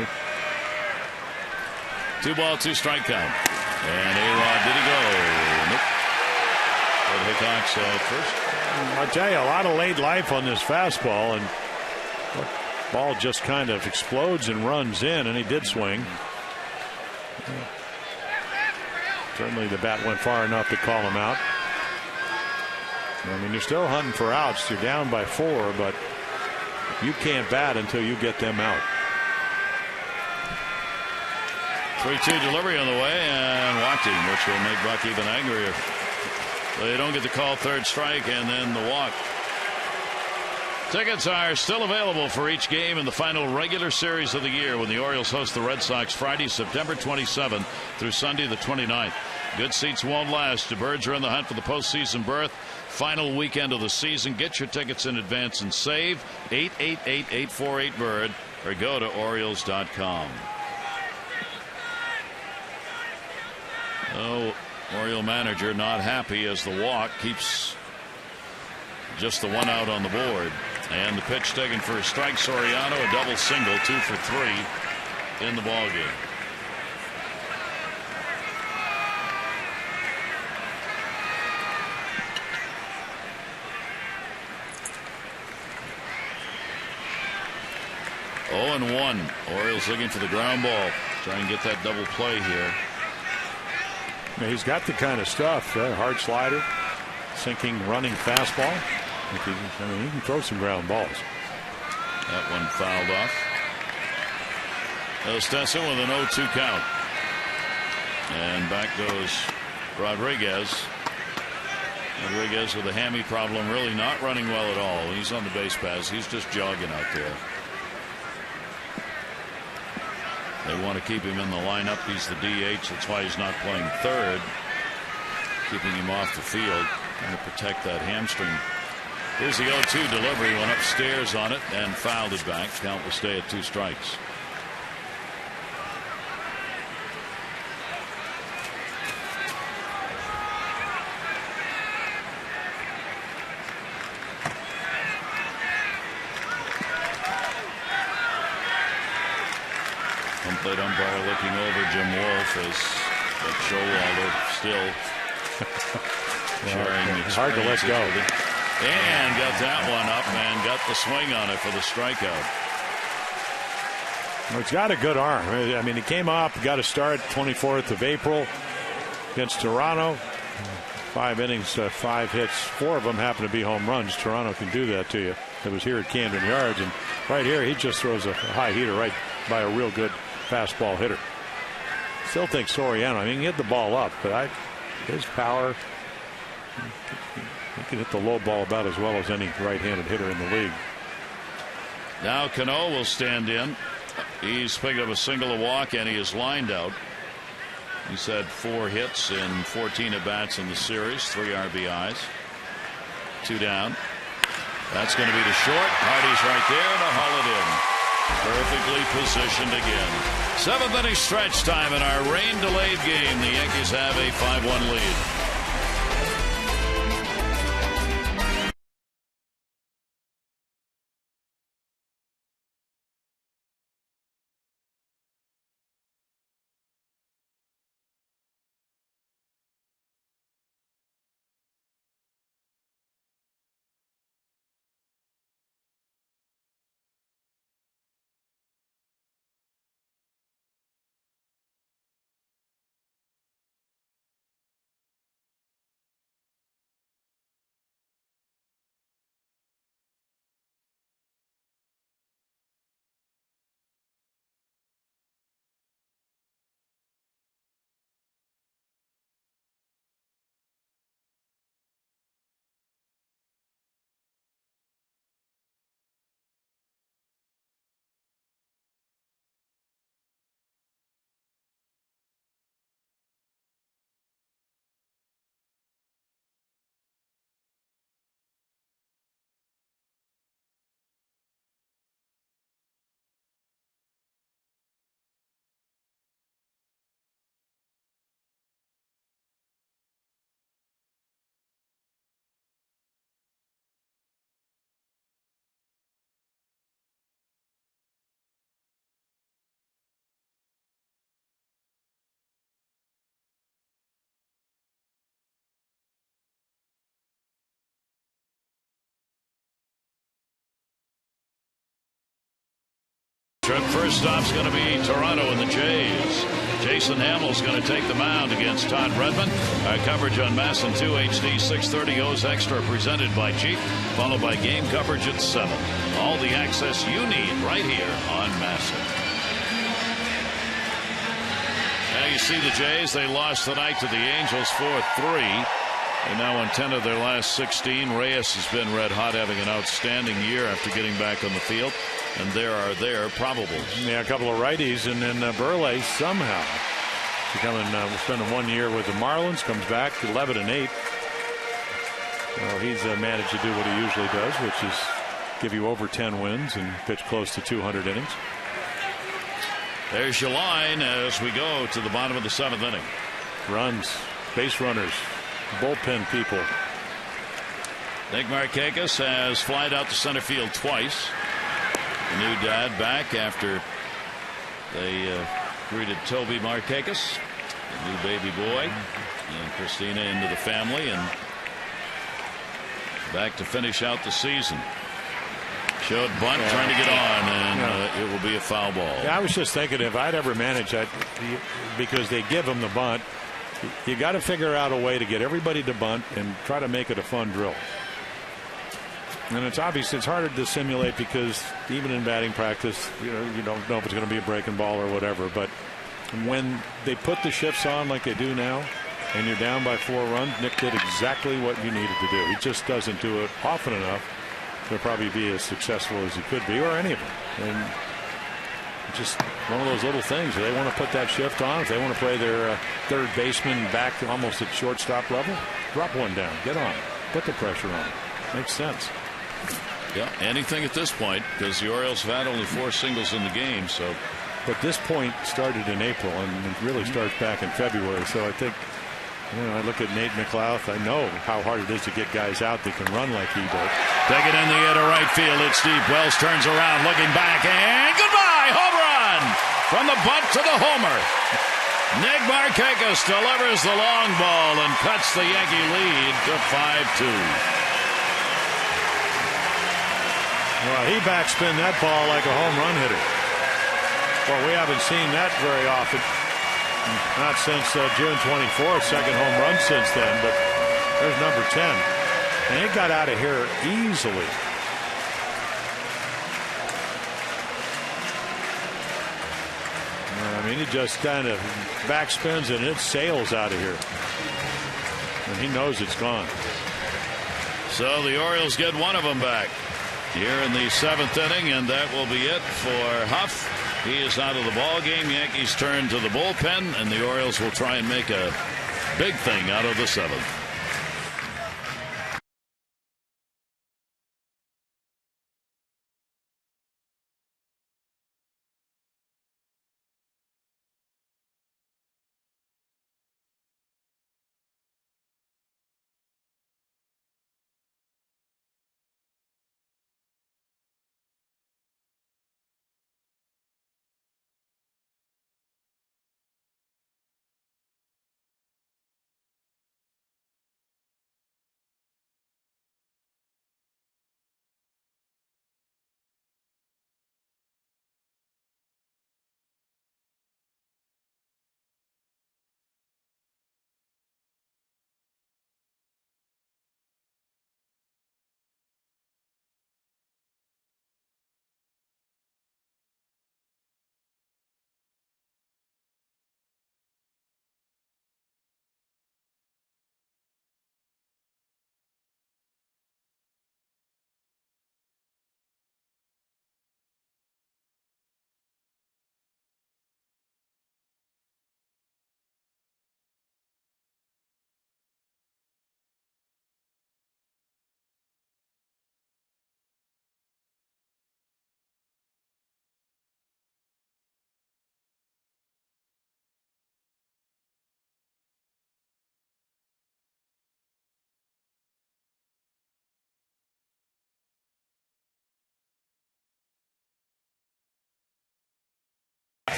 2-ball, 2-strike count. And A-Rod, did he go? Nope. Hickox first. I'll tell you, a lot of late life on this fastball, and the ball just kind of explodes and runs in, and he did swing. Certainly the bat went far enough to call him out. You're still hunting for outs. You're down by 4, but you can't bat until you get them out. 3-2 delivery on the way, and walking, which will make Buck even angrier. They don't get the call, 3rd strike, and then the walk. Tickets are still available for each game in the final regular series of the year when the Orioles host the Red Sox Friday, September 27th through Sunday the 29th. Good seats won't last. The Birds are in the hunt for the postseason berth. Final weekend of the season. Get your tickets in advance and save 888-848-BIRD or go to Orioles.com. Oh, Oriole manager not happy as the walk keeps just the one out on the board. And the pitch taken for a strike. Soriano, a double single, 2 for 3 in the ballgame. Oh, and 1. Orioles looking for the ground ball. Try and get that double play here. He's got the kind of stuff. Hard slider, sinking, running fastball. He can throw some ground balls. That one fouled off. Stetson with an 0-2 count. And back goes Rodriguez. Rodriguez with a hammy problem, really not running well at all. He's on the base pass. He's just jogging out there. They want to keep him in the lineup. He's the DH. That's why he's not playing third. Keeping him off the field. Trying to protect that hamstring. Here's the 0-2 delivery. Went upstairs on it and fouled it back. Count will stay at 2 strikes. Home plate umpire looking over Jim Wolf as Showalter still sharing. It's hard to let go. And got that one up and got the swing on it for the strikeout. Well, he's got a good arm. I mean, he came up, got a start 24th of April against Toronto. 5 innings, 5 hits, 4 of them happen to be home runs. Toronto can do that to you. It was here at Camden Yards, and right here he just throws a high heater right by a real good fastball hitter. Still think Soriano, I mean, he hit the ball up, but his power, he can hit the low ball about as well as any right-handed hitter in the league. Now Cano will stand in. He's picked up a single, a walk, and he is lined out. He's had 4 hits in 14 at-bats in the series, 3 RBIs. 2 down. That's going to be the short. Hardy's right there to haul it in. Perfectly positioned again. 7th inning stretch time in our rain-delayed game. The Yankees have a 5-1 lead. First stop's going to be Toronto and the Jays. Jason Hamill's going to take the mound against Todd Redmond. Our coverage on MASN 2 HD 630 O's Extra presented by Jeep, followed by game coverage at 7. All the access you need right here on MASN. Now you see the Jays. They lost tonight to the Angels 4-3. They now won 10 of their last 16. Reyes has been red hot, having an outstanding year after getting back on the field. And there are their probables. Yeah, a couple of righties, and then Burley somehow spending 1 year with the Marlins, comes back 11-8. Well, he's managed to do what he usually does, which is give you over 10 wins and pitch close to 200 innings. There's your line as we go to the bottom of the 7th inning. Runs, base runners, bullpen people. Nick Markakis has flied out to center field twice. The new dad back after they greeted Toby Markakis, the new baby boy, and Christina into the family, and back to finish out the season. Showed bunt, trying to get on, and it will be a foul ball. Yeah, I was just thinking if I'd ever managed that, because they give him the bunt, you got to figure out a way to get everybody to bunt and try to make it a fun drill. And it's obvious it's harder to simulate because even in batting practice, you don't know if it's going to be a breaking ball or whatever. But when they put the shifts on like they do now, and you're down by 4 runs, Nick did exactly what you needed to do. He just doesn't do it often enough to probably be as successful as he could be, or any of them. And just one of those little things. If they want to put that shift on, if they want to play their third baseman back to almost at shortstop level, drop one down, get on, put the pressure on. Makes sense. Yeah, anything at this point, because the Orioles have had only 4 singles in the game. So, but this point started in April, and it really starts back in February. So I think, I look at Nate McLouth. I know how hard it is to get guys out that can run like he does. Take it in the air to right field. It's deep. Wells turns around, looking back, and goodbye. Home run from the bunt to the homer. Nick Markakis delivers the long ball and cuts the Yankee lead to 5-2. Well, he backspin that ball like a home run hitter. Well, we haven't seen that very often. Not since June 24th, second home run since then, but there's number 10. And it got out of here easily. I mean, he just kind of backspins and it sails out of here. And he knows it's gone. So the Orioles get one of them back here in the 7th inning, and that will be it for Huff. He is out of the ball game. Yankees turn to the bullpen, and the Orioles will try and make a big thing out of the 7th.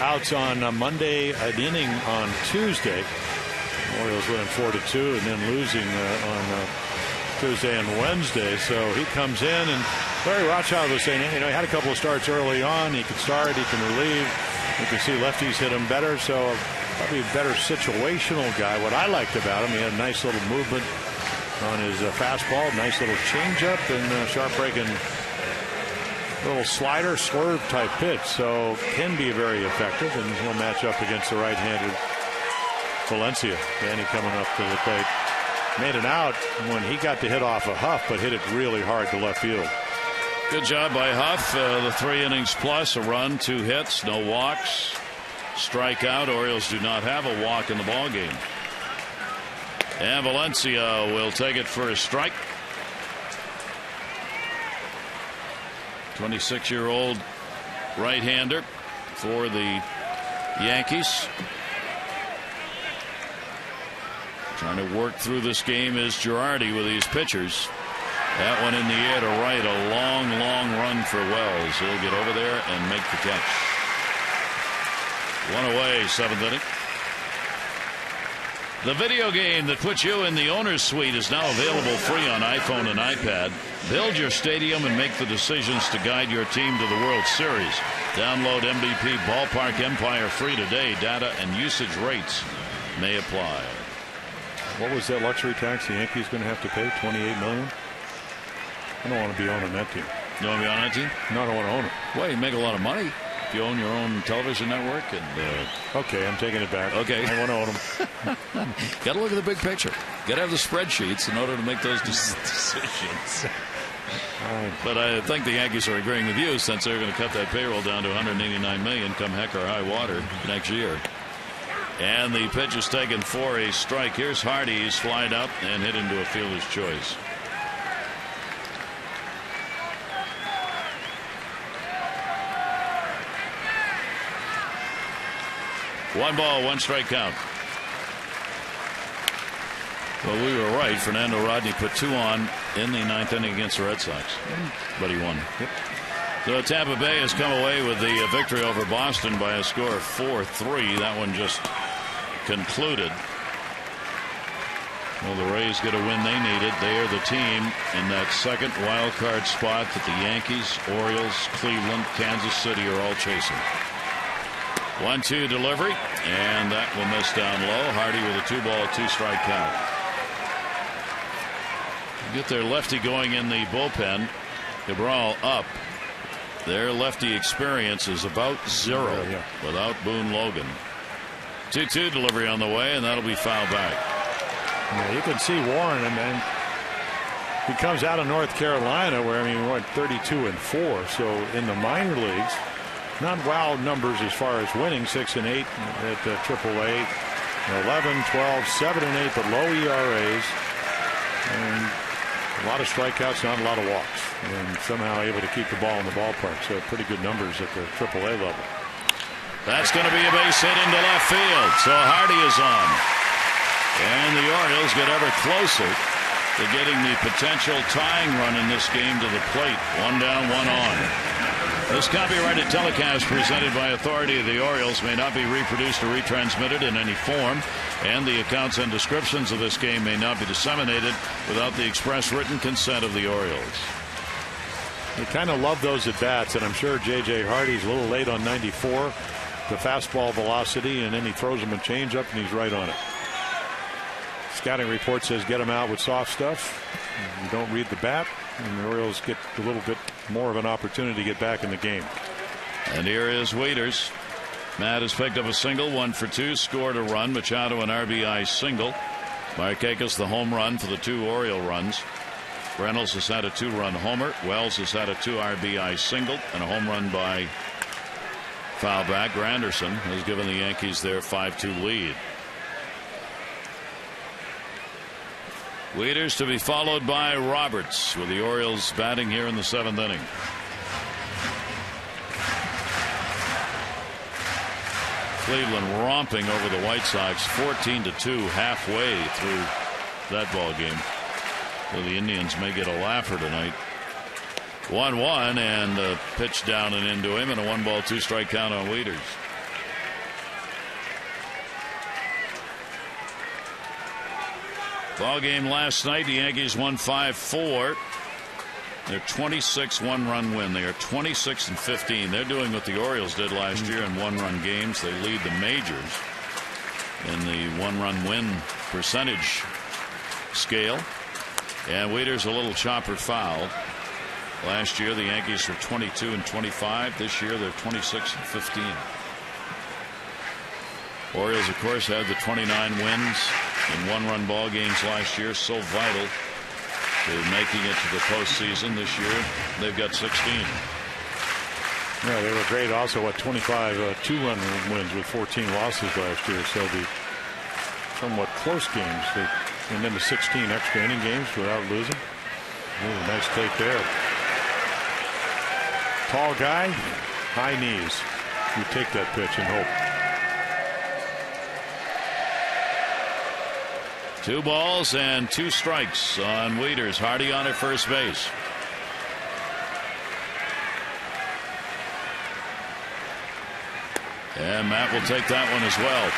Outs on Monday, an inning on Tuesday. Orioles winning 4-2 and then losing on Tuesday and Wednesday. So he comes in, and Larry Rothschild was saying, he had a couple of starts early on. He can start, he can relieve. You can see lefties hit him better, so probably a better situational guy. What I liked about him, he had a nice little movement on his fastball, nice little changeup, and sharp breaking little slider swerve type pitch, so can be very effective, and he'll match up against the right-handed Valencia. Danny coming up to the plate made an out when he got to hit off a Huff, but hit it really hard to left field. Good job by Huff. The 3 innings plus, a run, 2 hits, no walks, strikeout. Orioles do not have a walk in the ball game. And Valencia will take it for a strike. 26-year-old right-hander for the Yankees. Trying to work through this game is Girardi with these pitchers. That one in the air to right, a long, long run for Wells. He'll get over there and make the catch. 1 away, 7th inning. The video game that puts you in the owner's suite is now available free on iPhone and iPad. Build your stadium and make the decisions to guide your team to the World Series. Download MVP Ballpark Empire free today. Data and usage rates may apply. What was that luxury tax the Yankees going to have to pay? $28 million? I don't want to be owning that team. You want to be on that team? No, I don't want to own it. Well, you make a lot of money if you own your own television network. And okay, I'm taking it back. Okay, I want to own them. Got to look at the big picture. Got to have the spreadsheets in order to make those decisions. But I think the Yankees are agreeing with you, since they're going to cut that payroll down to $189 million come heck or high water next year. And the pitch is taken for a strike. Here's Hardy. He's flied out and hit into a fielder's choice. One ball, 1 strike count. Well, we were right. Fernando Rodney put 2 on in the 9th inning against the Red Sox, but he won. Yep. So Tampa Bay has come away with the victory over Boston by a score of 4-3. That one just concluded. Well, the Rays get a win they needed. They are the team in that second wild card spot that the Yankees, Orioles, Cleveland, Kansas City are all chasing. 1-2 delivery, and that will miss down low. Hardy with a 2-ball, 2-strike count. Get their lefty going in the bullpen. Cabral up. Their lefty experience is about 0 without Boone Logan. 2-2 delivery on the way, and that'll be fouled back. Yeah, you can see Warren, and he comes out of North Carolina, where we went 32-4. So in the minor leagues, not wow numbers as far as winning, 6-8 at AAA, 11, 12, 7-8, but low ERAs, and a lot of strikeouts, not a lot of walks, and somehow able to keep the ball in the ballpark. So pretty good numbers at the AAA level. That's going to be a base hit into left field. So Hardy is on. And the Orioles get ever closer to getting the potential tying run in this game to the plate. 1 down, 1 on. This copyrighted telecast presented by authority of the Orioles may not be reproduced or retransmitted in any form, and the accounts and descriptions of this game may not be disseminated without the express written consent of the Orioles. You kind of love those at bats, and I'm sure J.J. Hardy's a little late on 94. The fastball velocity, and then he throws him a changeup, and he's right on it. Scouting report says get him out with soft stuff. You don't read the bat, and the Orioles get a little bit more of an opportunity to get back in the game. And here is Waiters. Matt has picked up a single, 1 for 2, scored a run. Machado an RBI single. Markakis the home run for the 2 Oriole runs. Reynolds has had a 2-run homer. Wells has had a 2 RBI single and a home run by foul back. Granderson has given the Yankees their 5-2 lead. Waiters to be followed by Roberts, with the Orioles batting here in the 7th inning. Cleveland romping over the White Sox 14-2 halfway through that ball game. So the Indians may get a laugher tonight. 1-1, and a pitch down and into him, and a 1-ball 2-strike count on Waiters. Ball game last night, the Yankees won 5-4. They're 26 one-run win. They are 26-15. They're doing what the Orioles did last year in one-run games. They lead the majors in the one-run win percentage scale. And Waiters a little chopper foul. Last year the Yankees were 22-25. This year they're 26-15. Orioles, of course, had the 29 wins in one-run ball games last year, so vital to making it to the postseason this year. They've got 16. Yeah, they were great. Also, 25 two-run wins with 14 losses last year. So the somewhat close games, and then the 16 extra inning games without losing. Ooh, nice take there. Tall guy, high knees. You take that pitch and hope. 2 balls and 2 strikes on Wieters. Hardy on at first base. And Matt will take that one as well.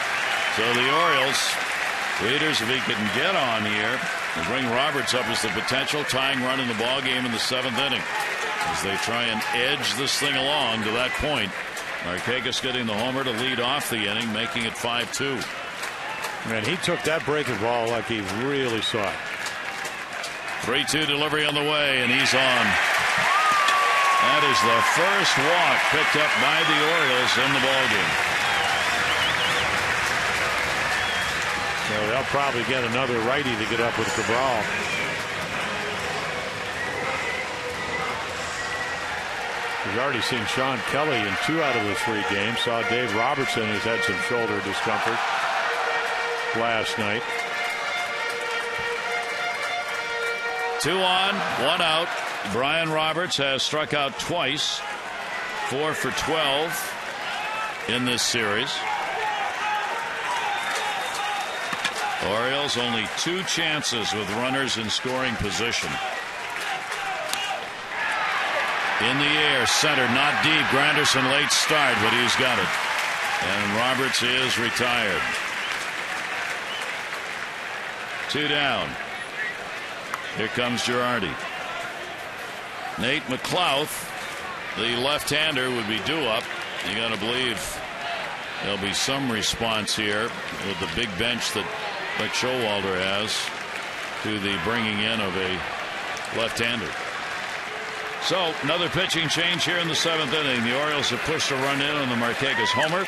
So the Orioles, Wieters, if he can get on here, will bring Roberts up as the potential tying run in the ball game in the 7th inning as they try and edge this thing along to that point. Markakis getting the homer to lead off the inning, making it 5-2. And he took that breaking ball like he really saw it. 3-2 delivery on the way, and he's on. That is the first walk picked up by the Orioles in the ballgame. So they'll probably get another righty to get up with Cabral. We've already seen Sean Kelly in 2 out of the 3 games. Saw Dave Robertson, who's had some shoulder discomfort last night. 2 on, 1 out. Brian Roberts has struck out twice, 4 for 12 in this series. Orioles only 2 chances with runners in scoring position. In the air, center, not deep. Granderson late start, but he's got it. And Roberts is retired. 2 down. Here comes Girardi. Nate McLouth, the left-hander, would be due up. You got to believe there'll be some response here with the big bench that Buck Showalter has to the bringing in of a left-hander. So another pitching change here in the 7th inning. The Orioles have pushed a run in on the Markakis homer.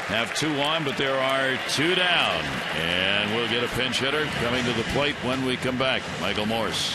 Have 2 on, but there are 2 down. And we'll get a pinch hitter coming to the plate when we come back. Michael Morse.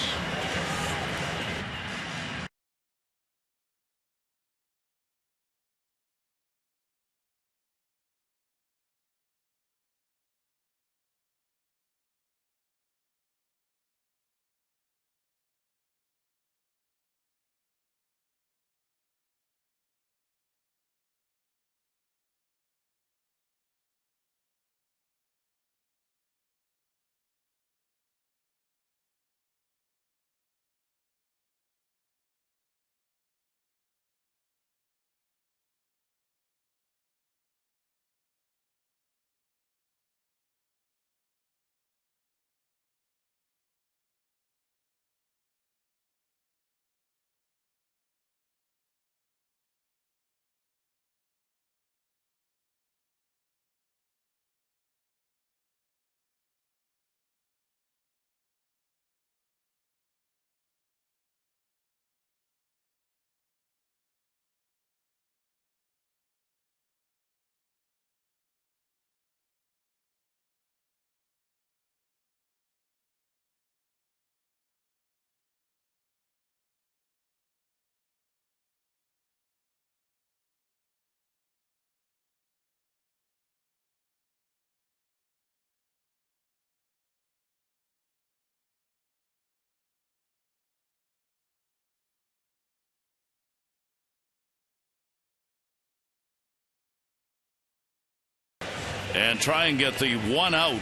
And try and get the 1 out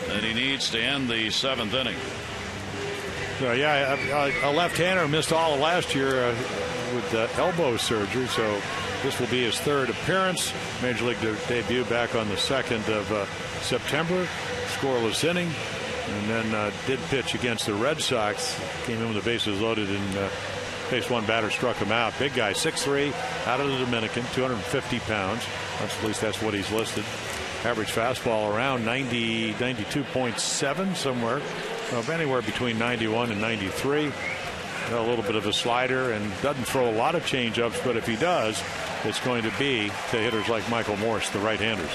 that he needs to end the 7th inning. So yeah, a left-hander missed all of last year with elbow surgery, so this will be his 3rd appearance. Major League debut back on the 2nd of September. Scoreless inning, and then did pitch against the Red Sox. Came in with the bases loaded, and base 1 batter struck him out. Big guy, 6'3", out of the Dominican, 250 pounds. At least that's what he's listed. Average fastball around 92.7 somewhere. Anywhere between 91 and 93. A little bit of a slider, and doesn't throw a lot of changeups, but if he does, it's going to be to hitters like Michael Morse, the right-handers.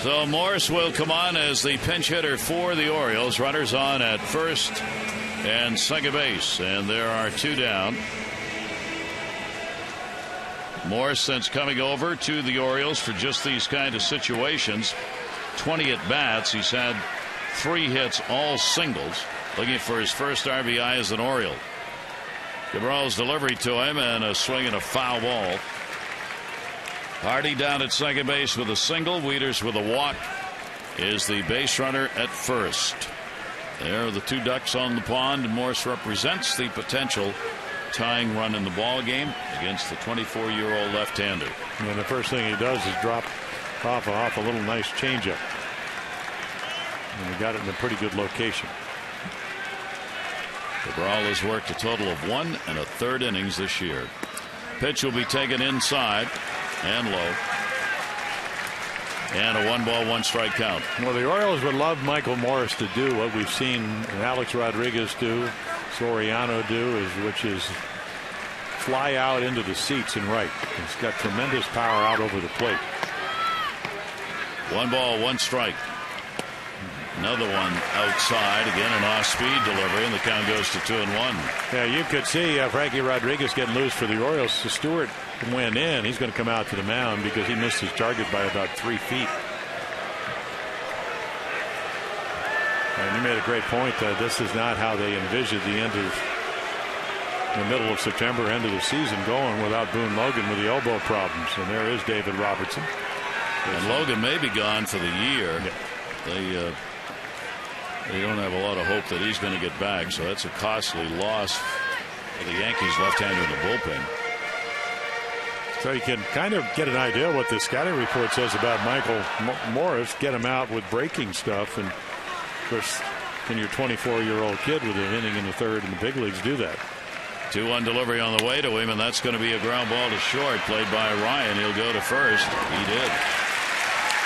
So Morris will come on as the pinch hitter for the Orioles. Runners on at first and second base, and there are two down. Morris, since coming over to the Orioles for just these kind of situations, 20 at bats. He's had 3 hits, all singles, looking for his first RBI as an Oriole. Cabral's delivery to him, and a swing and a foul ball. Hardy down at second base with a single. Wieters with a walk is the base runner at first. There are the two ducks on the pond, and Morris represents the potential tying run in the ball game against the 24-year-old left-hander. And the first thing he does is drop off a little nice changeup. And he got it in a pretty good location. Cabral has worked a total of 1 1/3 innings this year. Pitch will be taken inside and low. And a 1-ball, 1-strike count. Well, the Orioles would love Michael Morris to do what we've seen Alex Rodriguez do, Soriano do, which is fly out into the seats and right. He's got tremendous power out over the plate. 1-ball, 1-strike. Another one outside. Again, an off-speed delivery, and the count goes to 2-1. Yeah, you could see Frankie Rodriguez getting loose for the Orioles. So Stewart went in. He's going to come out to the mound because he missed his target by about 3 feet. And you made a great point. This is not how they envisioned the middle of September, end of the season, going without Boone Logan with the elbow problems. And there is David Robertson. And Logan may be gone for the year. Yeah. They don't have a lot of hope that he's going to get back, so that's a costly loss for the Yankees left-hander in the bullpen. So you can kind of get an idea what the scouting report says about Michael Morris. Get him out with breaking stuff, and of course, can your 24-year-old kid with an inning in the third in the big leagues do that? 2-1 delivery on the way to him, and that's going to be a ground ball to short, played by Ryan. He'll go to first. He did.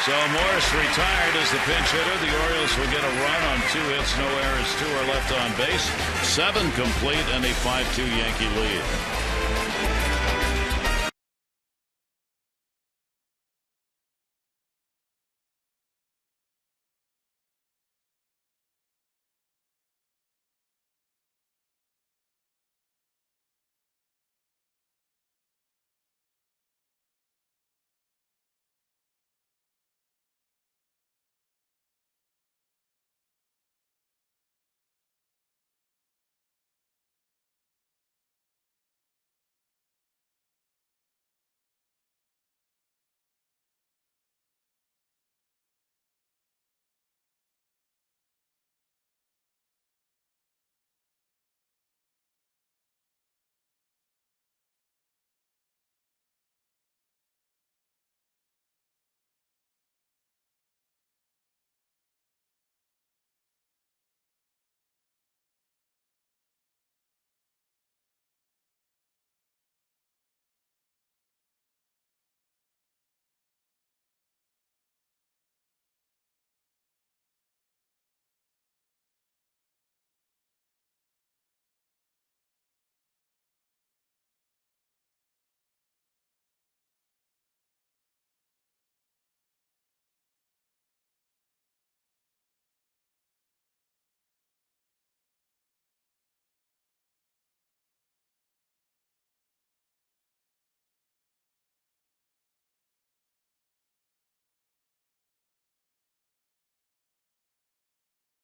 So Morris retired as the pinch hitter. The Orioles will get a run on 2 hits, no errors, 2 are left on base. 7 complete, and a 5-2 Yankee lead.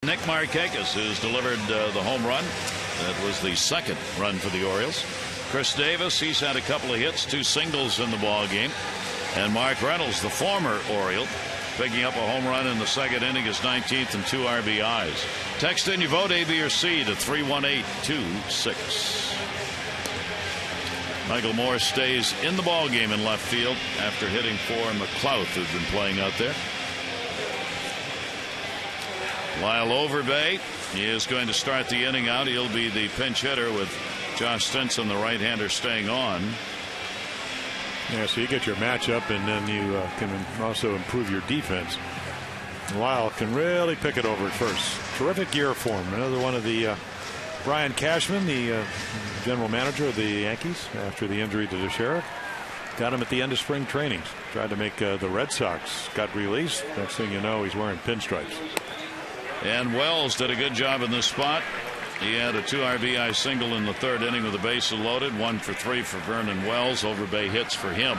Nick Markakis has delivered the home run. That was the second run for the Orioles. Chris Davis, he's had a couple of hits, 2 singles in the ball game. And Mark Reynolds, the former Oriole, picking up a home run in the second inning, his 19th and 2 RBIs. Text in your vote, A, B, or C, to 31826. Michael Morris stays in the ball game in left field after hitting for McLouth, who's been playing out there. Lyle Overbay, he is going to start the inning out. He'll be the pinch hitter with Josh Stinson, the right-hander, staying on. Yeah, so you get your matchup, and then you can also improve your defense. Lyle can really pick it over at first. Terrific year for him. Another one of the Brian Cashman, the general manager of the Yankees, after the injury to the Sheriff. Got him at the end of spring trainings. Tried to make the Red Sox. Got released. Next thing you know, he's wearing pinstripes. And Wells did a good job in this spot. He had a 2 RBI single in the 3rd inning with the bases loaded. 1 for 3 for Vernon Wells. Overbay hits for him.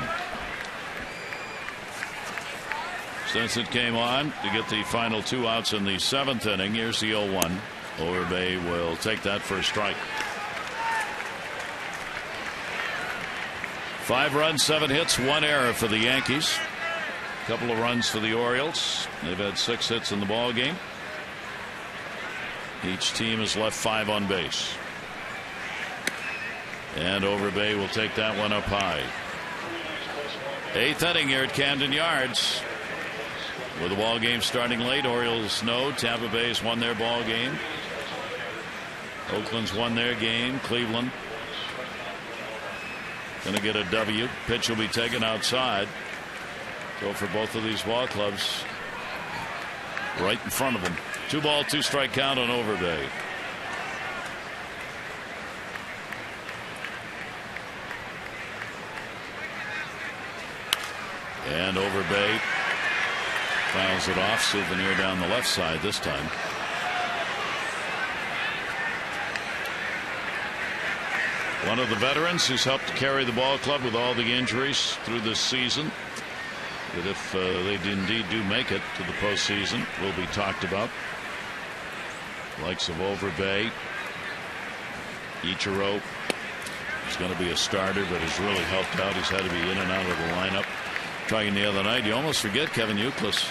Stinson came on to get the final 2 outs in the 7th inning. Here's the 0-1. Overbay will take that for a strike. 5 runs, 7 hits, 1 error for the Yankees. A couple of runs for the Orioles. They've had 6 hits in the ball game. Each team has left 5 on base. And Overbay will take that one up high. 8th inning here at Camden Yards. With the ball game starting late, Orioles know Tampa Bay's won their ball game. Oakland's won their game. Cleveland going to get a W. Pitch will be taken outside. So for both of these ball clubs, right in front of them. 2 ball, 2 strike count on Overbay. And Overbay fouls it off. Souvenir down the left side this time. One of the veterans who's helped carry the ball club with all the injuries through this season. That if they indeed do make it to the postseason, will be talked about. Likes of Overbay. Ichiro is going to be a starter, but has really helped out. He's had to be in and out of the lineup. Talking the other night, you almost forget Kevin Youkilis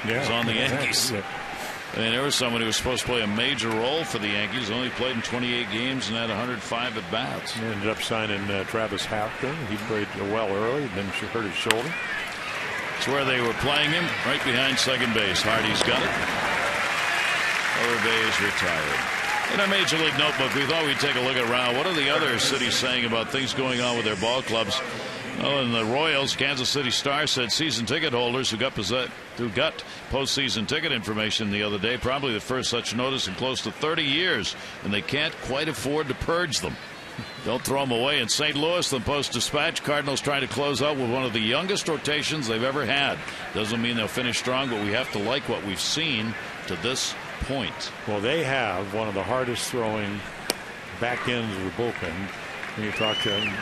was on the Yankees. I mean, there was someone who was supposed to play a major role for the Yankees. Only played in 28 games and had 105 at bats. He ended up signing Travis Hampton. He played well early, then hurt his shoulder. It's where they were playing him, right behind second base. Hardy's got it. Overbay is retired. In our Major League Notebook, we thought we'd take a look around. What are the other cities saying about things going on with their ball clubs? Oh, and the Royals, Kansas City Star said season ticket holders who got postseason ticket information the other day, probably the first such notice in close to 30 years, and they can't quite afford to purge them. Don't throw them away. In St. Louis, the Post-Dispatch, Cardinals trying to close out with one of the youngest rotations they've ever had. Doesn't mean they'll finish strong, but we have to like what we've seen to this point. Well, they have one of the hardest throwing back ends of the bullpen. When you talk to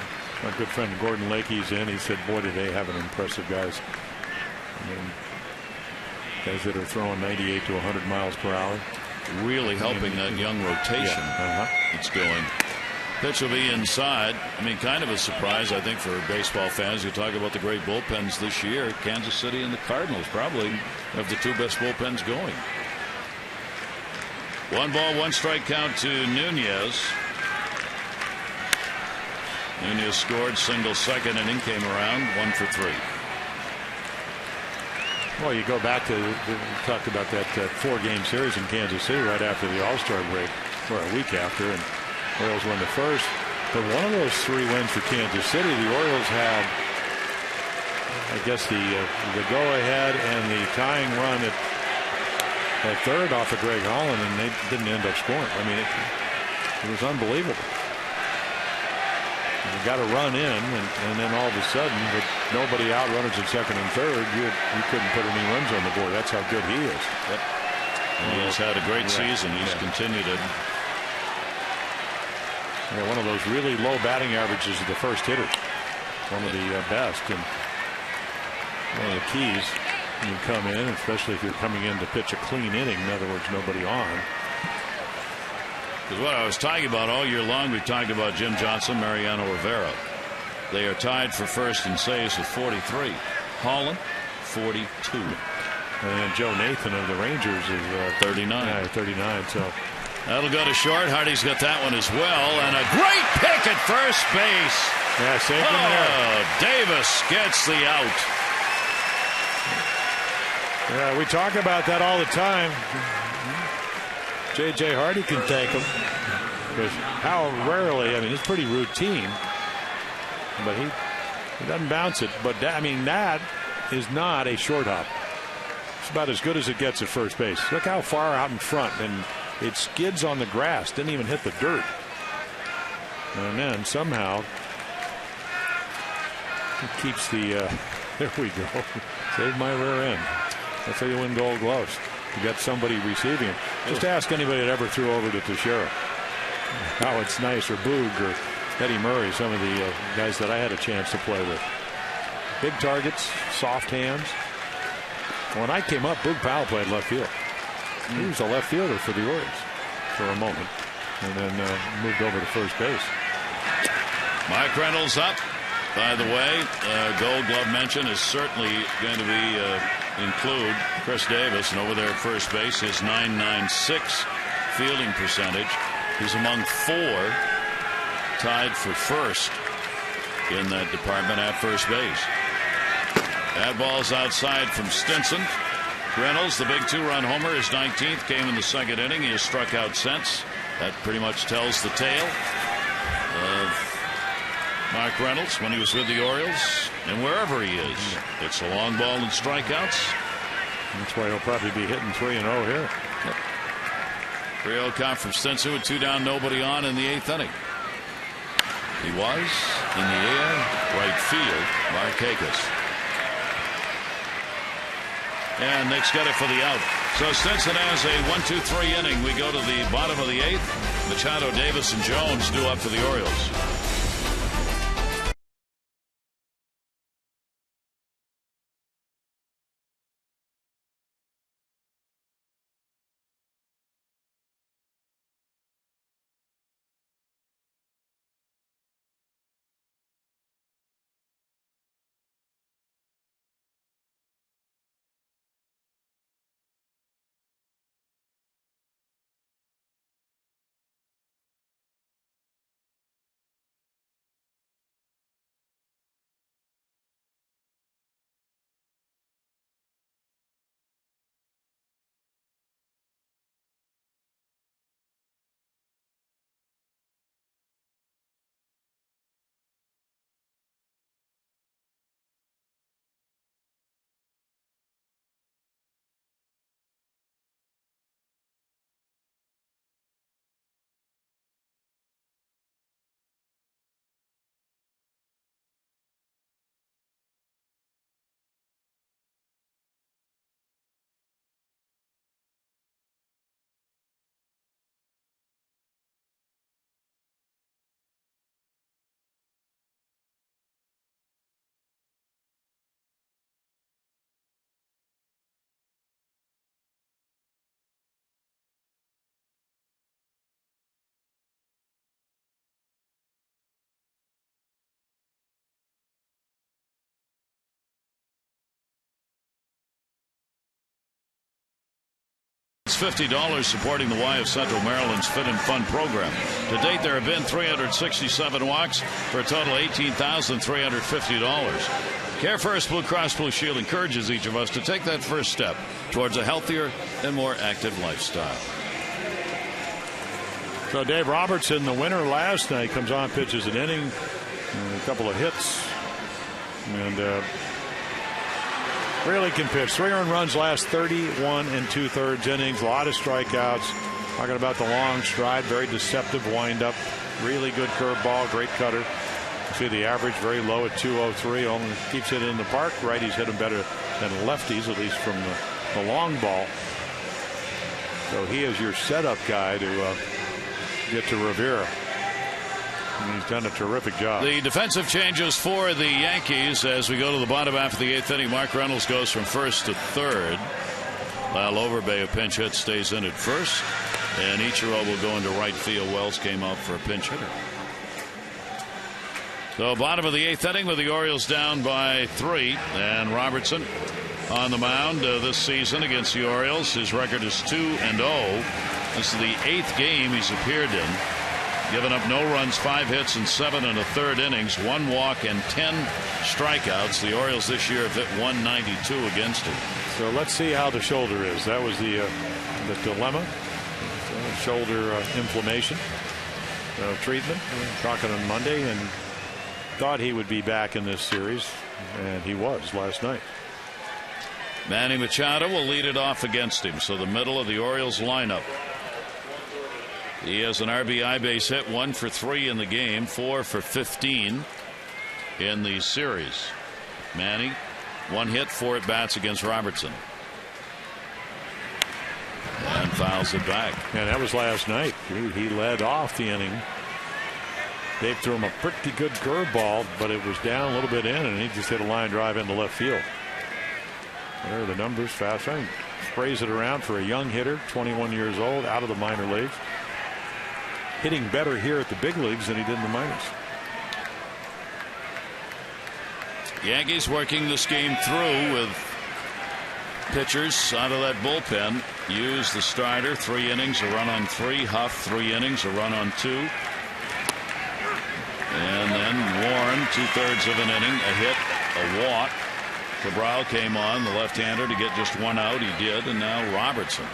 my good friend Gordon Lakey's in, he said, boy, do they have an impressive guys. I mean, guys that are throwing 98 to 100 miles per hour. Really helping that young rotation that's going. Pitch will be inside. I mean, kind of a surprise, I think, for baseball fans. You talk about the great bullpens this year. Kansas City and the Cardinals probably have the 2 best bullpens going. 1 ball, 1 strike count to Nunez. Nunez scored, single, 2nd inning, came around, 1 for 3. Well, you go back to we talked about that 4-game series in Kansas City right after the All-Star break, or a week after, and Orioles won the first. But one of those 3 wins for Kansas City, the Orioles had, I guess, the go-ahead and the tying run at third off of Greg Holland, and they didn't end up scoring. I mean, it was unbelievable. You got a run in, and then all of a sudden, with nobody out, runners at second and third, you couldn't put any runs on the board. That's how good he is. Yep. And he's had a great season. He's continued it. Yeah, one of those really low batting averages of the first hitter. One of the best, and one of the keys when you come in, especially if you're coming in to pitch a clean inning. In other words, nobody on. Because what I was talking about all year long, we've talked about Jim Johnson, Mariano Rivera. They are tied for first in saves with 43. Holland, 42. And Joe Nathan of the Rangers is 39. Yeah, 39. So that'll go to short. Hardy's got that one as well. And a great pick at first base. Yeah, same thing there. Davis gets the out. Yeah, we talk about that all the time. J.J. Hardy can thank him, because how rarely, I mean, it's pretty routine, but he doesn't bounce it. But that, I mean, that is not a short hop. It's about as good as it gets at first base. Look how far out in front, and it skids on the grass, didn't even hit the dirt. And then somehow Keeps the there we go. Save my rear end. That's how you win Gold Gloves. You got somebody receiving it. Just ask anybody that ever threw over to Teixeira how it's nice, or Boog or Eddie Murray, some of the guys that I had a chance to play with. Big targets, soft hands. When I came up, Boog Powell played left field. He was a left fielder for the Orioles for a moment, and then moved over to first base. Mike Reynolds up. By the way, Gold Glove mention is certainly going to be include Chris Davis, and over there at first base, his .996 fielding percentage. He's among 4 tied for first in that department at first base. That ball's outside from Stinson. Reynolds, the big 2-run homer, his 19th, came in the second inning. He has struck out since. That pretty much tells the tale of Mark Reynolds when he was with the Orioles and wherever he is. It's a long ball and strikeouts. That's why he'll probably be hitting 3-0 here. Yep. 3-0 count from Stinson with 2 down, nobody on in the 8th inning. He was in the air, right field, Markakis. And Nick's got it for the out. So Stinson has a 1-2-3 inning. We go to the bottom of the 8th. Machado, Davis, and Jones due up for the Orioles. $50 supporting the Y of Central Maryland's Fit and Fun program. To date, there have been 367 walks for a total of $18,350. Care First Blue Cross Blue Shield encourages each of us to take that first step towards a healthier and more active lifestyle. So Dave Robertson, the winner last night, comes on, pitches an inning, a couple of hits, and really can pitch. 3 earned runs last 31 2/3 innings. A lot of strikeouts. Talking about the long stride, very deceptive windup. Really good curveball, great cutter. See the average very low at 203. Only keeps it in the park. Righties hit him better than lefties, at least from the long ball. So he is your setup guy to get to Rivera. And he's done a terrific job. The defensive changes for the Yankees as we go to the bottom half of the 8th inning. Mark Reynolds goes from first to third. Lyle Overbay, a pinch hit, stays in at first. And Ichiro will go into right field. Wells came out for a pinch hitter. So bottom of the 8th inning with the Orioles down by 3. And Robertson on the mound this season against the Orioles. His record is 2-0. This is the 8th game he's appeared in. Given up no runs, 5 hits in 7 1/3 innings, 1 walk and 10 strikeouts. The Orioles this year have hit 192 against him. So let's see how the shoulder is. That was the dilemma. Shoulder inflammation treatment. Talking on Monday, and thought he would be back in this series, and he was last night. Manny Machado will lead it off against him. So the middle of the Orioles lineup. He has an RBI base hit, 1 for 3 in the game, 4 for 15 in the series. Manny, 1 hit, 4 at bats against Robertson. And fouls it back. And that was last night. He led off the inning. Dave threw him a pretty good curveball, but it was down a little bit in, and he just hit a line drive into left field. There are the numbers. Fast. Sprays it around for a young hitter, 21 years old, out of the minor leagues. Hitting better here at the big leagues than he did in the minors. Yankees working this game through with pitchers out of that bullpen. Use the starter, 3 innings, a run on 3. Huff, 3 innings, a run on 2. And then Warren, 2/3 of an inning, a hit, a walk. Cabral came on, the left-hander, to get just 1 out. He did, and now Robertson.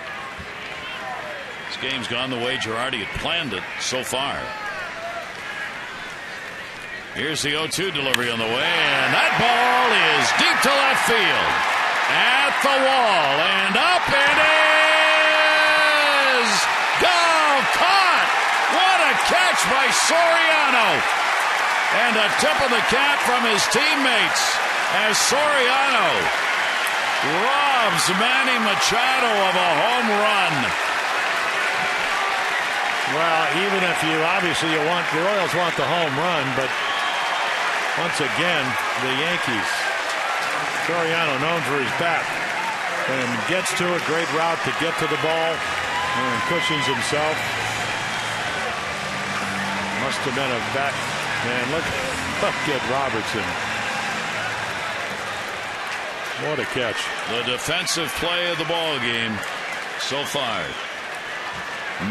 This game's gone the way Girardi had planned it so far. Here's the 0-2 delivery on the way, and that ball is deep to left field. At the wall, and up it is! Goal! Caught! What a catch by Soriano! And a tip of the cap from his teammates as Soriano robs Manny Machado of a home run. Well, even if the Royals want the home run, but once again, the Yankees. Soriano, known for his bat, and gets to it. Great route to get to the ball, and cushions himself. Must have been a bat. Man, look at Robertson. What a catch. The defensive play of the ball game so far.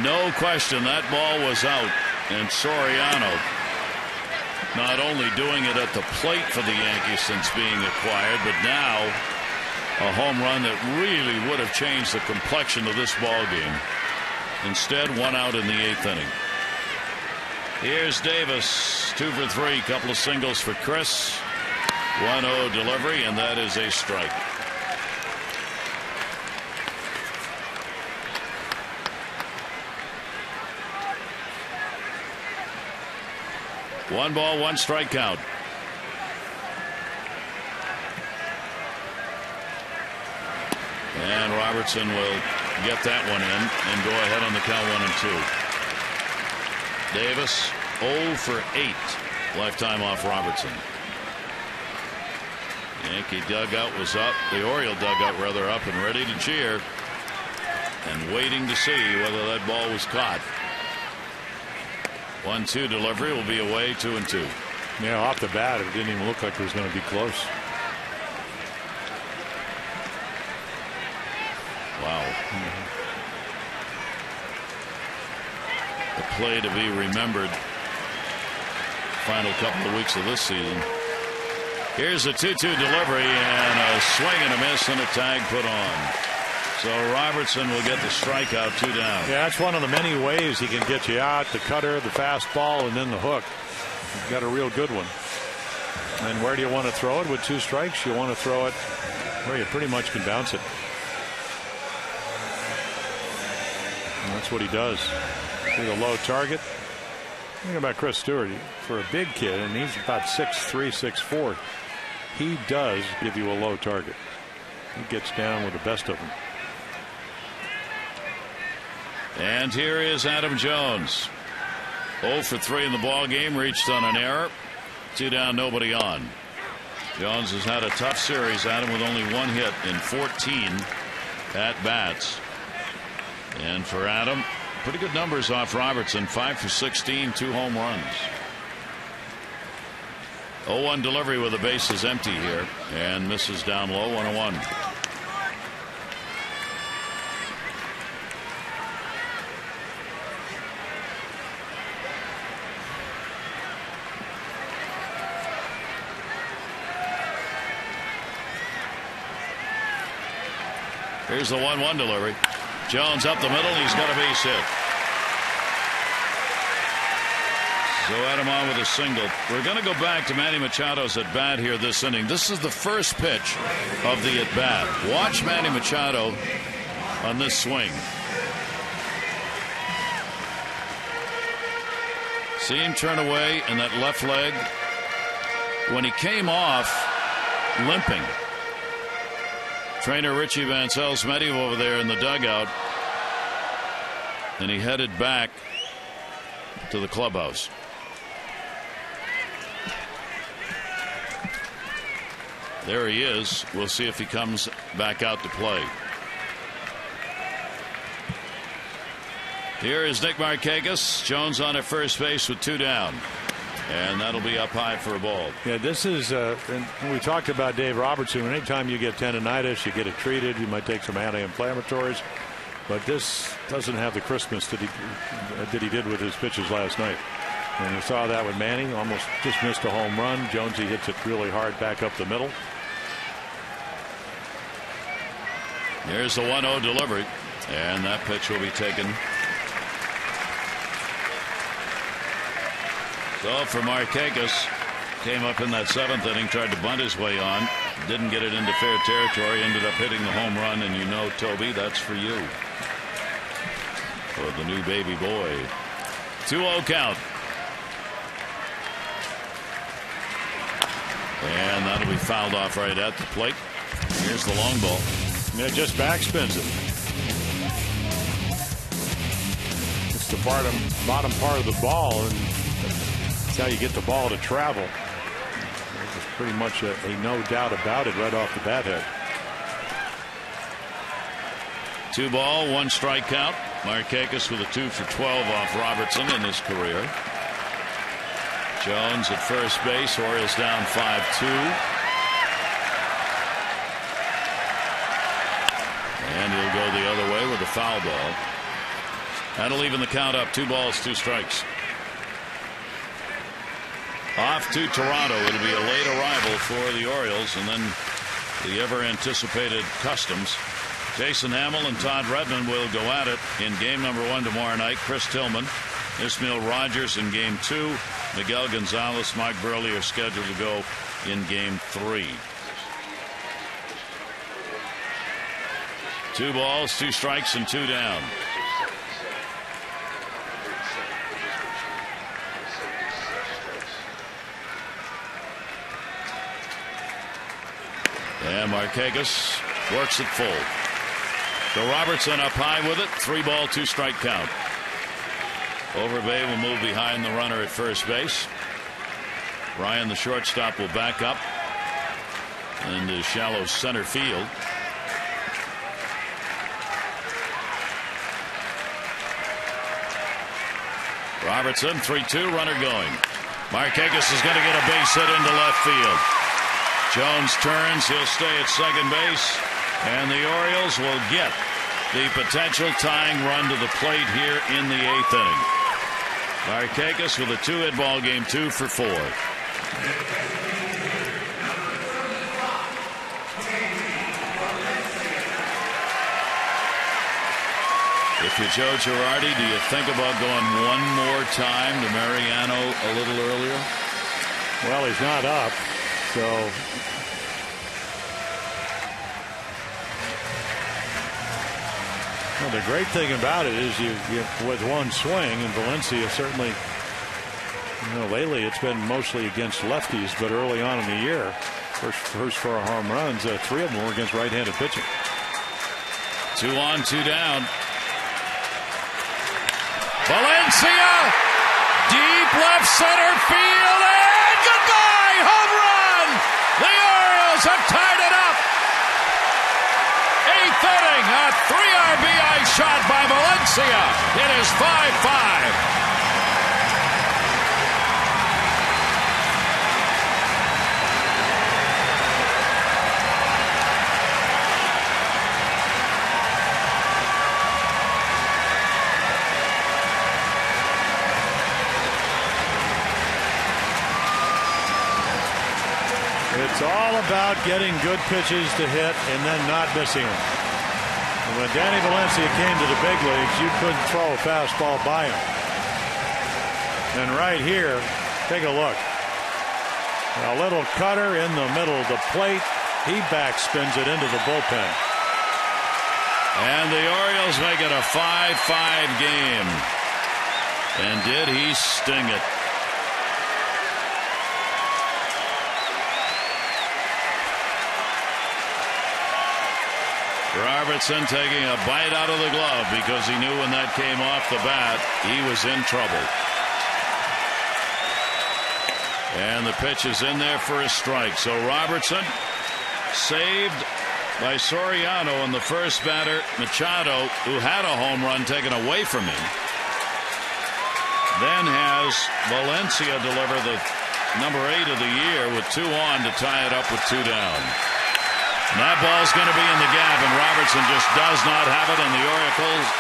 No question that ball was out, and Soriano not only doing it at the plate for the Yankees since being acquired, but now a home run that really would have changed the complexion of this ball game. Instead, 1 out in the 8th inning. Here's Davis, 2 for 3, couple of singles for Chris. 1-0 delivery, and that is a strike. One ball, 1 strike count. And Robertson will get that one in and go ahead on the count 1-2. Davis 0 for 8 lifetime off Robertson. Yankee dugout was up, the Oriole dugout rather, up and ready to cheer and waiting to see whether that ball was caught. 1-2 delivery will be away, 2-2. Yeah, off the bat, it didn't even look like it was going to be close. Wow. A play to be remembered. Final couple of weeks of this season. Here's a 2-2 delivery and a swing and a miss and a tag put on. So Robertson will get the strikeout, 2 down. Yeah, that's one of the many ways he can get you out. The cutter, the fastball, and then the hook. You've got a real good one. And where do you want to throw it with 2 strikes? You want to throw it where you pretty much can bounce it. And that's what he does. With a low target. Think about Chris Stewart. For a big kid, and he's about 6'3", 6'4", he does give you a low target. He gets down with the best of them. And here is Adam Jones. 0 for 3 in the ball game, reached on an error. 2 down, nobody on. Jones has had a tough series, Adam, with only 1 hit in 14 at bats. And for Adam, pretty good numbers off Robertson. 5 for 16, 2 home runs. 0-1 delivery with the bases empty here, and misses down low, 1-1. Here's the 1-1 delivery. Jones up the middle. He's got a base hit. So Adam on with a single. We're going to go back to Manny Machado's at bat here this inning. This is the first pitch of the at bat. Watch Manny Machado on this swing. See him turn away, and that left leg when he came off limping, trainer Richie Van Zell's met him over there in the dugout, and he headed back to the clubhouse. There he is. We'll see if he comes back out to play. Here is Nick Markakis. Jones on at first base with 2 down. And that'll be up high for a ball. Yeah, this is, and we talked about Dave Robertson. Anytime you get tendonitis, you get it treated. You might take some anti-inflammatories. But this doesn't have the crispness that he did with his pitches last night. And you saw that with Manning. Almost just missed a home run. Jonesy hits it really hard back up the middle. Here's the 1-0 delivery. And that pitch will be taken. So for Markakis, came up in that 7th inning, tried to bunt his way on, didn't get it into fair territory, ended up hitting the home run, and you know, Toby, that's for you. For the new baby boy. 2-0 count. And that'll be fouled off right at the plate. Here's the long ball. Yeah, just backspins it. It's the bottom part of the ball, and that's how you get the ball to travel. It's pretty much a no doubt about it right off the bat head. 2 ball, 1 strike count. Markakis with a 2 for 12 off Robertson in his career. Jones at first base. Orioles down 5-2. And he'll go the other way with a foul ball. That'll even the count up. 2 balls, 2 strikes. Off to Toronto. It'll be a late arrival for the Orioles, and then the ever-anticipated Customs. Jason Hamill and Todd Redmond will go at it in game number 1 tomorrow night. Chris Tillman, Ismael Rogers in game 2. Miguel Gonzalez, Mike Burley are scheduled to go in game 3. 2 balls, 2 strikes, and 2 down. And Markakis works it full. So Robertson up high with it. 3 ball, 2 strike count. Overbay will move behind the runner at first base. Ryan, the shortstop, will back up into shallow center field. Robertson, 3-2, runner going. Markakis is going to get a base hit into left field. Jones turns, he'll stay at second base, and the Orioles will get the potential tying run to the plate here in the 8th inning. Markakis with a 2-hit ball game, 2 for 4. If you're Joe Girardi, do you think about going one more time to Mariano a little earlier? Well, he's not up, so well, the great thing about it is you with one swing, and Valencia certainly, lately it's been mostly against lefties, but early on in the year, first 4 home runs, 3 of them were against right-handed pitching. 2 on, 2 down. Valencia, deep left center field, and goodbye, home run! The Orioles have tied it up. 8th inning, a 3 RBI shot by Valencia. It is 5-5. It's all about getting good pitches to hit and then not missing them. And when Danny Valencia came to the big leagues, you couldn't throw a fastball by him. And right here, take a look. A little cutter in the middle of the plate. He backspins it into the bullpen. And the Orioles make it a 5-5 game. And did he sting it? Robertson taking a bite out of the glove because he knew when that came off the bat he was in trouble. And the pitch is in there for a strike. So Robertson saved by Soriano, and the first batter, Machado, who had a home run taken away from him, then has Valencia deliver the number 8 of the year with 2 on to tie it up with 2 down. And that ball's going to be in the gap, and Robertson just does not have it, and the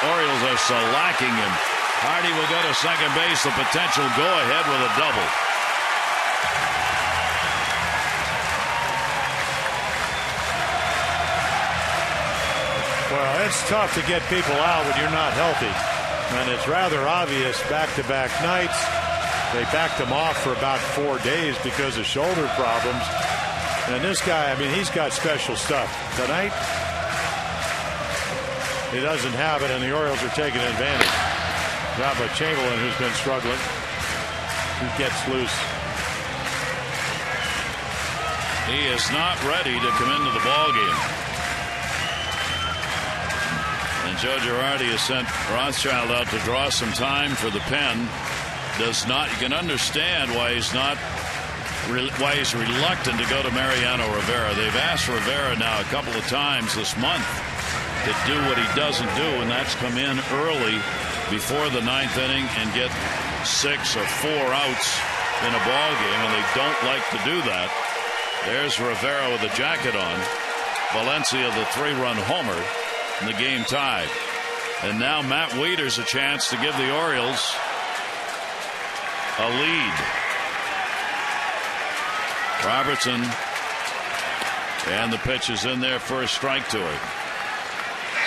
Orioles are shellacking him. Hardy will go to second base, the potential go-ahead with a double. Well, it's tough to get people out when you're not healthy. And it's rather obvious back-to-back nights. They backed him off for about 4 days because of shoulder problems. And this guy, I mean, he's got special stuff. Tonight, he doesn't have it, and the Orioles are taking advantage. Not by Chamberlain, who's been struggling. He gets loose. He is not ready to come into the ballgame. And Joe Girardi has sent Rothschild out to draw some time for the pen. Does not. You can understand why he's not. Why he's reluctant to go to Mariano Rivera. They've asked Rivera now a couple of times this month to do what he doesn't do, and that's come in early before the 9th inning and get 6 or 4 outs in a ball game, and they don't like to do that. There's Rivera with a jacket on. Valencia the 3-run homer. And the game tied. And now Matt Wieters a chance to give the Orioles a lead. Robertson, and the pitch is in there for a strike to him.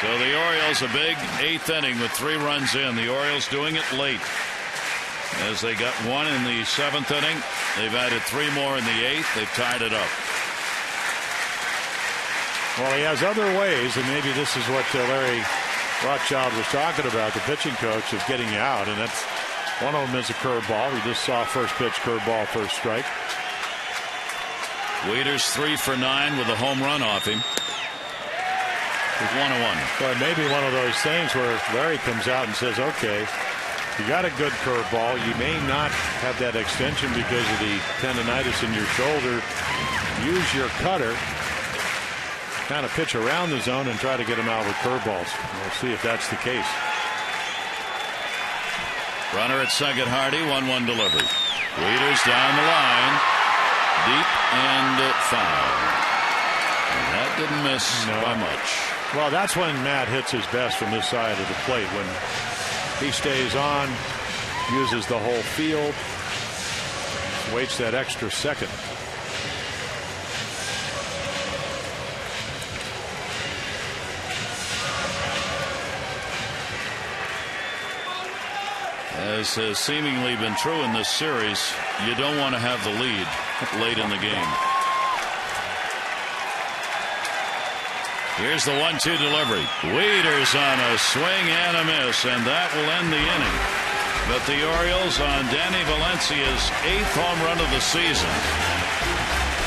So the Orioles a big 8th inning with 3 runs in. The Orioles doing it late as they got 1 in the 7th inning. They've added 3 more in the 8th. They've tied it up. Well, he has other ways, and maybe this is what Larry Rothschild was talking about, the pitching coach, of getting you out, and that's one of them is a curveball. We just saw first pitch curveball, first strike. Wieters 3 for 9 with a home run off him. With 1-1. But maybe one of those things where Larry comes out and says, okay, you got a good curveball. You may not have that extension because of the tendonitis in your shoulder. Use your cutter. Kind of pitch around the zone and try to get him out with curveballs. We'll see if that's the case. Runner at second, Hardy, 1-1 delivery. Wieters down the line, deep and foul. And that didn't miss by much. Well, that's when Matt hits his best from this side of the plate, when he stays on, uses the whole field, waits that extra second. As has seemingly been true in this series, you don't want to have the lead late in the game. Here's the 1-2 delivery. Wieters on a swing and a miss, and that will end the inning. But the Orioles, on Danny Valencia's 8th home run of the season,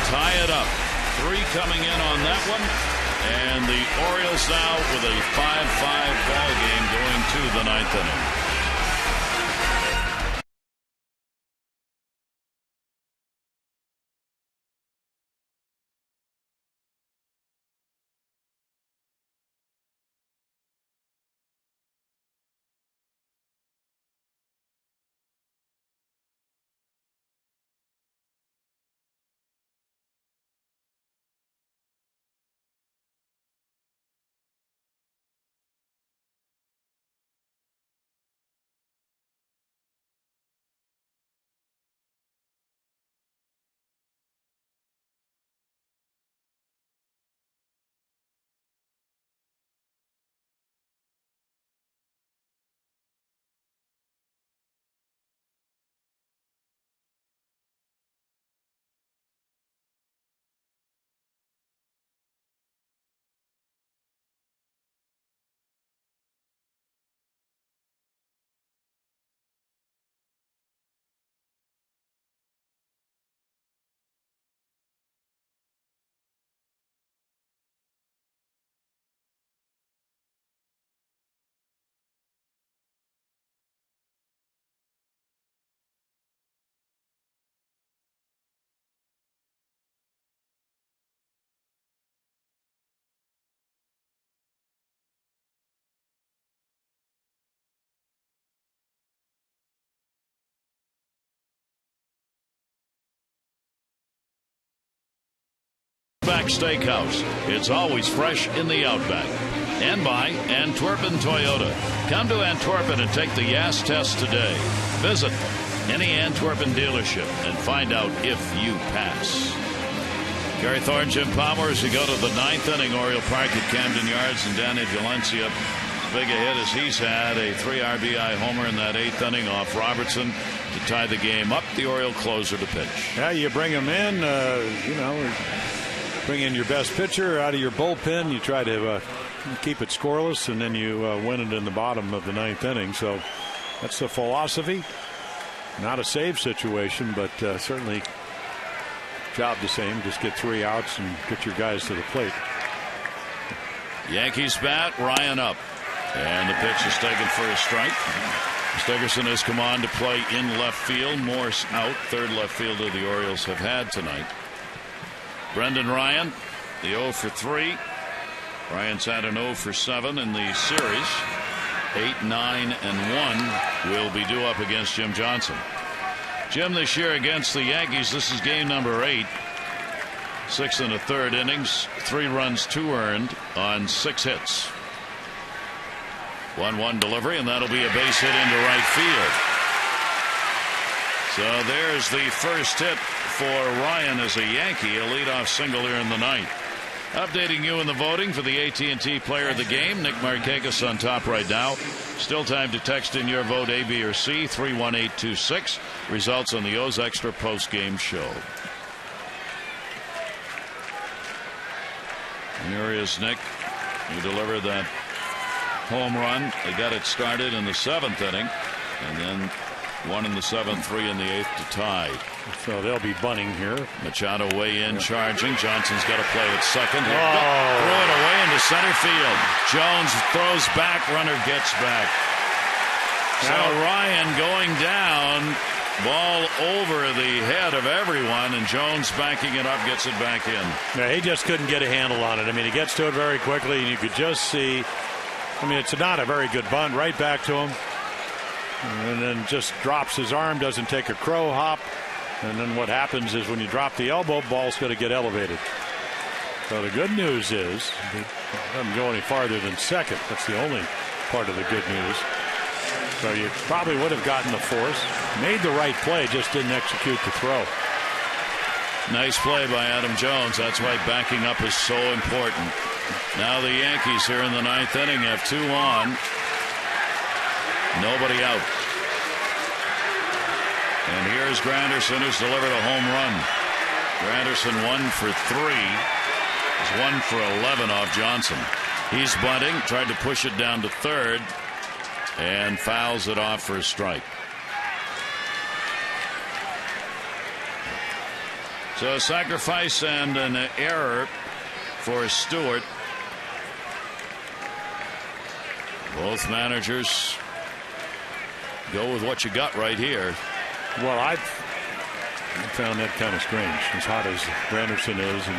tie it up. 3 coming in on that one, and the Orioles now with a 5-5 ball game going to the 9th inning. Outback Steakhouse. It's always fresh in the Outback. And by Antwerpen Toyota. Come to Antwerpen and take the Yas test today. Visit any Antwerpen dealership and find out if you pass. Gary Thorne, Jim Palmer as we go to the 9th inning. Oriole Park at Camden Yards, and Danny Valencia, big a hit as he's had a 3 RBI homer in that 8th inning off Robertson to tie the game up. The Oriole closer to pitch. Yeah, you bring him in, bring in your best pitcher out of your bullpen. You try to keep it scoreless, and then you win it in the bottom of the 9th inning. So that's the philosophy. Not a save situation, but certainly job the same. Just get 3 outs and get your guys to the plate. Yankees bat, Ryan up. And the pitch is taken for a strike. Stigerson has come on to play in left field. Morse out. Third left fielder the Orioles have had tonight. Brendan Ryan, the 0 for 3. Ryan's had an 0 for 7 in the series. 8, 9, and 1 will be due up against Jim Johnson. Jim this year against the Yankees. This is game number 8. 6 1/3 innings. 3 runs, 2 earned on 6 hits. 1-1 delivery, and that'll be a base hit into right field. So there's the first hit for Ryan as a Yankee, a leadoff single here in the 9th. Updating you in the voting for the AT&T Player of the Game. Nick Markakis on top right now. Still time to text in your vote A, B, or C. 31826. Results on the O's Extra post-game show. And here is Nick. He delivered that home run. They got it started in the 7th inning, and then 1 in the 7th, 3 in the 8th to tie. So they'll be bunting here. Machado way in, charging. Johnson's got to play at second. Threw it away into center field. Jones throws back. Runner gets back. So Ryan going down. Ball over the head of everyone, and Jones backing it up, gets it back in. Yeah, he just couldn't get a handle on it. I mean, he gets to it very quickly, and you could just see. I mean, it's not a very good bunt. Right back to him. And then just drops his arm, doesn't take a crow hop. And then what happens is when you drop the elbow, ball's going to get elevated. So the good news is he doesn't go any farther than second. That's the only part of the good news. So you probably would have gotten the force. Made the right play, just didn't execute the throw. Nice play by Adam Jones. That's why backing up is so important. Now the Yankees here in the 9th inning have 2 on. Nobody out. And here's Granderson, who's delivered a home run. Granderson 1 for 3. He's 1 for 11 off Johnson. He's bunting, tried to push it down to third, and fouls it off for a strike. So a sacrifice and an error for Stewart. Both managers go with what you got right here. Well, I found that kind of strange, as hot as Granderson is. And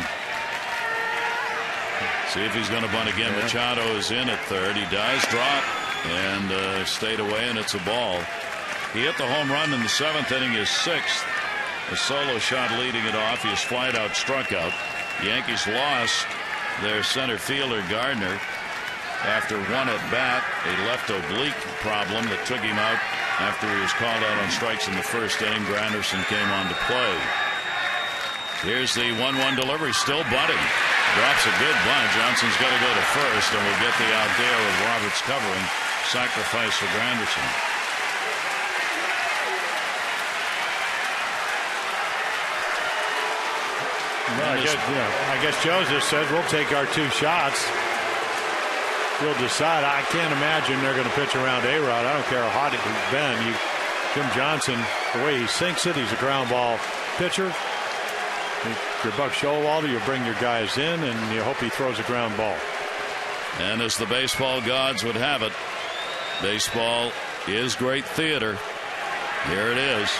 see if he's going to bunt again. Machado is in at third. He does drop and stayed away, and it's a ball. He hit the home run in the 7th inning, his 6th. A solo shot leading it off. He is flied out, struck out. The Yankees lost their center fielder Gardner after 1 at bat, a left oblique problem that took him out after he was called out on strikes in the 1st inning. Granderson came on to play. Here's the 1-1 delivery, still bunting. Drops a good bunt. Johnson's got to go to first, and we'll get the out there with Roberts covering. Sacrifice for Granderson. Well, I guess Joseph says we'll take our 2 shots. We'll decide. I can't imagine they're going to pitch around A-Rod. I don't care how hot it has been. Jim Johnson, the way he sinks it, he's a ground ball pitcher. If you're Buck Showalter, you bring your guys in, and you hope he throws a ground ball. And as the baseball gods would have it, baseball is great theater. Here it is.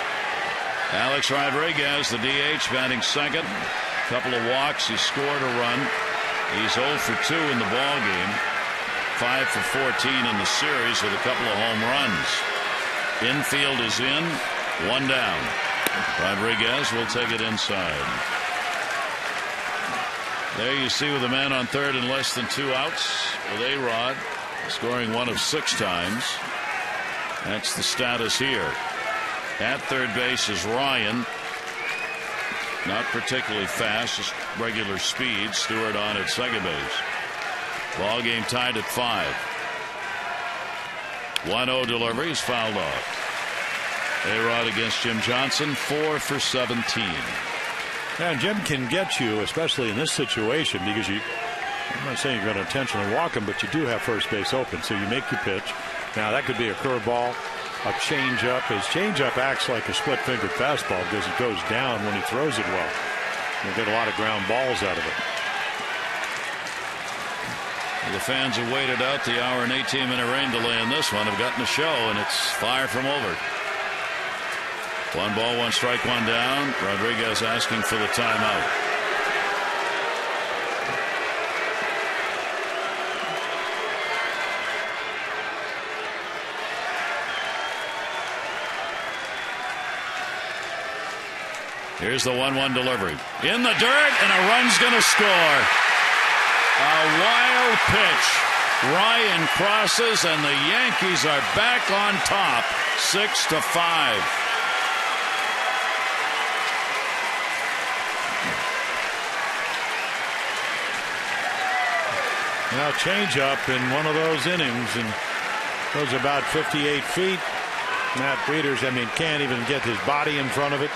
Alex Rodriguez, the DH, batting second. Couple of walks. He scored a run. He's 0 for 2 in the ball game. 5 for 14 in the series with a couple of home runs. Infield is in. 1 down. Rodriguez will take it inside. There you see with a man on third and less than 2 outs with A-Rod scoring 1 of 6 times. That's the status here. At third base is Ryan. Not particularly fast, just regular speed. Stewart on at second base. Ball game tied at 5. 1-0 delivery is fouled off. A-Rod against Jim Johnson, 4 for 17. And Jim can get you, especially in this situation, because I'm not saying you're going to intentionally walk him, but you do have first base open, so you make your pitch. Now, that could be a curveball, a changeup. His changeup acts like a split-fingered fastball because it goes down when he throws it well. You'll get a lot of ground balls out of it. The fans have waited out the hour and 18-minute rain delay in this one, have gotten the show, and it's fire from over. 1 ball, 1 strike, 1 down. Rodriguez asking for the timeout. Here's the 1-1 delivery. In the dirt, and a run's going to score. A wild pitch. Ryan crosses, and the Yankees are back on top, 6-5. Now change up in one of those innings and goes about 58 feet. Matt Breeders, can't even get his body in front of it.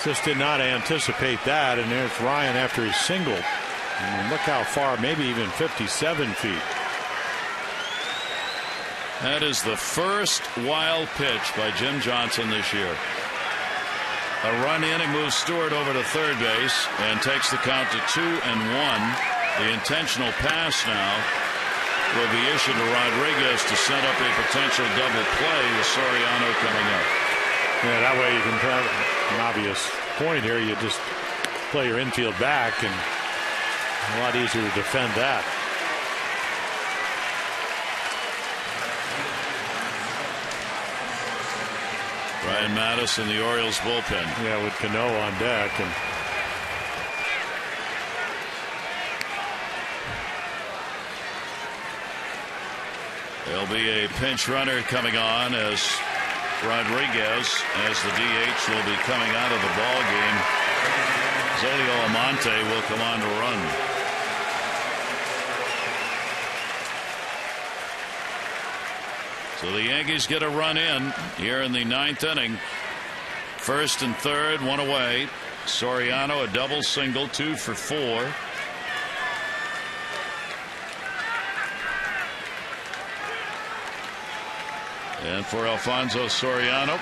Just did not anticipate that. And there's Ryan after his single. Look how far, maybe even 57 feet. That is the first wild pitch by Jim Johnson this year. A run in, he moves Stewart over to third base and takes the count to 2-1. The intentional pass now will be issued to Rodriguez to set up a potential double play with Soriano coming up. Yeah, that way you can have an obvious point here. You just play your infield back, and a lot easier to defend that. Ryan Madison, the Orioles bullpen. Yeah, with Cano on deck. And there'll be a pinch runner coming on as Rodriguez, as the DH, will be coming out of the ball game. Zelio Almonte will come on to run. So the Yankees get a run in here in the 9th inning. First and third, 1 away. Soriano, a double single, 2 for 4. And for Alfonso Soriano,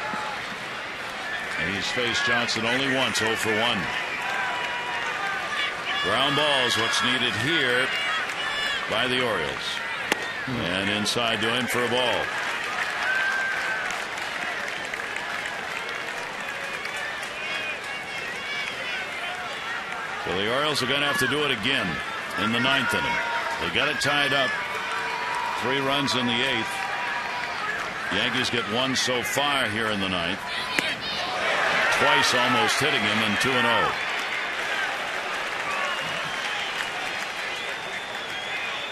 he's faced Johnson only once, 0 for 1. Ground ball is what's needed here by the Orioles. And inside to him for a ball. So the Orioles are going to have to do it again in the 9th inning. They got it tied up. 3 runs in the 8th. Yankees get 1 so far here in the 9th. Twice almost hitting him in 2-0.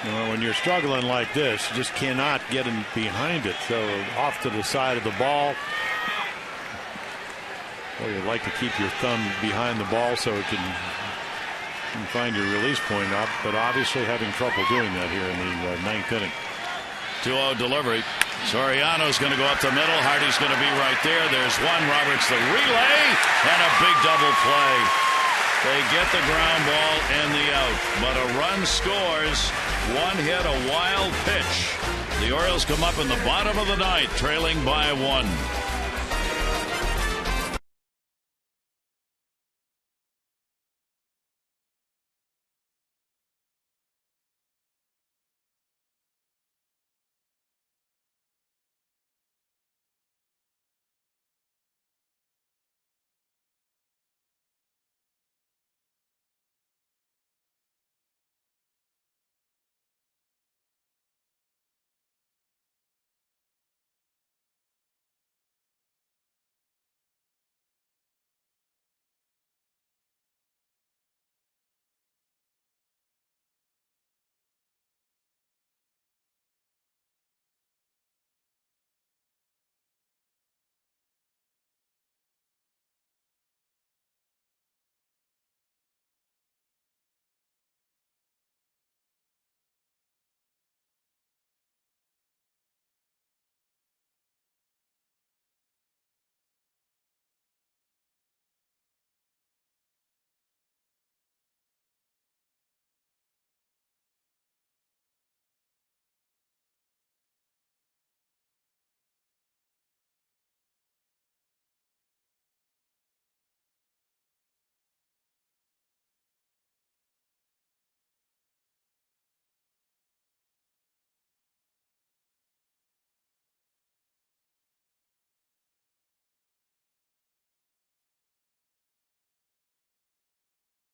Well, when you're struggling like this, you just cannot get him behind it. So off to the side of the ball. Well, you'd like to keep your thumb behind the ball so it can find your release point up, but obviously having trouble doing that here in the 9th inning. 2-0 delivery. Soriano's going to go up the middle. Hardy's going to be right there. There's one. Roberts the relay and a big double play. They get the ground ball and the out, but a run scores. 1 hit, a wild pitch. The Orioles come up in the bottom of the 9th, trailing by 1.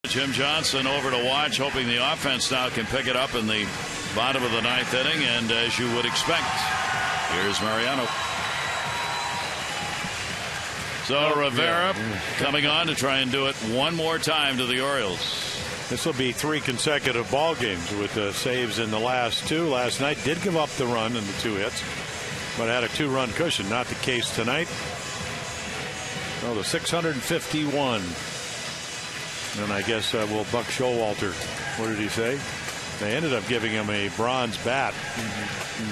Jim Johnson over to watch, hoping the offense now can pick it up in the bottom of the ninth inning. And as you would expect, here's Mariano. So Rivera coming on to try and do it one more time to the Orioles. This will be 3 consecutive ball games with saves in the last 2. Last night did give up the run in the 2 hits, but had a 2-run cushion. Not the case tonight. Oh, the 651. And I guess Buck Showalter, what did he say? They ended up giving him a bronze bat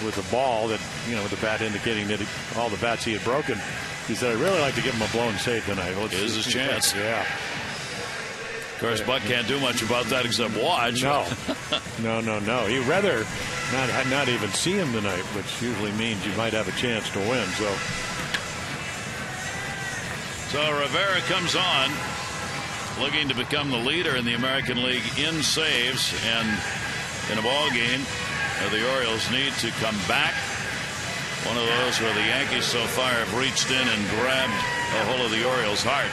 with a ball that, with the bat indicating that all the bats he had broken. He said, I'd really like to give him a blown save tonight. Here's his chance. Yeah. Of course, Buck can't do much about that except watch. No. He'd rather not even see him tonight, which usually means you might have a chance to win. So Rivera comes on, looking to become the leader in the American League in saves, and in a ball game, the Orioles need to come back. One of those where the Yankees so far have reached in and grabbed a hold of the Orioles' heart.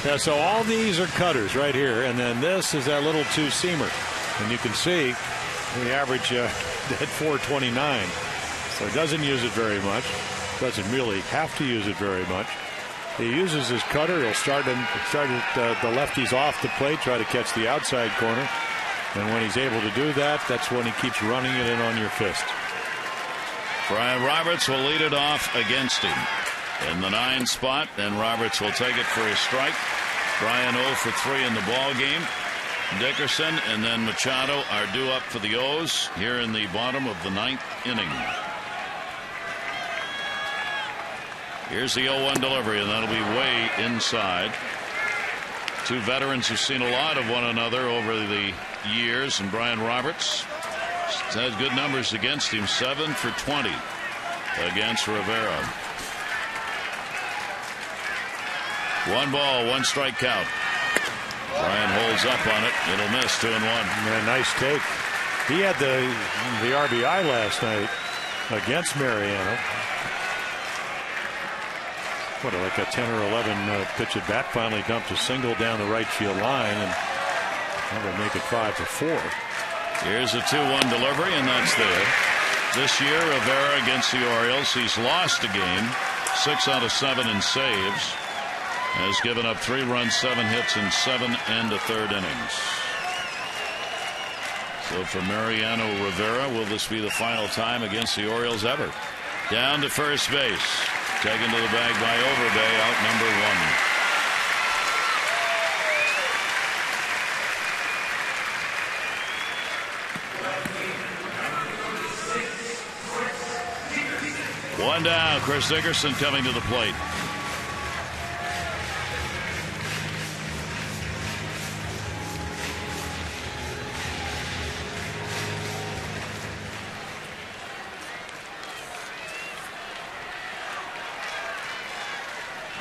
Yeah, so all these are cutters right here, and then this is that little 2-seamer. And you can see the average at 429. So he doesn't use it very much. Doesn't really have to use it very much. He uses his cutter. He'll start at the lefties off the plate, try to catch the outside corner. And when he's able to do that, that's when he keeps running it in on your fist. Brian Roberts will lead it off against him in the 9 spot, and Roberts will take it for his strike. Brian 0 for 3 in the ball game. Dickerson and then Machado are due up for the O's here in the bottom of the 9th inning. Here's the 0-1 delivery, and that'll be way inside. 2 veterans who've seen a lot of one another over the years, and Brian Roberts has good numbers against him. 7 for 20 against Rivera. 1 ball, 1 strike count. Brian holds up on it. It'll miss. 2-1. Yeah, nice take. He had the RBI last night against Mariano. What, like a 10 or 11 pitch at bat. Finally dumped a single down the right field line, and that would make it 5 for 4. Here's a 2-1 delivery, and that's there. This year, Rivera against the Orioles, he's lost a game. 6 out of 7 in saves. Has given up 3 runs, 7 hits in 7 1/3 innings. So for Mariano Rivera, will this be the final time against the Orioles ever? Down to first base. Taken to the bag by Overbay, out number 1. 1 down. Chris Dickerson coming to the plate.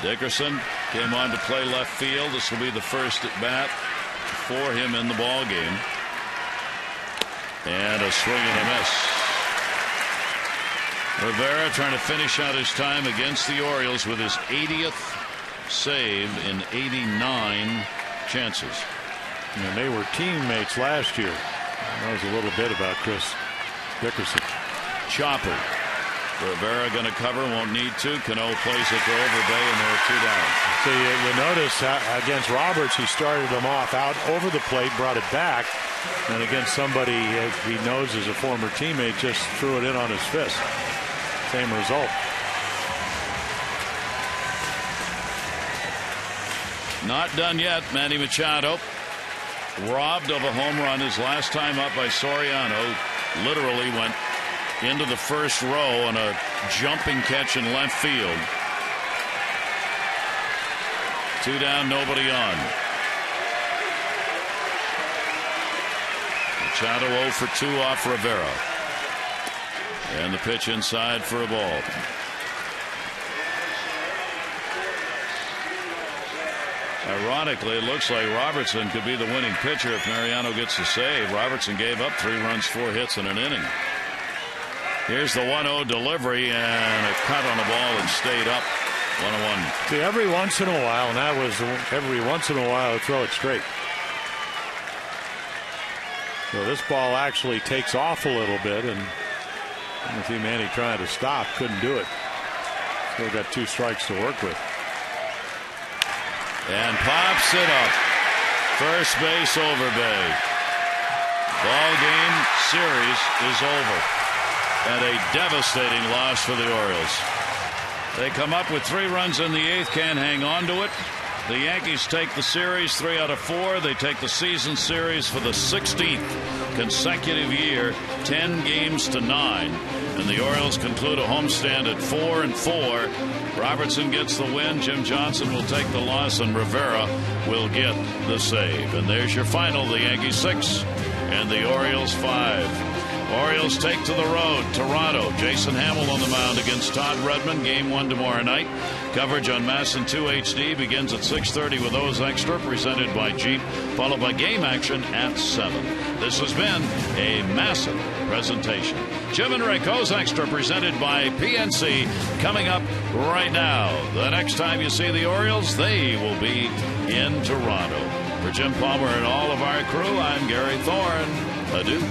Dickerson came on to play left field. This will be the first at bat for him in the ball game. And a swing and a miss. Rivera trying to finish out his time against the Orioles with his 80th save in 89 chances. And they were teammates last year. That was a little bit about Chris Dickerson. Chopper. Rivera going to cover, won't need to. Cano plays it to Overbay, and they're 2 down. So you notice against Roberts, he started him off out over the plate, brought it back, and against somebody he knows is a former teammate, just threw it in on his fist. Same result. Not done yet. Manny Machado robbed of a home run his last time up by Soriano. Literally went into the first row on a jumping catch in left field. 2 down, nobody on. Machado 0 for 2 off Rivera. And the pitch inside for a ball. Ironically, it looks like Robertson could be the winning pitcher if Mariano gets a save. Robertson gave up 3 runs, 4 hits in an inning. Here's the 1-0 delivery and a cut on the ball and stayed up. 1-1. See, every once in a while, and that was every once in a while, throw it straight. So this ball actually takes off a little bit, and you see Manny trying to stop, couldn't do it. Still got 2 strikes to work with. And pops it up. First base over Bay. Ball game series is over. And a devastating loss for the Orioles. They come up with 3 runs in the 8th, can't hang on to it. The Yankees take the series 3 out of 4. They take the season series for the 16th consecutive year, 10 games to 9. And the Orioles conclude a homestand at 4-4. Robertson gets the win. Jim Johnson will take the loss, and Rivera will get the save. And there's your final. The Yankees 6 and the Orioles 5. Orioles take to the road. Toronto. Jason Hamill on the mound against Todd Redmond. Game 1 tomorrow night. Coverage on MASN 2 HD begins at 6:30 with O's Extra, presented by Jeep, followed by game action at 7. This has been a MASN presentation. Jim and Rick, O's Extra, presented by PNC, coming up right now. The next time you see the Orioles, they will be in Toronto. For Jim Palmer and all of our crew, I'm Gary Thorne. Adieu.